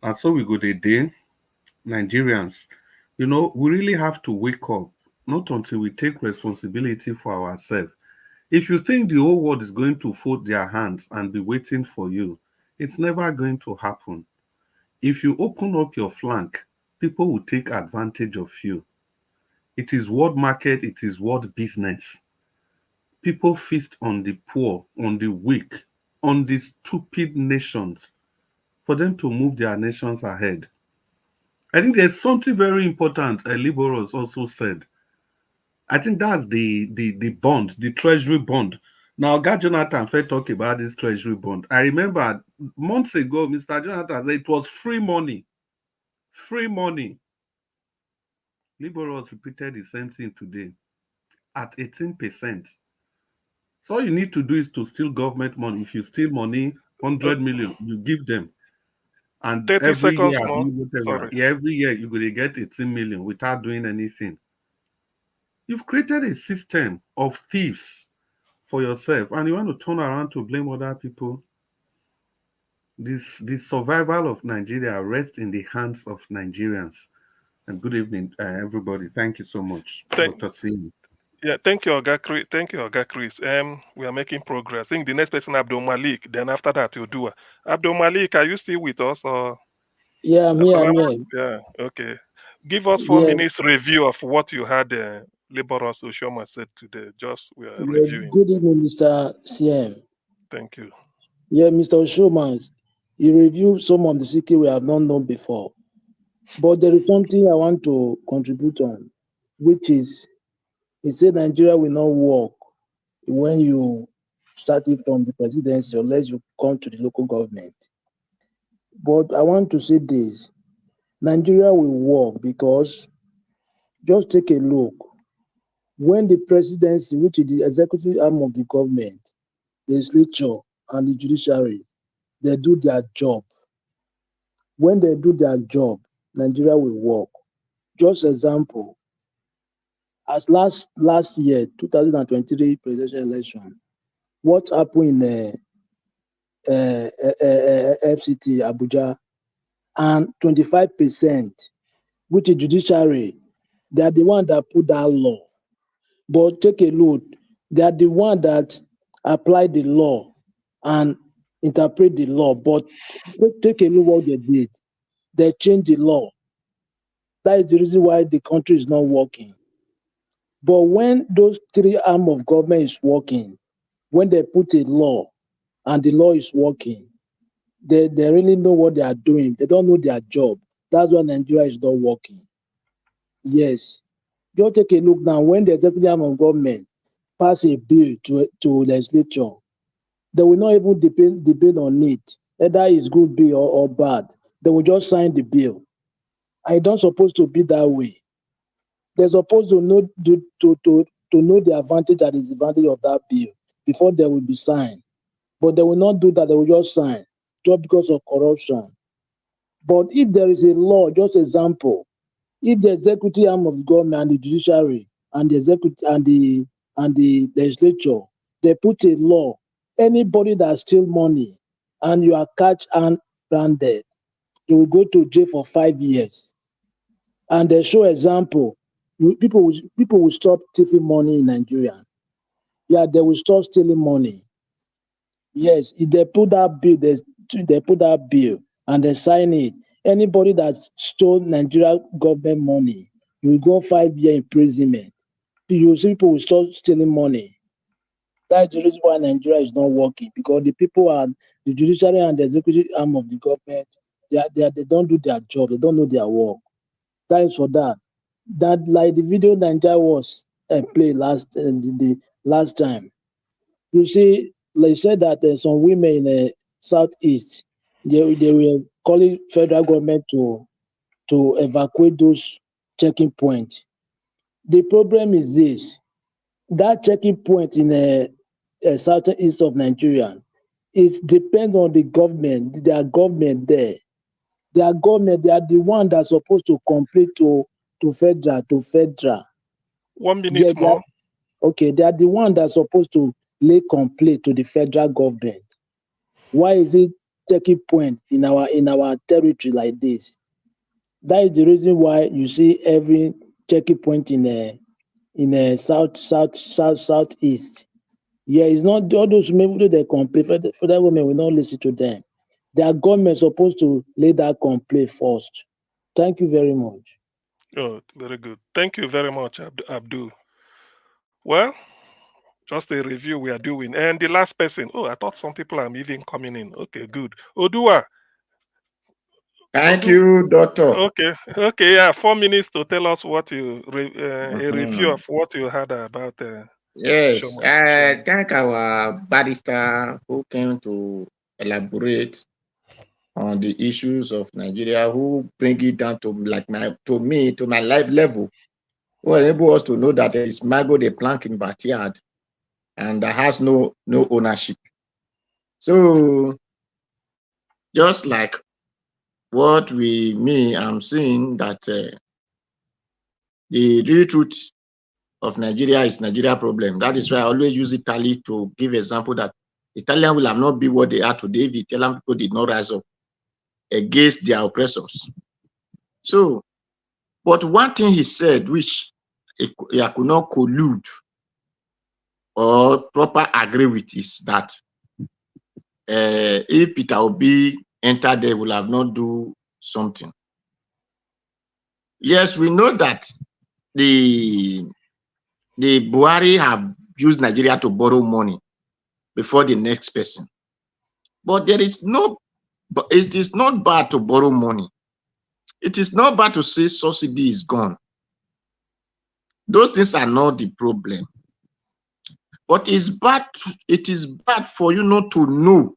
And so we go the day. Nigerians, you know, we really have to wake up, not until we take responsibility for ourselves. If you think the whole world is going to fold their hands and be waiting for you, it's never going to happen. If you open up your flank, people will take advantage of you. It is world market, it is world business. People feast on the poor, on the weak, on the stupid nations for them to move their nations ahead. I think there's something very important Liborous also said. I think that's the bond, the treasury bond. Now, God Jonathan first talk about this treasury bond. I remember months ago, Mr. Jonathan said it was free money. Free money. Liborous repeated the same thing today at 18%. So all you need to do is to steal government money. If you steal money, 100 million, you give them. And 30 every seconds year, more. every year you're going to get 18 million without doing anything. You've created a system of thieves for yourself, and you want to turn around to blame other people. The survival of Nigeria rests in the hands of Nigerians. And good evening, everybody. Thank you so much, Dr. Singh. Yeah, thank you, Oga Chris. Thank you, Oga Chris. We are making progress. I think the next person, Abdul Malik. Then after that, Yodua. Abdul Malik, are you still with us? Or yeah, I'm here. Yeah, okay. Give us 4 minutes review of what you had. Liborous Oshoma said today. Just we are reviewing. Good evening, Mr. CM. Thank you. Yeah, Mr. Oshoma, he reviewed some of the secrets we have not known before. But there is something I want to contribute on, which is he said Nigeria will not work when you started from the presidency unless you come to the local government. But I want to say this, Nigeria will work because just take a look. When the presidency, which is the executive arm of the government, the legislature and the judiciary, they do their job. When they do their job, Nigeria will work. Just example, as last year, 2023 presidential election, what happened in FCT Abuja, and 25%, which is judiciary, they are the one that put that law. But take a look, they are the one that apply the law and interpret the law. But take a look what they did. They changed the law. That is the reason why the country is not working. But when those three arms of government is working, when they put a law and the law is working, they really know what they are doing. They don't know their job. That's why Nigeria is not working. Yes. Just take a look now. When the executive arm of government pass a bill to legislature, they will not even debate on it, whether it's good bill or bad. They will just sign the bill. I don't supposed to be that way. They're supposed to know to know the advantage and disadvantage of that bill before they will be signed. But they will not do that. They will just sign just because of corruption. But if there is a law, just example, if the executive arm of the government and the judiciary and the executive and the legislature, they put a law, anybody that steals money and you are catch and branded, you will go to jail for 5 years. And they show example, people will stop thieving money in Nigeria. Yeah, they will stop stealing money. Yes, if they put that bill, and they sign it, anybody that stole Nigeria government money, you will go 5 year imprisonment. You see people will start stealing money. That's the reason why Nigeria is not working, because the people and the judiciary and the executive arm of the government, they don't do their job. They don't know their work. That is for that. That like the video Nigeria was played the last time. You see, they said that some women in the southeast, they were calling federal government to evacuate those checking points. The problem is this: that checking point in the southeast of Nigeria, it depends on the government. Their government there, their government, they are the one that's supposed to complete to federal. 1 minute more. They are the one that's supposed to lay complaint to the federal government. Why is it taking point in our territory like this? That is the reason why you see every checking point in a southeast. Yeah, it's not all those people they complain. Federal women will not listen to them. Their government is supposed to lay that complaint first. Thank you very much. Oh, very good. Thank you very much, Abdul. Well, just a review we are doing. And the last person. Oh, I thought some people are even coming in. Okay, good. Odua. Thank you, Doctor. Okay, yeah. 4 minutes to tell us what you a review of what you heard about. Yes, I thank our barrister who came to elaborate on the issues of Nigeria, who bring it down to my life level, who enable us to know that there is Mago the plank in backyard and that has no ownership. So just like what I'm seeing that the real truth of Nigeria is Nigeria problem. That is why I always use Italy to give example that Italian will have not been what they are today if Italian people did not rise up against their oppressors. So, but one thing he said, which I could not collude or proper agree with, is that if Peter Obi entered there, will have not do something. Yes, we know that the Buhari have used Nigeria to borrow money before the next person. But it is not bad to borrow money. It is not bad to say subsidy is gone. Those things are not the problem. But it is bad for you not to know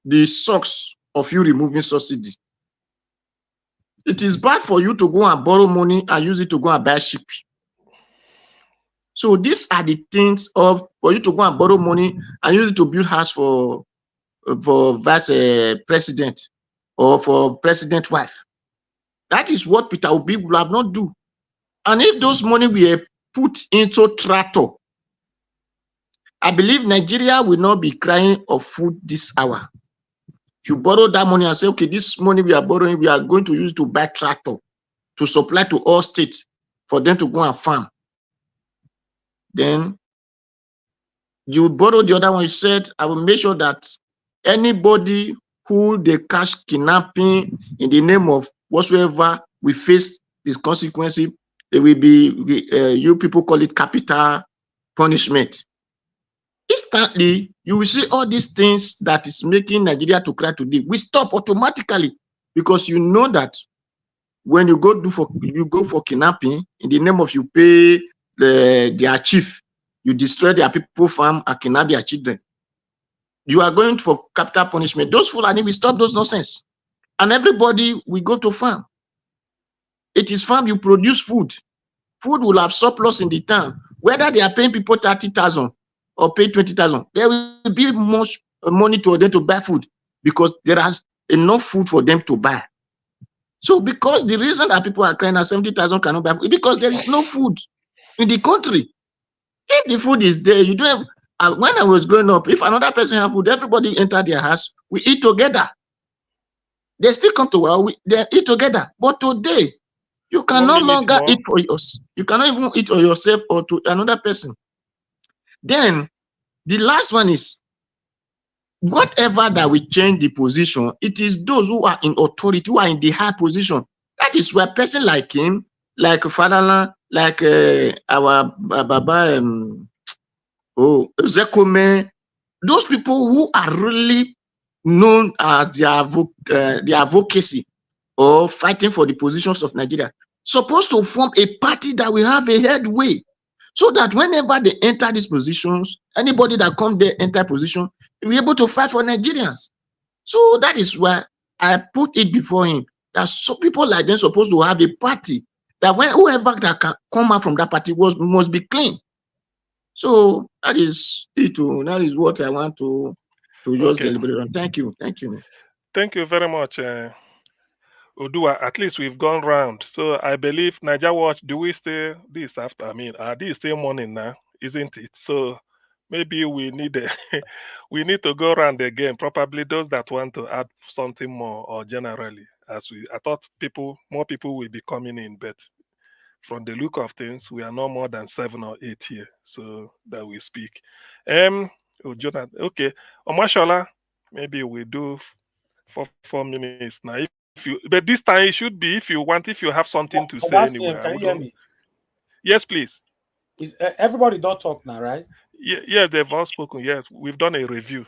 the source of you removing subsidy. It is bad for you to go and borrow money and use it to go and buy ship. So these are the things for you to go and borrow money and use it to build house for vice president or for president wife. That is what Peter Obi will have not do. And if those money were put into tractor, I believe Nigeria will not be crying of food this hour. If you borrow that money and say, okay, this money we are borrowing, we are going to use to buy tractor to supply to all states for them to go and farm. Then you borrow the other one. You said, I will make sure that anybody who they catch kidnapping in the name of whatsoever we face this consequences, it will be, you people call it capital punishment. Instantly, you will see all these things that is making Nigeria to cry today. We stop automatically because you know that when you go for kidnapping in the name of you pay their chief, you destroy their people farm and kidnap their children. You are going for capital punishment. Those Fulani will stop those nonsense, and everybody will go to farm. It is farm, you produce food. Food will have surplus in the town. Whether they are paying people 30,000 or pay 20,000, there will be much money to them to buy food because there is enough food for them to buy. So because the reason that people are crying at 70,000 cannot buy food, because there is no food in the country. If the food is there, you don't have, when I was growing up, if another person have food, everybody enter their house, we eat together. They still come to they eat together. But today, you can no longer eat for yourself. You cannot even eat for yourself or to another person. Then the last one is whatever that we change the position, it is those who are in authority, who are in the high position. That is where a person like him, like Fatherland, like our Baba, Zekome, those people who are really known as their advocacy or fighting for the positions of Nigeria, supposed to form a party that will have a headway, so that whenever they enter these positions, anybody that come there enter position, will be able to fight for Nigerians. So that is why I put it before him that some people like them supposed to have a party that when whoever that can come out from that party must be clean. So that is it. That is what I want to just deliberate on. Thank you. Thank you. Thank you very much, Odua. At least we've gone round. So I believe NAIJA, do we stay this after? I mean, this still morning now, isn't it? So maybe we need we need to go around again. Probably those that want to add something more or generally. I thought more people will be coming in, but from the look of things, we are no more than 7 or 8 here, so that we speak. Jonathan, okay. Omashola, maybe we do for 4 minutes now. But this time it should be if you have something to say anyway. Can you hear me? Yes, please. Is everybody don't talk now, right? Yes, they've all spoken. Yes, we've done a review.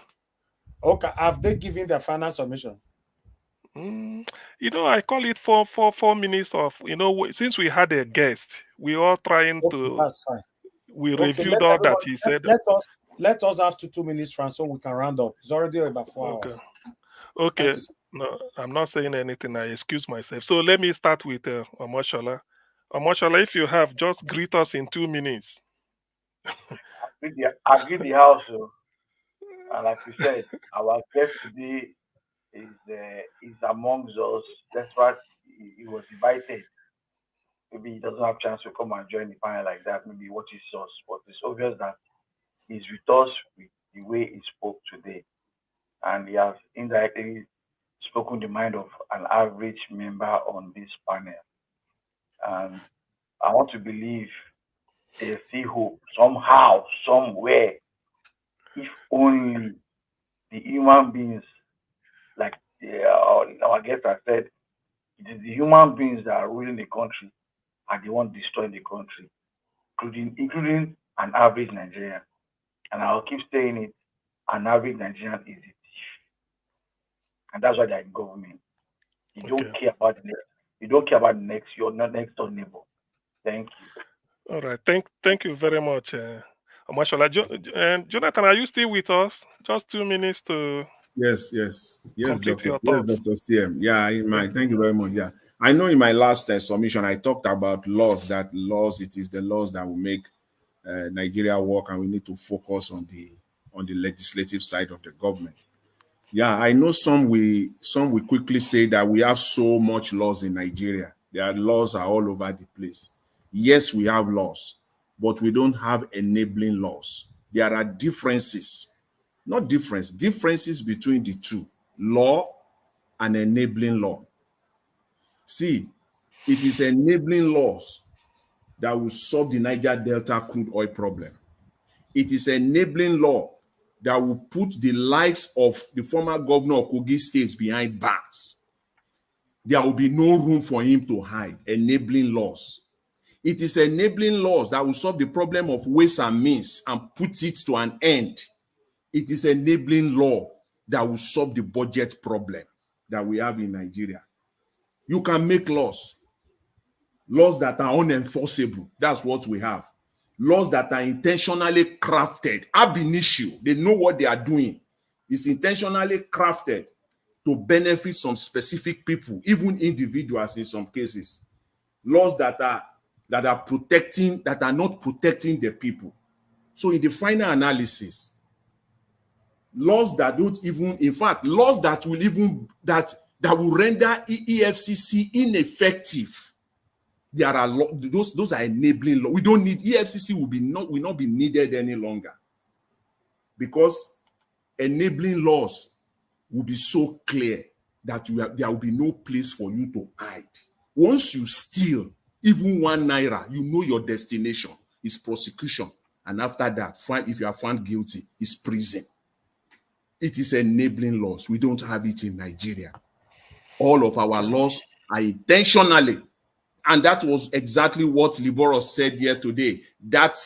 Okay, have they given their final submission? I call it for 4 minutes of, since we had a guest, we all trying to. That's fine. We reviewed all that he said. Let us have 2 minutes so we can round up. It's already about 4 hours. Okay. No, I'm not saying anything. I excuse myself. So let me start with Omoshola. Omoshola, if you have, just greet us in 2 minutes. I greet the house, and like we said, our guest today is amongst us. That's why he was invited. Maybe he doesn't have a chance to come and join the panel like that. Maybe what he saw, but it's obvious that he's with us with the way he spoke today, and he has indirectly spoken the mind of an average member on this panel. And I want to believe there's still hope somehow, somewhere, if only the human beings, like our guest has said, it is the human beings that are ruling the country and they want to destroy the country, including an average Nigerian. And I'll keep saying it, an average Nigerian is a thief. And that's why they're in government. You don't care about the next. You don't care about the next, your next door neighbor. Thank you. All right. Thank you very much, Omashola. Jonathan, are you still with us? Just 2 minutes to. Yes, Dr. CM. Yeah, thank you very much. Yeah, I know in my last submission I talked about laws. It is the laws that will make Nigeria work, and we need to focus on the legislative side of the government. Yeah, I know some will quickly say that we have so much laws in Nigeria. Their laws are all over the place. Yes, we have laws, but we don't have enabling laws. There are differences. Differences between the two, law and enabling law. See, it is enabling laws that will solve the Niger Delta crude oil problem. It is enabling law that will put the likes of the former governor of Kogi State behind bars. There will be no room for him to hide. Enabling laws. It is enabling laws that will solve the problem of waste and means and put it to an end. It is enabling law that will solve the budget problem that we have in Nigeria. You can make laws that are unenforceable. That's what we have. Laws that are intentionally crafted, ab initio. They know what they are doing. It's intentionally crafted to benefit some specific people, even individuals in some cases. Laws that are not protecting the people. So in the final analysis, laws that don't even, in fact, laws that will even that will render EFCC ineffective. There are those are enabling laws. We don't need EFCC will not be needed any longer, because enabling laws will be so clear that there will be no place for you to hide. Once you steal even 1 naira, you know your destination is prosecution, and after that, if you are found guilty, is prison. It is enabling laws. We don't have it in Nigeria. All of our laws are intentionally, and that was exactly what Liborous said here today. That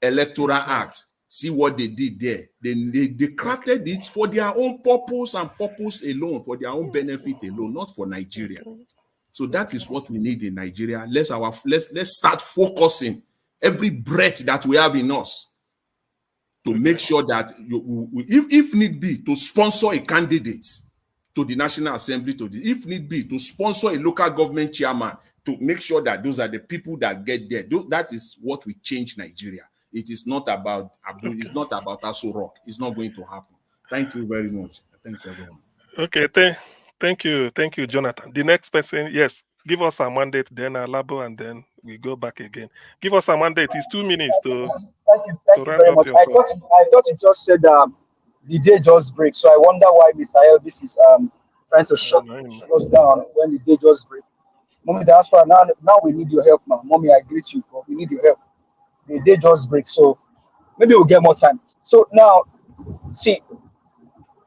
Electoral Act, see what they did there. They crafted it for their own purpose and purpose alone, for their own benefit alone, not for Nigeria. So that is what we need in Nigeria. Let's start focusing every breath that we have in us to make sure that, if need be, to sponsor a candidate to the National Assembly, if need be, to sponsor a local government chairman, to make sure that those are the people that get there. That is what will change Nigeria. It is not about Aso Rock. It's not going to happen. Thank you very much. Thanks, everyone. Okay, thank you, Jonathan. The next person, yes, give us a mandate, then Alabo, and then we go back again. Give us a mandate. It's 2 minutes to. Thank you very much. I thought you just said the day just breaks, so I wonder why Mr. Elvis is trying to shut us down when the day just break. Mommy diaspora, now we need your help, man. Mommy, I greet you, but we need your help. The day just break, so maybe we'll get more time. So now, see,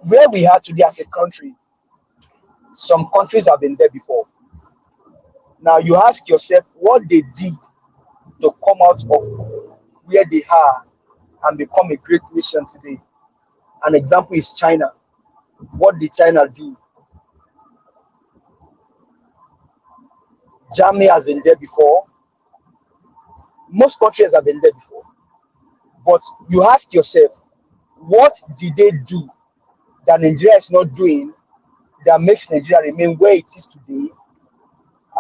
where we are today as a country, some countries have been there before. Now you ask yourself what they did to come out of where they are and become a great nation today. An example is China. What did China do? Germany has been there before. Most countries have been there before. But you ask yourself, what did they do that Nigeria is not doing that makes Nigeria remain where it is today?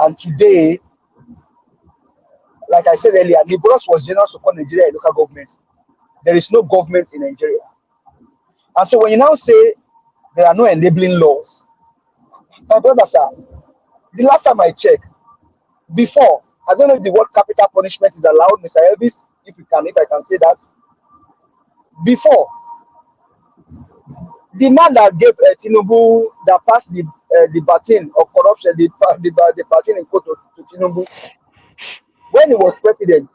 And today, like I said earlier, Liborous was general support Nigeria local government. There is no government in Nigeria. And so when you now say there are no enabling laws, my brother, sir, the last time I checked, before, I don't know if the word capital punishment is allowed, Mr. Elvis, if I can say that. Before, the man that gave Tinubu, that passed the baton of corruption, the baton in court to Tinubu, when he was president,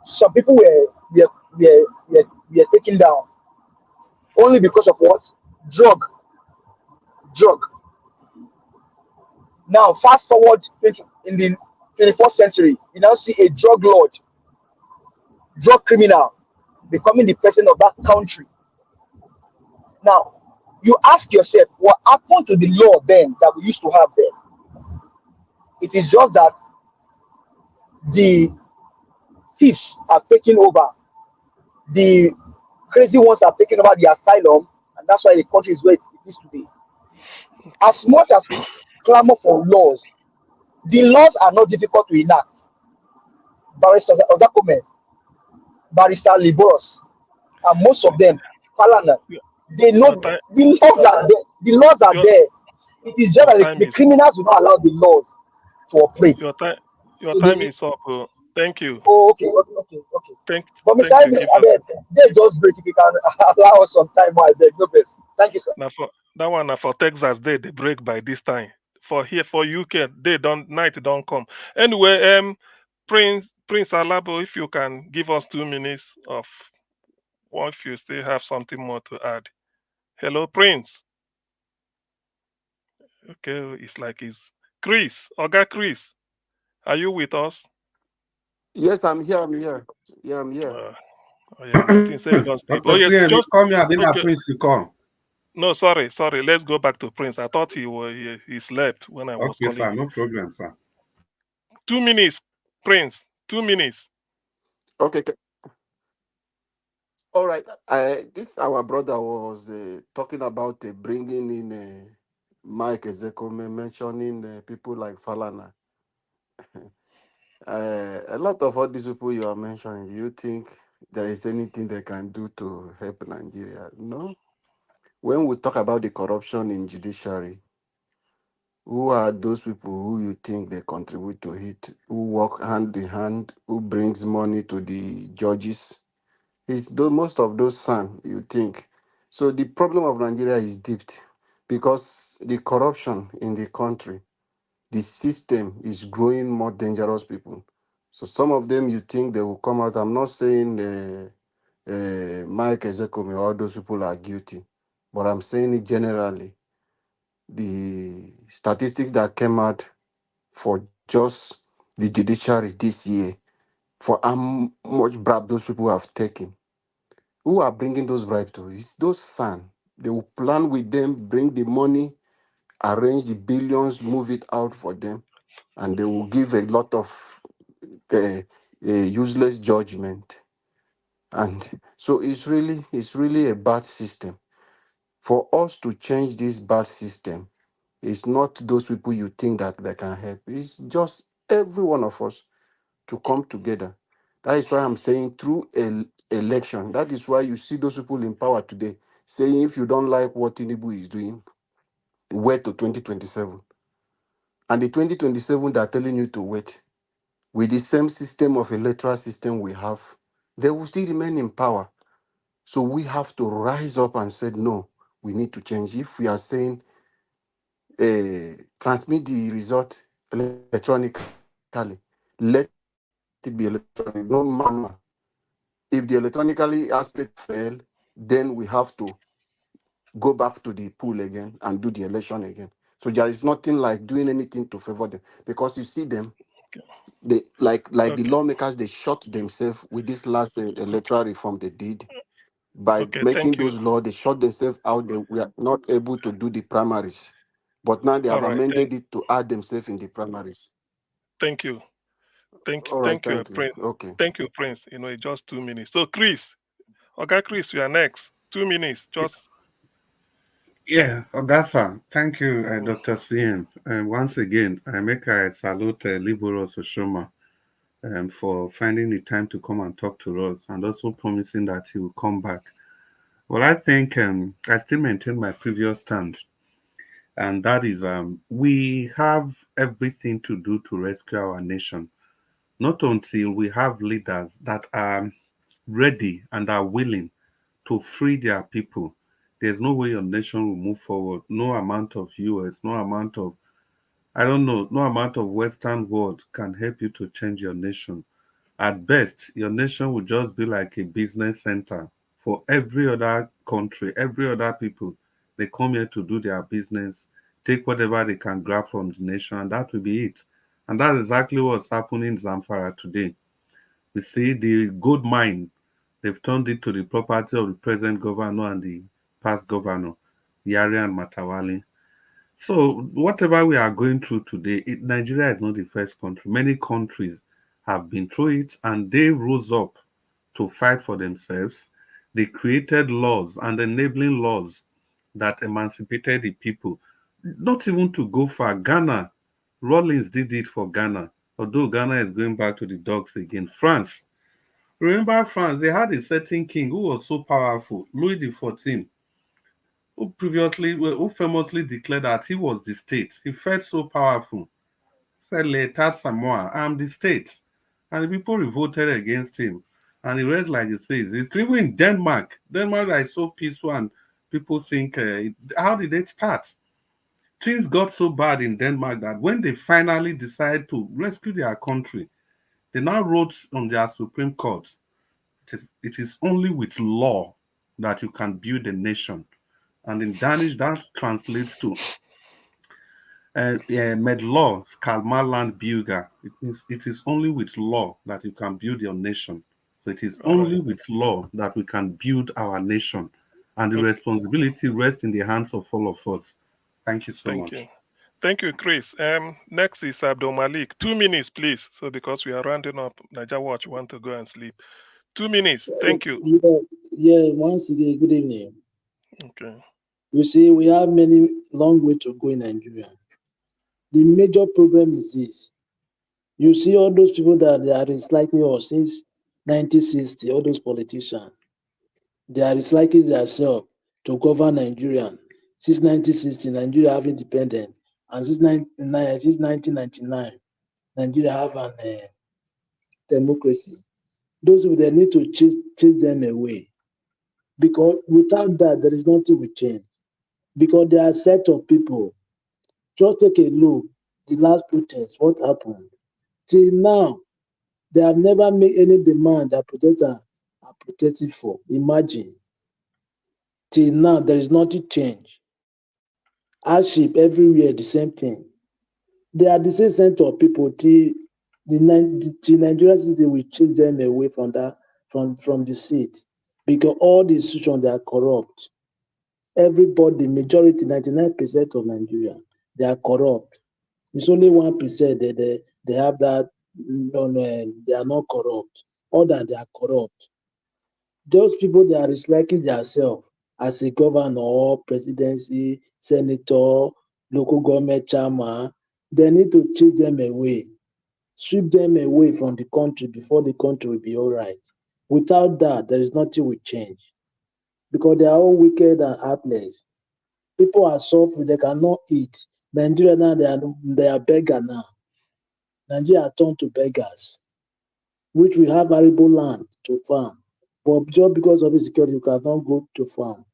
some people were taken down only because of what? Drug. Now, fast forward in the 21st century, you now see a drug lord, drug criminal, becoming the president of that country. Now, you ask yourself, what happened to the law then that we used to have then? It is just that the thieves are taking over, the crazy ones are taking over the asylum, and that's why the country is where it is today. As much as we clamor for laws, the laws are not difficult to enact. Barrister Ozakome, Barrister Liborous, and most of them, Falana, they know the laws are there. It is just that the criminals will not allow the laws to operate. Your time is up. Thank you. Oh, okay. But Mr. Abed, they just break if you can allow us some time more. No best. Thank you, sir. Now for that one, for Texas, they break by this time. For here, for UK, night don't come. Anyway, Prince Alabo, if you can give us 2 minutes of, or if you still have something more to add. Hello, Prince. Okay, it's like it's Chris. Oga Chris, are you with us? Yes, I'm here. Yeah, I'm here. I think say you don't sleep. Oh yes, just come here. Okay. Prince to come. No, sorry. Let's go back to Prince. I thought he slept when I was calling. Okay, sir. No problem, sir. 2 minutes, Prince. 2 minutes. Okay. All right. This our brother was talking about bringing in Mike Ezekome, mentioning people like Falana. A lot of all these people you are mentioning, do you think there is anything they can do to help Nigeria? No. When we talk about the corruption in judiciary, who are those people who you think they contribute to it, who work hand in hand, who brings money to the judges? It's most of those sons, you think. So the problem of Nigeria is deep because the corruption in the country, the system is growing more dangerous people. So some of them you think they will come out. I'm not saying Mike Ezekome, all those people are guilty, but I'm saying it generally. The statistics that came out for just the judiciary this year, for how much bribe those people have taken. Who are bringing those bribes to? It's those sons. They will plan with them, bring the money, arrange the billions, move it out for them, and they will give a lot of useless judgment. And so it's really a bad system. For us to change this bad system, it's not those people you think that they can help. It's just every one of us to come together. That is why I'm saying through election. That is why you see those people in power today saying if you don't like what Tinubu is doing, wait to 2027. And the 2027 they are telling you to wait. With the same system of electoral system we have, they will still remain in power. So we have to rise up and say, no, we need to change. If we are saying transmit the result electronically. Let it be electronic, no manual. If the electronically aspect fail, then we have to go back to the pool again and do the election again. So there is nothing like doing anything to favor them, because you see them, they like the lawmakers, they shot themselves with this last electoral reform they did. By making those laws, they shot themselves out. They were not able to do the primaries, but now they have amended it to add themselves in the primaries. Thank you. Thank you, Prince. Okay. Thank you, Prince. It's just 2 minutes. So, Chris, okay, Chris, you are next. 2 minutes, just. Yeah, Ogafa, thank you, Dr. CM. Once again, I salute Liborous Oshoma for finding the time to come and talk to us, and also promising that he will come back. Well, I think I still maintain my previous stand, and that is we have everything to do to rescue our nation, not until we have leaders that are ready and are willing to free their people. There's no way your nation will move forward. No amount of US, no amount of, no amount of Western world can help you to change your nation. At best, your nation will just be like a business center for every other country, every other people. They come here to do their business, take whatever they can grab from the nation, and that will be it. And that's exactly what's happening in Zamfara today. We see the gold mine, they've turned it to the property of the present governor and the past governor, Yari and Matawali. So whatever we are going through today, Nigeria is not the first country. Many countries have been through it, and they rose up to fight for themselves. They created laws and enabling laws that emancipated the people. Not even to go far, Ghana, Rawlings did it for Ghana, although Ghana is going back to the dogs again. France, remember France, they had a certain king who was so powerful, Louis XIV, who famously declared that he was the state. He felt so powerful. Said, "L'État, c'est moi, I'm the state." And the people revolted against him. And the rest, like it says, it's even in Denmark. Denmark is so peaceful, and people think, how did it start? Things got so bad in Denmark that when they finally decided to rescue their country, they now wrote on their Supreme Court, it is only with law that you can build a nation. And in Danish, that translates to med law skal man land bygge. It is only with law that you can build your nation. So it is only with law that we can build our nation. And the responsibility rests in the hands of all of us. Thank you so much. Thank you, Chris. Next is Abdul Malik. 2 minutes, please. So because we are rounding up, NAIJA Watch want to go and sleep. 2 minutes. Thank you. Yeah, once again, good evening. Okay. You see, we have many long way to go in Nigeria. The major problem is this. You see all those people that they are disliking us since 1960, all those politicians, they are disliking themselves to govern Nigeria. Since 1960, Nigeria have independence. And since 1999, Nigeria have an democracy. Those people, they need to chase them away. Because without that, there is nothing will change. Because there are a set of people. Just take a look, the last protest, what happened? Till now, they have never made any demand that protesters are protesting for. Imagine. Till now, there is nothing change. Hardship everywhere, the same thing. They are the same set of people till Nigerian city will chase them away from that from the seat. Because all the institutions, they are corrupt. Everybody, majority, 99% of Nigeria, they are corrupt. It's only 1% they have that, they are not corrupt. All that they are corrupt. Those people, they are disliking themselves as a governor, presidency, senator, local government chairman. They need to chase them away, sweep them away from the country before the country will be all right. Without that, there is nothing will change. Because they are all wicked and heartless. People are suffering, they cannot eat. Nigeria now, they are beggars now. Nigeria are turned to beggars, which we have arable land to farm. But just because of insecurity, you cannot go to farm.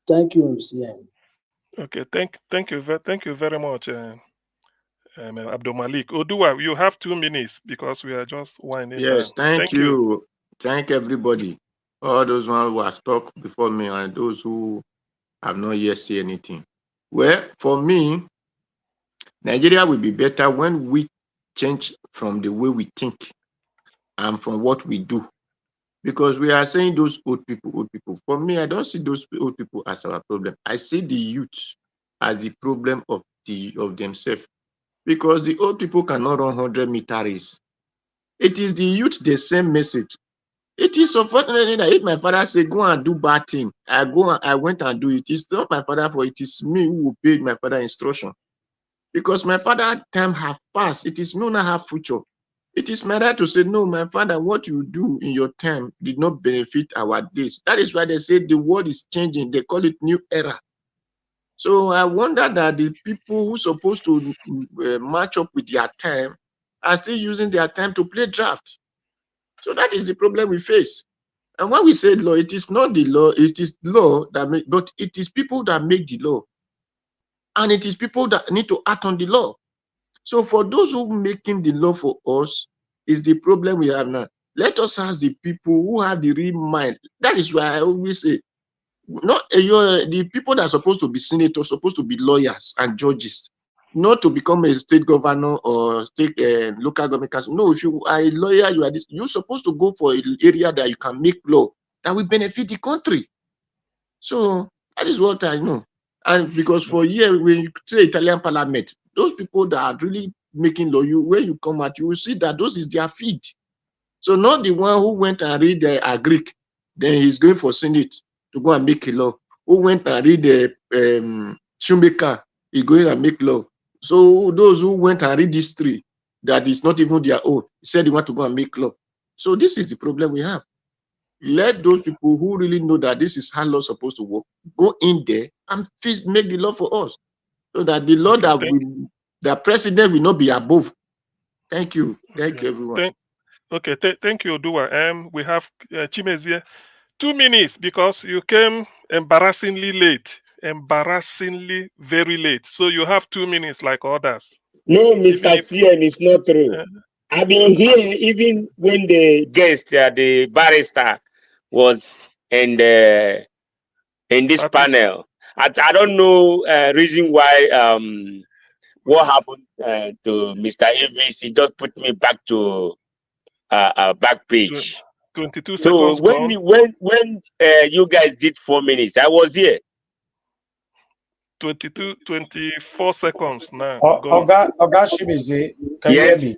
Thank you, CM. Okay, thank you very much, Abdul Malik. Odua, you have 2 minutes because we are just winding Yes, down. thank you. Thank everybody. All those who have talked before me and those who have not yet said anything. Well, for me, Nigeria will be better when we change from the way we think and from what we do. Because we are saying those old people. For me, I don't see those old people as our problem. I see the youth as the problem of themselves. Because the old people cannot run 100-meter race. It is the youth, the same message. It is unfortunately that if my father say go and do bad thing, I went and do it. It's not my father for it is me who obeyed my father instruction. Because my father time have passed. It is me who now have future. It is my right to say, no, my father, what you do in your time did not benefit our days. That is why they say the world is changing. They call it new era. So I wonder that the people who are supposed to match up with their time are still using their time to play draft. So that is the problem we face. And when we say law, it is not the law, it is law that make, but it is people that make the law. And it is people that need to act on the law. So for those who are making the law for us, is the problem we have now. Let us ask the people who have the real mind. That is why I always say, not the people that are supposed to be senators, supposed to be lawyers and judges, not to become a state governor or state local government council. No, if you are a lawyer, you are this. You're supposed to go for an area that you can make law that will benefit the country. So that is what I know. And because for years, when you say Italian parliament, those people that are really making law, when you come out, you will see that those is their feet. So not the one who went and read the Greek, then he's going for Senate to go and make a law. Who went and read the shoemaker, he's going and make law. So those who went and read history, that is not even their own, said they want to go and make law. So this is the problem we have. Let those people who really know that this is how law is supposed to work, go in there and make the law for us. So that the law that the president will not be above. Thank you. Thank you, everyone. Thank you, Odua. We have Chimezie. 2 minutes because you came embarrassingly late. Embarrassingly very late. So you have 2 minutes like others. No, Mr. CN, it's not true. I've been here even when the guest, the barrister, was in this panel. I don't know reason why what happened to Mr. Avis. He just put me back to back page. 22 so seconds. When you guys did 4 minutes, I was here. 24 seconds now. Oga Shimizi, can you hear me?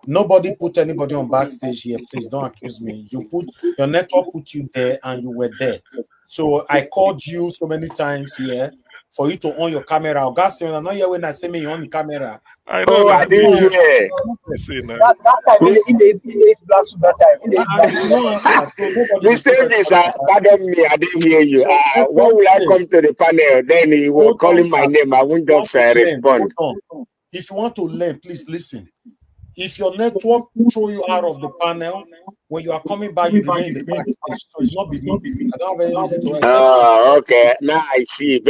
Nobody put anybody on backstage here. Please don't accuse me. Your network put you there and you were there. So I called you so many times here for you to on your camera. Oga, I'm not here when I say me on the camera. I didn't hear. That time in the black suit that time. You said this, pardon me, I didn't hear you. When will I come to the panel? Then he was calling my name. I won't just respond. If you want to learn, please listen. If your network throw you out of the panel, when you are coming back, you remain in the backstage. So it's not be me. I don't have any reason to accept okay. Now I see.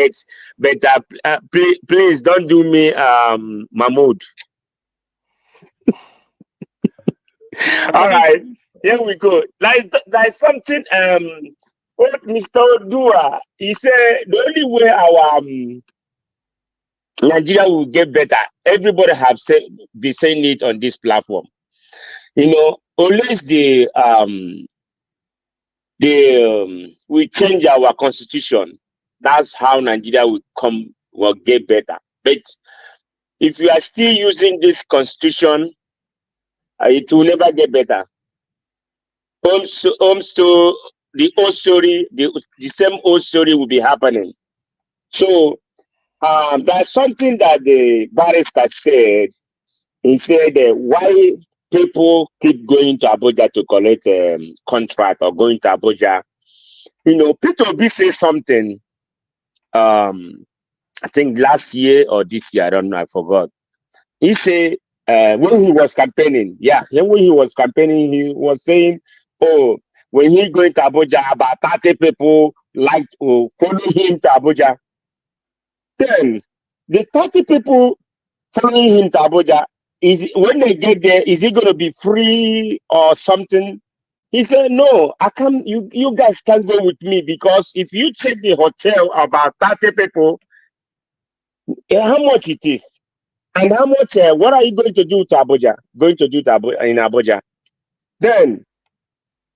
But please don't do me Mahmoud. All right, here we go. Like something what Mr. Odua, he said the only way our Nigeria will get better. Everybody have be saying it on this platform. You know, always we change our constitution. That's how Nigeria will get better. But if you are still using this constitution, it will never get better. The old story, the same old story will be happening. So there's something that the barrister said. He said why people keep going to Abuja to collect a contract or going to Abuja. You know, Peter B said something, I think last year or this year, I don't know, I forgot. He said when he was campaigning, when he was campaigning, he was saying, oh, when he going to Abuja, about 30 people like to follow him to Abuja. Then the 30 people following him to Abuja, when they get there, is it going to be free or something? He said, no, I can't, you guys can't go with me, because if you check the hotel about 30 people, how much it is, and how much, what are you going to do to Abuja? Going to do to in Abuja? Then,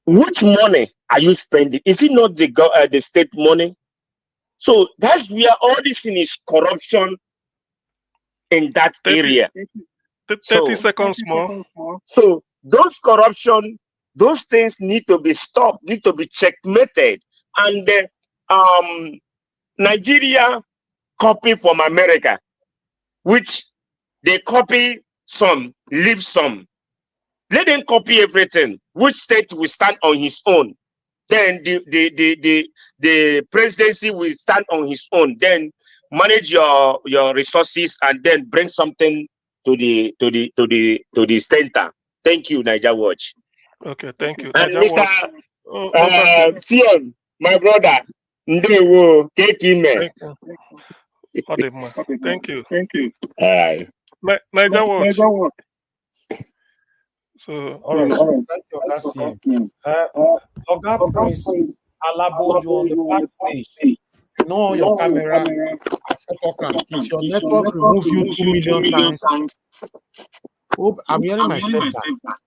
which money are you spending? Is it not the state money? So that's where all this thing is corruption in that 30, area. 30 seconds more. So those corruption, those things need to be stopped, need to be checkmated. And Nigeria copy from America, which they copy some, leave some. Let them copy everything. Which state will stand on his own? Then the presidency will stand on his own. Then manage your resources and then bring something to the center. Thank you, NAIJA. Okay, thank you. And Mr. CM, my brother, Ndewo, Kekime. Thank you. Thank you. All right. NAIJA. So, all right. Thank you, Oga CM. Oga Prince Alabo, you on the backstage. You know your camera. If your network removes you 2 million times, oh, I'm hearing myself back.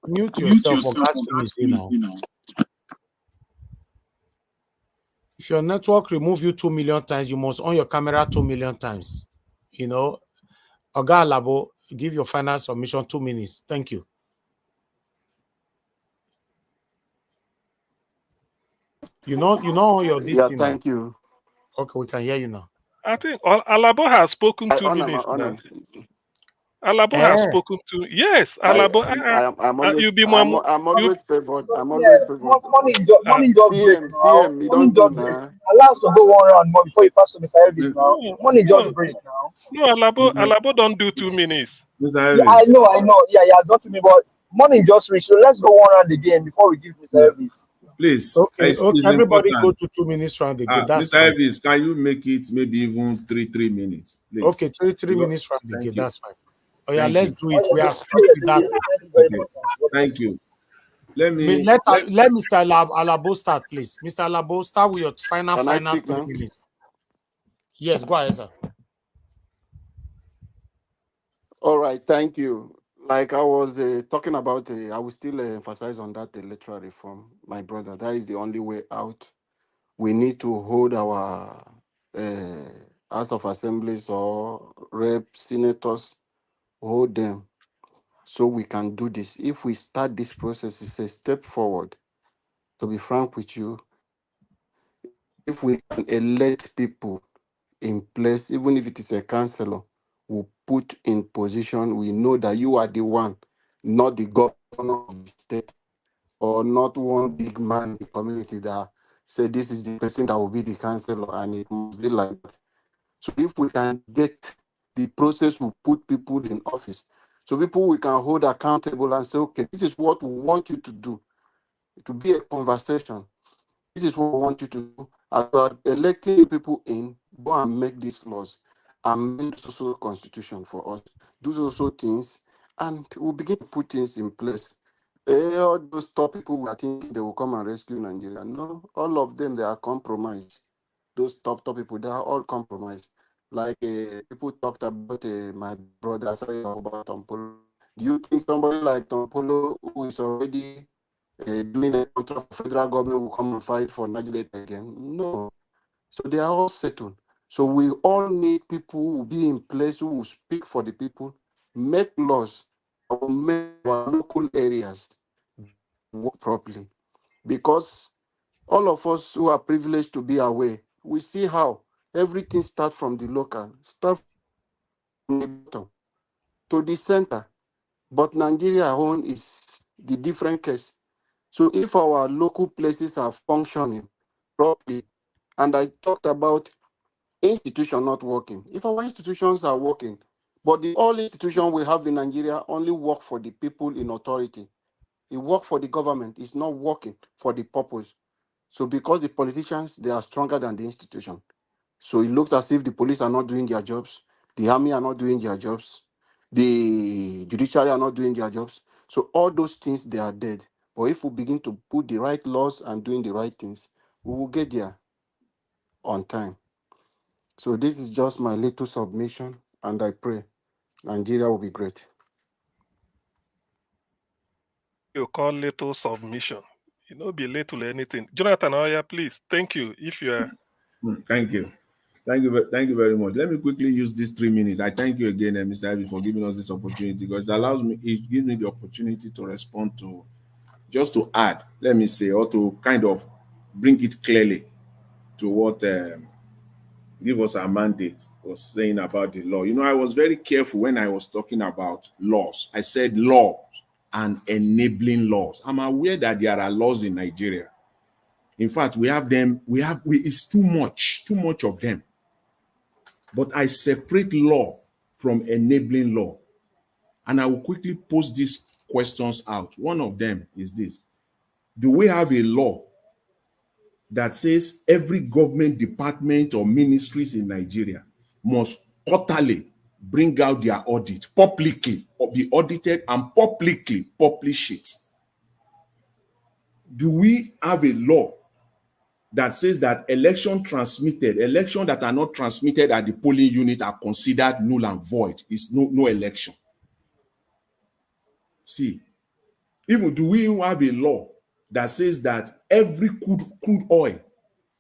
Mute yourself, Oga now. If your network removes you 2 million times, you must on your camera 2 million times. You know, Oga Alabo, give your final submission 2 minutes. Thank you. You know your this thing. Thank you. Okay, we can hear you now. I think Alabo has spoken 2 minutes now. Alabo has spoken to. Yes, Alabo. I'm always favored. I'm always favored. Money just break now. CM, you don't do now. Allow us to go one round more before you pass to Mr. Elvis now. Money just break now. No, Alabo don't do 2 minutes. Yeah, I know. Yeah, not to me, but money just reach. So let's go one round again before we give Mr. Elvis. Please. Okay, everybody go to 2 minutes round again. That's Mr. Elvis, can you make it maybe even 3 minutes? Please? Okay, 3 minutes round again. That's fine. Oh yeah, let's do it. We are straight with that. Okay. Thank you. Let Mr. Alabo start, please. Mr. Alabo, start with your final 3 minutes. Yes, go ahead, sir. All right, thank you. Like I was talking about, I will still emphasize on that electoral reform, my brother. That is the only way out. We need to hold our House of Assemblies or reps, senators, hold them so we can do this. If we start this process, it's a step forward. To be frank with you, if we can elect people in place, even if it is a councillor, we put in position, we know that you are the one, not the governor of the state, or not one big man in the community that say this is the person that will be the councillor, and it must be like that. So if we can get the process, we put people in office. So people we can hold accountable and say, okay, this is what we want you to do. It will be a conversation. This is what we want you to do. As we are electing people in, go and make these laws, amend the social constitution for us, do those things, and we'll begin to put things in place. All those top people who are thinking they will come and rescue Nigeria. No, all of them, they are compromised. Those top people, they are all compromised. Like people talked about my brother, sorry about Tompolo. Do you think somebody like Tompolo, who is already doing a contract for federal government, will come and fight for Nigeria again? No. So they are all settled. So we all need people who will be in place, who will speak for the people, make laws, or make our local areas work properly. Because all of us who are privileged to be away, we see how everything starts from the local, start from the bottom to the center. But Nigeria own is the different case. So if our local places are functioning properly, and I talked about institutions not working. If our institutions are working, but all institutions we have in Nigeria only work for the people in authority. It works for the government. It's not working for the purpose. So because the politicians, they are stronger than the institution. So it looks as if the police are not doing their jobs, the army are not doing their jobs, the judiciary are not doing their jobs. So all those things, they are dead. But if we begin to put the right laws and doing the right things, we will get there on time. So this is just my little submission, and I pray Nigeria will be great. You call little submission. You know, be little anything. Jonathan Oya, please. Thank you. If you are. Thank you. Thank you very much. Let me quickly use these 3 minutes. I thank you again, Mr. Ivy, for giving us this opportunity, because it gives me the opportunity to respond to, just to add, let me say, or to kind of bring it clearly to what give us our mandate was saying about the law. You know, I was very careful when I was talking about laws. I said laws and enabling laws. I'm aware that there are laws in Nigeria. In fact, we have them. It's too much of them. But I separate law from enabling law. And I will quickly pose these questions out. One of them is this: do we have a law that says every government department or ministries in Nigeria must quarterly bring out their audit publicly, or be audited and publicly publish it? Do we have a law that says that elections that are not transmitted at the polling unit are considered null and void? It's no election. See, even do we have a law that says that every crude oil,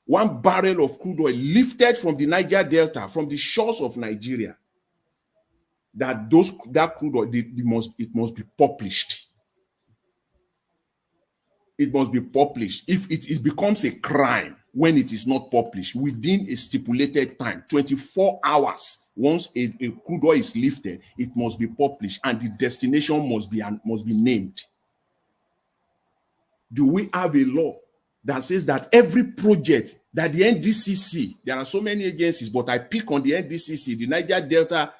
1 barrel of crude oil lifted from the Niger Delta, from the shores of Nigeria, that crude oil, it must be published? It must be published. If it becomes a crime when it is not published within a stipulated time, 24 hours, once a crude oil is lifted, it must be published, and the destination must be named. Do we have a law that says that every project that the NDCC, there are so many agencies, but I pick on the NDCC, the Niger Delta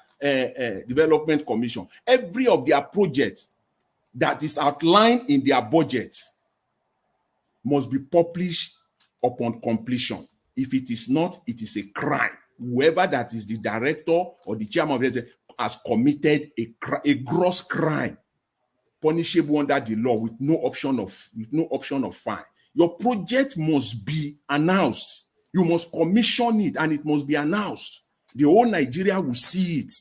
Development Commission, every of their projects that is outlined in their budget must be published upon completion? If it is not, it is a crime. Whoever that is the director or the chairman of the has committed a gross crime, punishable under the law with no option of fine. Your project must be announced. You must commission it, and it must be announced. The whole Nigeria will see it.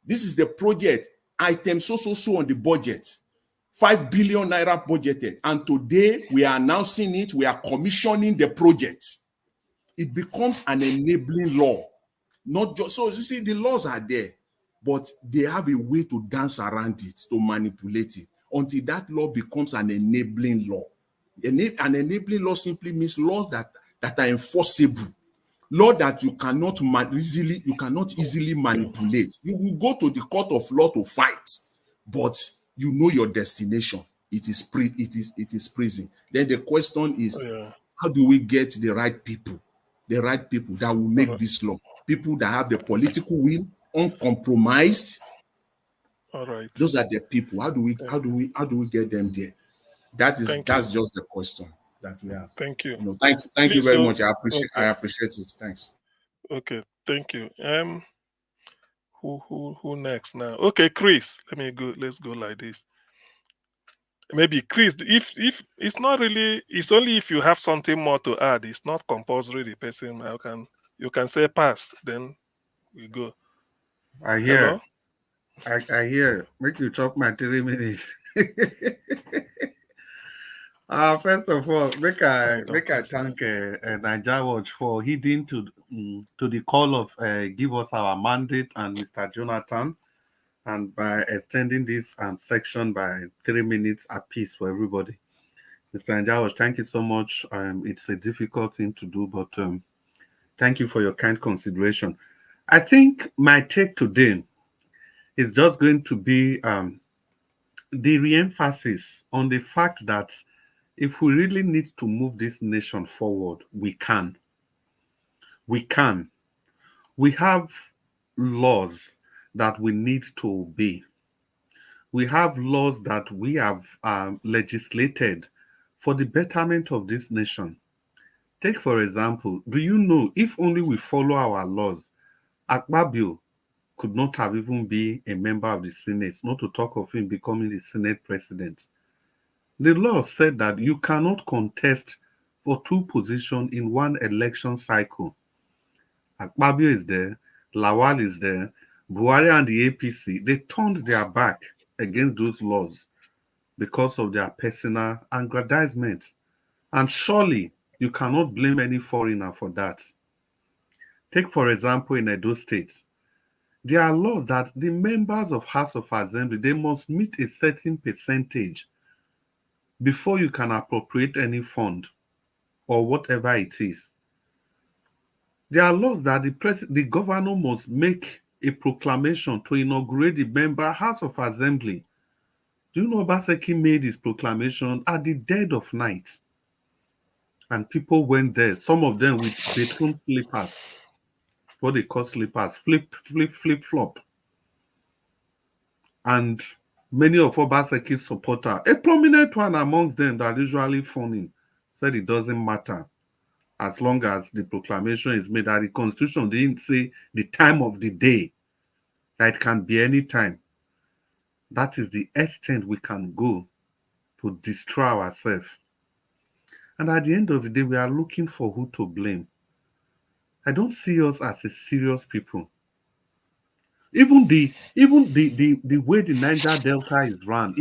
This is the project item so on the budget. 5 billion naira budgeted, and today we are announcing it. We are commissioning the project. It becomes an enabling law. Not just so, you see, the laws are there, but they have a way to dance around it, to manipulate it, until that law becomes an enabling law. An enabling law simply means laws that are enforceable, law that you cannot easily manipulate. You will go to the court of law to fight, but you know your destination. It is prison. Then the question is, how do we get the right people that will make this law? People that have the political will, uncompromised. All right. Those are the people. How do we get them there? That's just the question that we have. Thank you. Thank you very much. I appreciate it. Thanks. Okay, thank you. Who next now? Okay, Chris. Let's go like this. Maybe Chris, if it's not really, it's only if you have something more to add. It's not compulsory. The person you can say pass, then we go. I hear. Hello? I hear. Make you talk my 3 minutes. First of all, make I thank NWATCH for heeding to the call of give us our mandate and Mr. Jonathan, and by extending this section by 3 minutes apiece for everybody. Mr. NWATCH, thank you so much. It's a difficult thing to do, but thank you for your kind consideration. I think my take today is just going to be the re-emphasis on the fact that if we really need to move this nation forward, we can. We can. We have laws that we need to obey. We have laws that we have legislated for the betterment of this nation. Take, for example, do you know if only we follow our laws, Akpabio could not have even been a member of the Senate, not to talk of him becoming the Senate president. The law said that you cannot contest for 2 positions in one election cycle. Akpabio is there, Lawal is there, Buhari and the APC, they turned their back against those laws because of their personal aggrandizement. And surely you cannot blame any foreigner for that. Take, for example, in Edo State, there are laws that the members of House of Assembly, they must meet a certain percentage before you can appropriate any fund or whatever it is. There are laws that the governor must make a proclamation to inaugurate the member House of Assembly. Do you know Obaseki made his proclamation at the dead of night? And people went there, some of them with bedroom slippers, what they call slippers, flip-flop. And many of Obaseki's supporters, a prominent one amongst them that usually funny, said it doesn't matter as long as the proclamation is made, that the Constitution didn't say the time of the day, that it can be any time. That is the extent we can go to destroy ourselves. And at the end of the day, we are looking for who to blame. I don't see us as a serious people. Even the way the Niger Delta is run,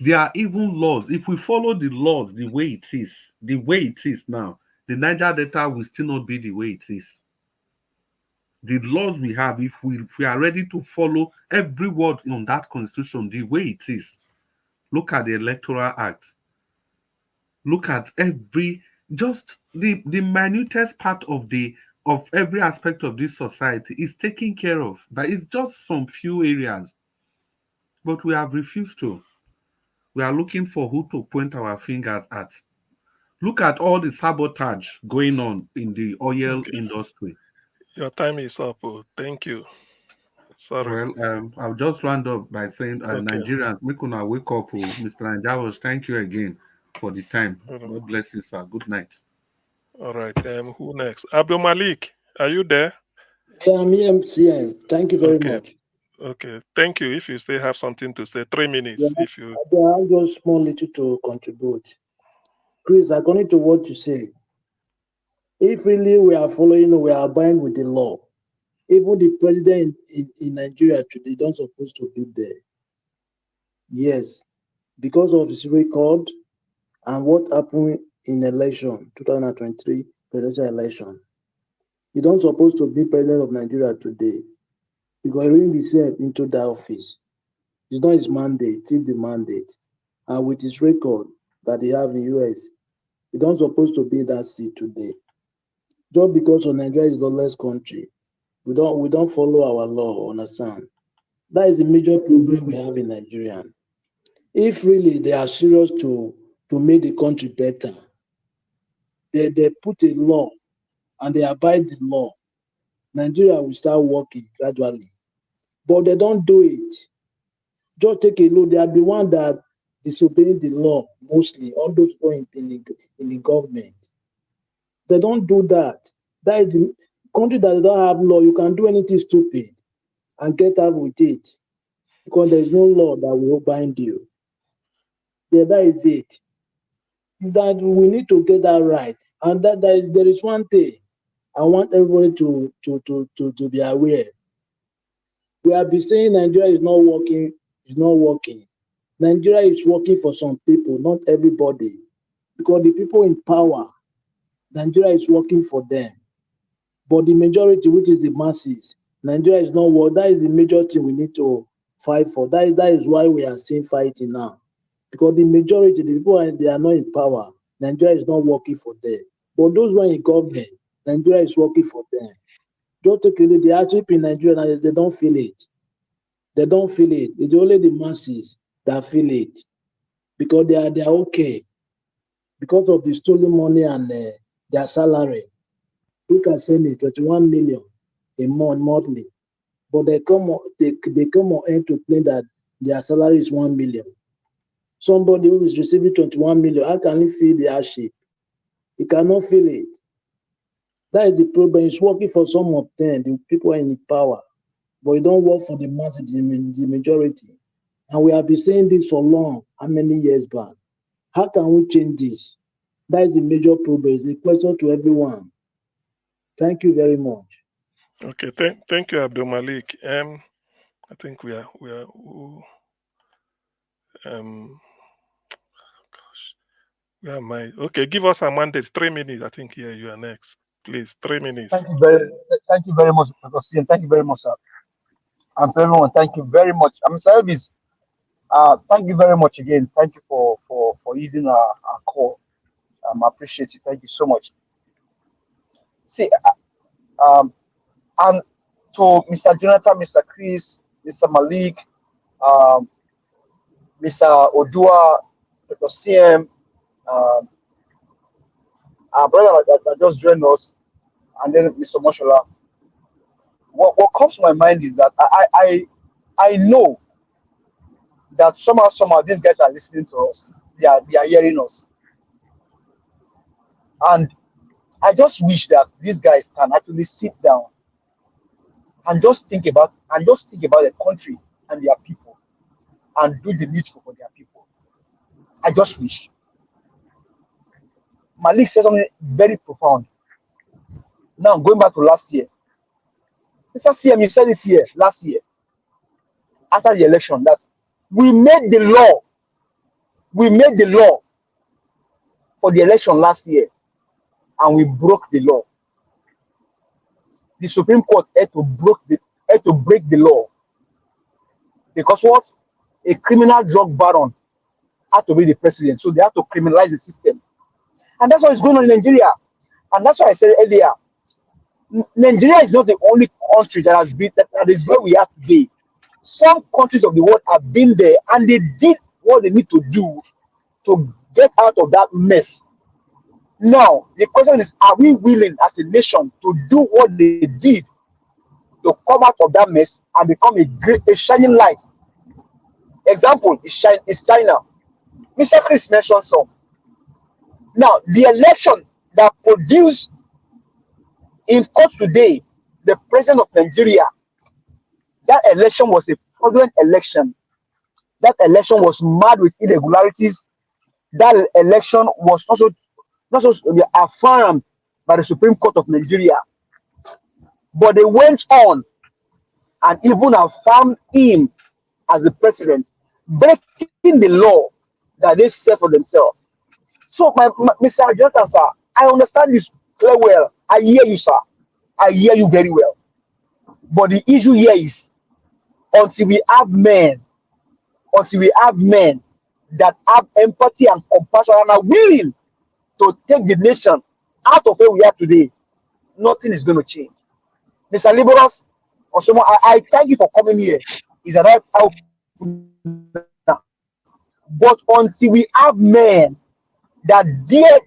there are even laws. If we follow the laws the way it is now, the Niger Delta will still not be the way it is. The laws we have, if we are ready to follow every word on that constitution the way it is, look at the Electoral Act. Look at just the minutest part of every aspect of this society is taken care of. But it's just some few areas. But we have refused to. We are looking for who to point our fingers at. Look at all the sabotage going on in the oil industry. Your time is up. Thank you. Sorry. Well, I'll just round up by saying, Nigerians, make una wake up. Mr. Anjavos, thank you again for the time. God bless you, sir. Good night. All right. Who next? Abdul Malik, are you there? Yeah, I'm here. Thank you very much. Okay. Thank you. If you still have something to say, 3 minutes. Yeah, if you I have just small little to contribute. Chris, according to what you say, if really we are abiding with the law, even the president in Nigeria today don't supposed to be there. Yes, because of his record and what happened in election 2023 presidential election, he don't supposed to be president of Nigeria today because he ring himself into that office. It's not his mandate, it's the mandate, and with his record that he have in US, he don't supposed to be in that seat today. Just because of Nigeria is the lawless country, we don't follow our law, understand? That is the major problem we have in Nigeria. If really they are serious to make the country better, they put a law and they abide the law, Nigeria will start working gradually. But they don't do it. Just take a look. They are the one that disobey the law mostly. All those people in the government, they don't do that. That is the country that don't have law. You can do anything stupid and get out with it because there is no law that will bind you. Yeah, that is it. That we need to get that right, and there is one thing I want everybody to be aware. We have been saying Nigeria is not working. It's not working. Nigeria is working for some people, not everybody, because the people in power, Nigeria is working for them. But the majority, which is the masses, Nigeria is not working. That is the major thing we need to fight for. That is why we are still fighting now. Because the majority, the people, they are not in power. Nigeria is not working for them. But those who are in government, Nigeria is working for them. Just take a look, the hardship in Nigeria, and they don't feel it. They don't feel it. It's only the masses that feel it. Because they are okay. Because of the stolen money and their salary. Look at Senate, 21 million a month monthly. But they come on end to claim that their salary is 1 million. Somebody who is receiving 21 million, how can he feel the hardship? You cannot feel it. That is the problem. It's working for some of them, the people in the power, but it don't work for the masses, the majority. And we have been saying this for long, how many years back? How can we change this? That is the major problem. It's a question to everyone. Thank you very much. Okay, thank you, Abdul Malik. I think we are where am I? Okay, give us a mandate. 3 minutes. I think here you are next. Please, 3 minutes. Thank you very much, Professor. Thank you very much, sir. And to everyone, thank you very much. I'm Service. Thank you very much again. Thank you for using our call. I appreciate it. Thank you so much. See, and to Mr. Jonathan, Mr. Chris, Mr. Malik, Mr. Odua, Dr. CM, our brother that just joined us, and then Mr. Moshola. What comes to my mind is that I know that somehow these guys are listening to us. They are hearing us. And I just wish that these guys can actually sit down and just think about the country and their people and do the needful for their people. I just wish. Malik said something very profound. Now going back to last year. Mr. CM, you said it here last year after the election that we made the law for the election last year and we broke the law. The Supreme Court had to break the law because what? A criminal drug baron had to be the president, so they have to criminalize the system, and that's what is going on in Nigeria. And that's why I said earlier, Nigeria is not the only country that is where we are today. Some countries of the world have been there and they did what they need to do to get out of that mess. Now, the question is, are we willing as a nation to do what they did to come out of that mess and become a shining light? Example is China. Mr. Chris mentioned some. Now, the election that produced in court today, the president of Nigeria, that election was a fraudulent election. That election was marred with irregularities. That election was also not supposed to be affirmed by the Supreme Court of Nigeria. But they went on and even affirmed him as the president, breaking the law that they set for themselves. So, Mr. Jonathan, sir, I understand this very well. I hear you, sir. I hear you very well. But the issue here is, until we have men that have empathy and compassion and are willing to take the nation out of where we are today, nothing is going to change. Mr. Liborous Oshoma, I thank you for coming here. It's an help. But until we have men that dare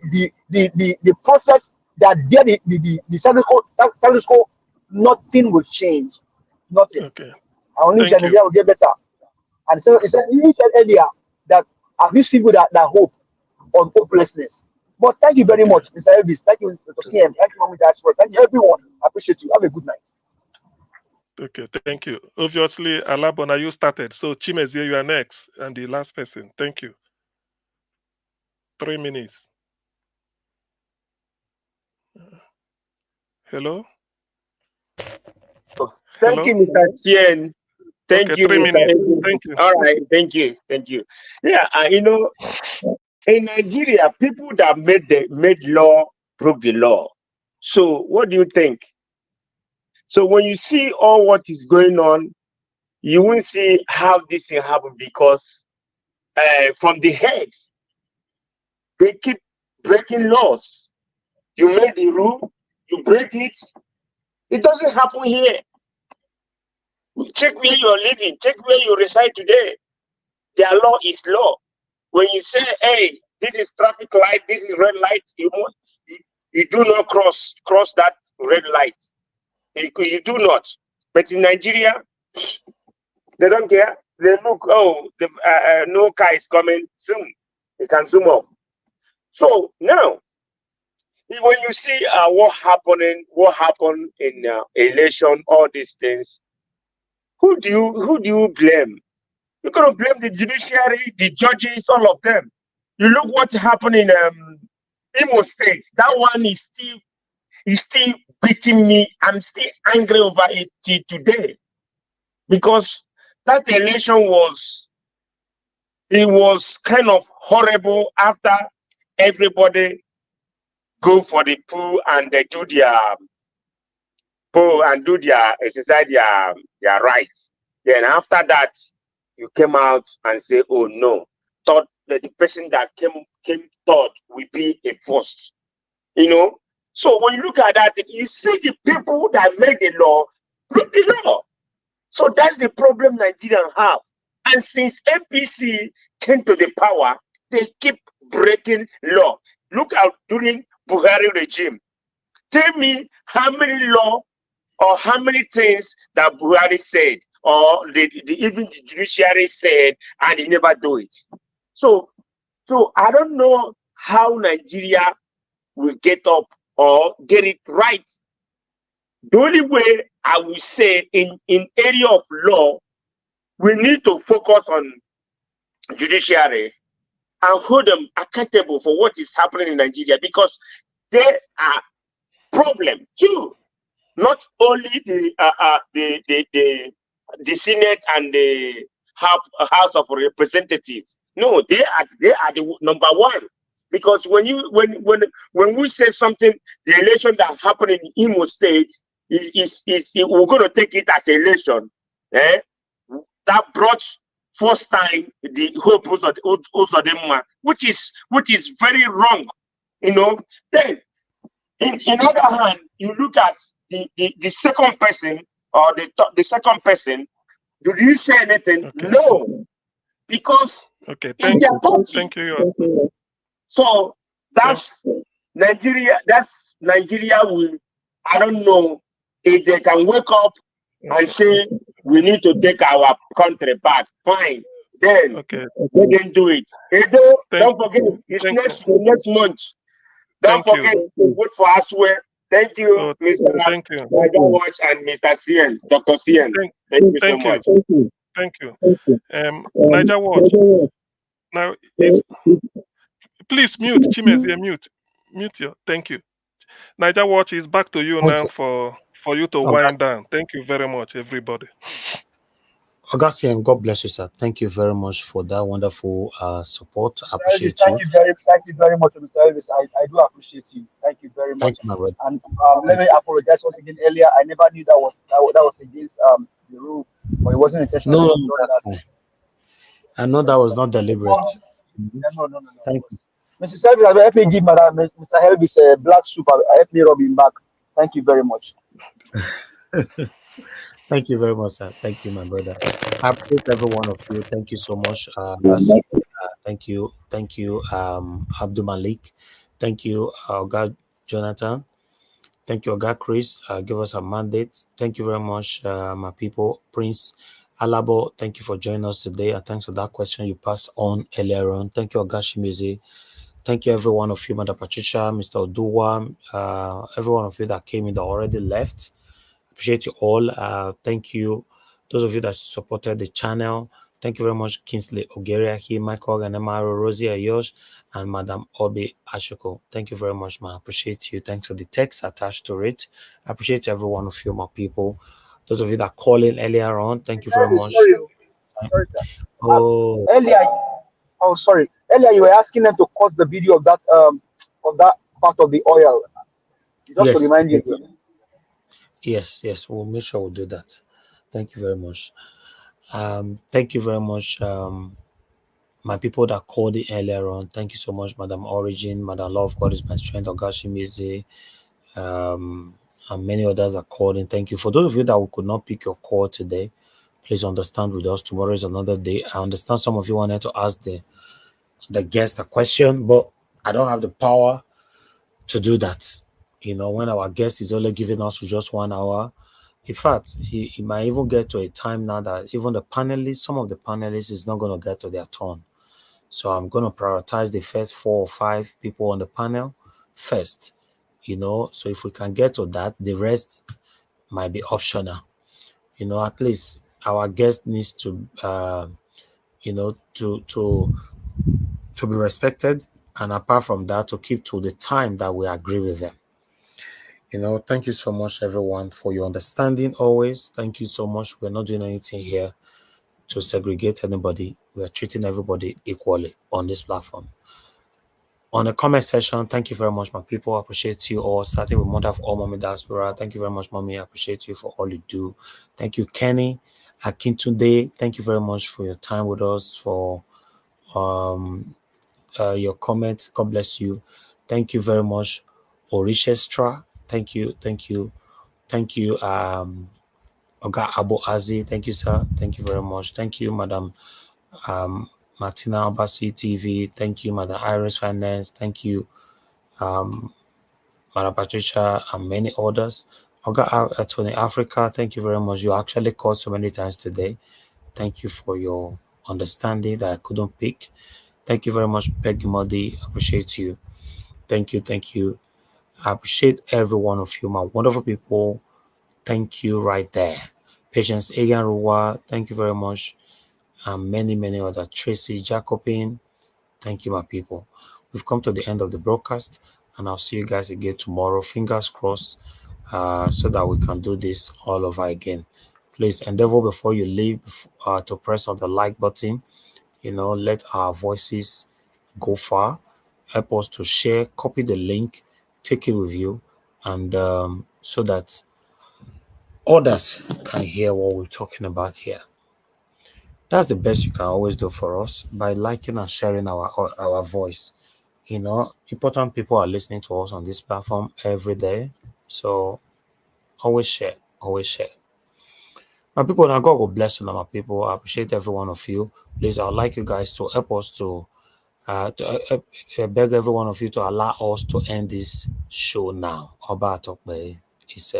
the process, that dare the status quo, nothing will change. Nothing. Okay. I only wish Nigeria will get better. And so you said earlier that have you seen people that hope on hopelessness. But thank you very much, Mr. Elvis. Thank you, Dr. CM. Thank you, Mami Diaspora. Thank you, everyone. I appreciate you. Have a good night. Okay, thank you. Obviously, Alabona, you started. So, Chimezie, you are next. And the last person. Thank you. 3 minutes. Hello? Thank you, Mr. CN. Thank you, Mr. Thank you. All right, thank you. Yeah, you know, in Nigeria, people that made law broke the law. So what do you think? So when you see all what is going on, you will see how this thing happen because from the heads, they keep breaking laws. You made the rule, you break it. It doesn't happen here. Check where you're living, check where you reside today. Their law is law. When you say, hey, this is traffic light, this is red light, you do not cross that red light. You do not. But in Nigeria, they don't care. They look, oh, no car is coming, zoom. They can zoom off. So now, when you see what happened in election, all these things, who do you blame? You're gonna blame the judiciary, the judges, all of them. You look what happened in Imo State. That one is still beating me. I'm still angry over it till today, because that election was kind of horrible. After everybody go for the poll and they do their exercise their rights, then after that you came out and say, oh no, thought that the person that came third will be a first. So when you look at that, you see the people that made the law break the law. So that's the problem Nigerians have. And since APC came to the power, they keep breaking law. Look out during Buhari regime. Tell me how many law or how many things that Buhari said, or even the judiciary said, and he never do it. So I don't know how Nigeria will get up or get it right. The only way I will say in area of law, we need to focus on judiciary and hold them accountable for what is happening in Nigeria, because there are problems too. Not only the Senate and the House of Representatives. No, they are the number one. Because when we say something, the election that happened in Imo State is we're going to take it as an election. That brought first time the hope of them, which is very wrong. Then in other hand, you look at the second person, or the second person. Do you say anything? Okay. No, because thank you. So that's Nigeria. That's Nigeria. I don't know if they can wake up and say we need to take our country back. Fine. Then they can do it. Edo, don't forget, it's next month. Don't forget to vote for us. Thank you, Mr. NWATCH and Mr. CN, Dr. CN. Thank you so much. Thank you. NWATCH. Now, please mute. Chimezi, mute you. Thank you. NWATCH is back to you now for you to wind down. Thank you very much, everybody. Augustine, God bless you, sir. Thank you very much for that wonderful support. I appreciate thank you very much, Mr. Elvis. I do appreciate you. Thank you very much. Thank you, and let me apologize once again. Earlier, I never knew that was against the rule, but it wasn't intentional. No, I know that was not deliberate. No. Thank you. Mr. Elvis, help me give Mr. Elvis a black soup. Help me rub him back. Thank you very much. Thank you very much, sir. Thank you, my brother. I appreciate every one of you. Thank you so much. Thank you, Abdul Malik. Thank you, God Jonathan. Thank you, God Chris. Give us a mandate. Thank you very much, my people. Prince Alabo, thank you for joining us today. And thanks for that question you passed on earlier on. Thank you, Ogashimizi. Thank you, every one of you, Mother Patricia, Mr. Oduwa, every one of you that came in that already left. Appreciate you all. Thank you, those of you that supported the channel. Thank you very much, Kingsley Ogeria here, Michael Ganemaro, Rosie Ayosh, and Madam Obi Ashoko. Thank you very much, man. I appreciate you. Thanks for the text attached to it. I appreciate every one of you, my people. Those of you that called in earlier on, thank you very much. Sorry, sir. Earlier you were asking them to pause the video of that part of the oil. Just to remind you again. Yes, we'll make sure we'll do that. Thank you very much. Thank you very much, my people that called it earlier on. Thank you so much, Madam Origin, Madam Love, God is my strength, Ogashimizi, and many others are called in. Thank you. For those of you that we could not pick your call today, please understand with us. Tomorrow is another day. I understand some of you wanted to ask the guest a question, but I don't have the power to do that. When our guest is only giving us just 1 hour, in fact, he might even get to a time now that even some of the panelists is not going to get to their turn. So I'm going to prioritize the first 4 or 5 people on the panel first. you know. So if we can get to that, the rest might be optional. You know, at least our guest needs to, you know, to be respected, and apart from that, to keep to the time that we agree with them. You know, thank you so much, everyone, for your understanding always. Thank you so much. We're not doing anything here to segregate anybody. We are treating everybody equally on this platform. On the comment section, thank you very much, my people. I appreciate you all, starting with Mother of All Mommy Diaspora. Thank you very much, Mommy. I appreciate you for all you do. Thank you, Kenny Akintunde. Thank you very much for your time with us, for your comments. God bless you. Thank you very much, Orishestra. Thank you. Oga Abu Azi. Thank you, sir. Thank you very much. Thank you, Madam Martina Obasi TV. Thank you, Madam Iris Finance. Thank you, Madam Patricia, and many others. Oga Tony Africa. Thank you very much. You actually called so many times today. Thank you for your understanding that I couldn't pick. Thank you very much, Peggy Modi. Appreciate you. Thank you. I appreciate every one of you, my wonderful people. Thank you right there. Patience Egan Ruwa, thank you very much. And many other. Tracy Jacobin, thank you, my people. We've come to the end of the broadcast, and I'll see you guys again tomorrow. Fingers crossed, so that we can do this all over again. Please endeavor before you leave to press on the like button. You know, let our voices go far. Help us to share, copy the link, take it with you, and so that others can hear what we're talking about here. That's the best you can always do for us, by liking and sharing our voice. You know, important people are listening to us on this platform every day, so always share. My people, now God will bless you, now my people. I appreciate every one of you. Please, I would like you guys to help us to beg every one of you to allow us to end this show now. Oba Atokbe is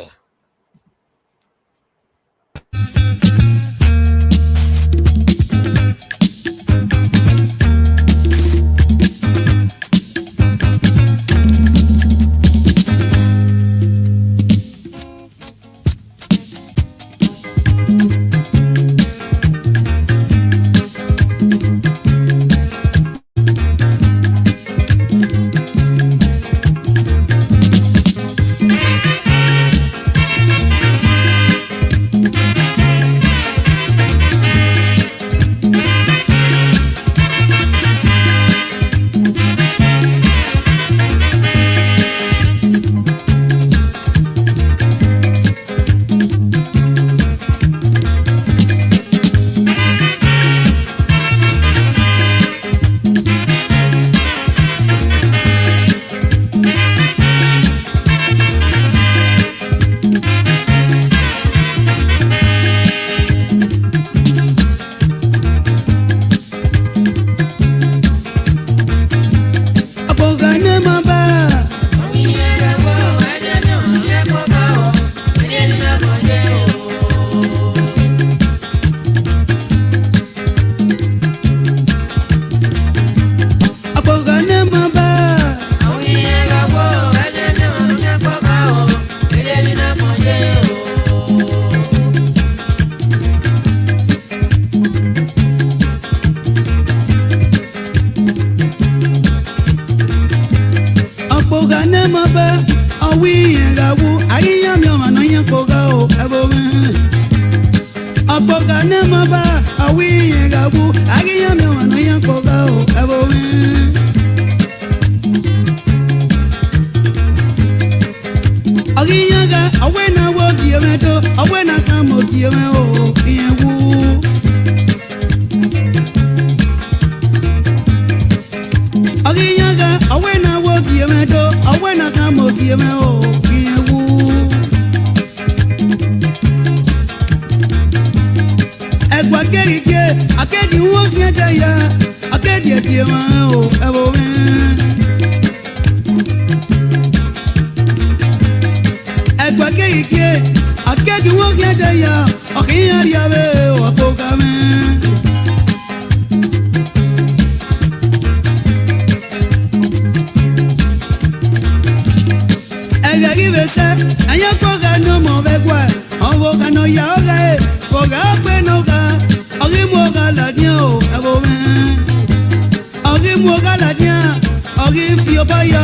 Aya koga no mo vekwa, ovoga no ya oga, koga pe no ga, ogi mo ga la dio, abo men. Ogi mo ga la dia, ogi fi obaya,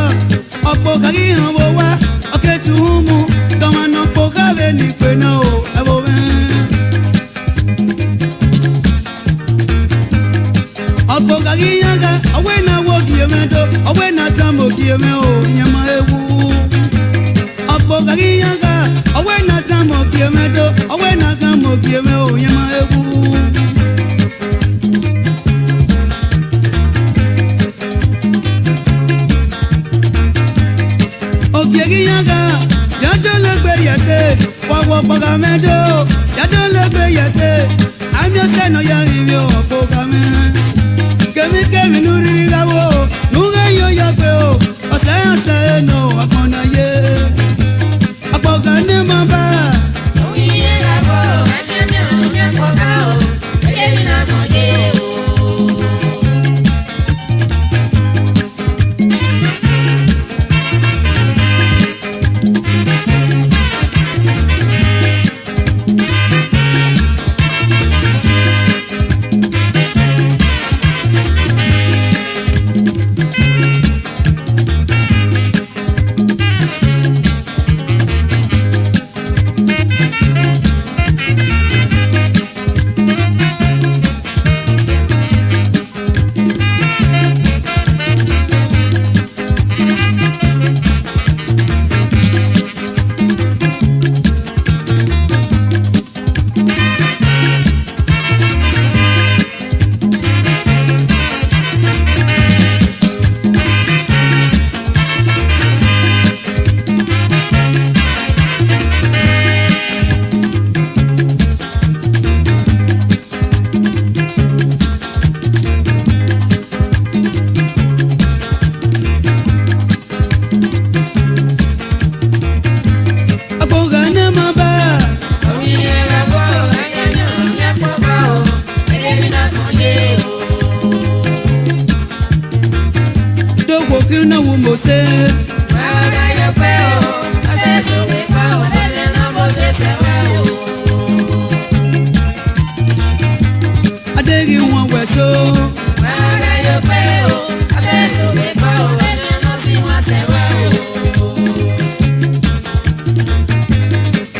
opo kagi han wo wa, oke tu humu, kama no po ka ve ni pe no, abo men. Opo kagi yaga, owe na wo gi me do, owe na tambo gi me o, nyama ewu. Kagi yaga, awe na tamo kiemedo, awe na kamo kieme o yema ebu. Okiegi yaga, yadon legbe yese, wawo paga medo, yadon legbe yese, amyo se no yari yo pogame. Kemi nuri gawo, nuge yo yape o, ose no akona ye. Apogane mamba, oye labo, anyame onya pogao, ebi na moye o.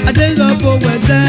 Adega po weza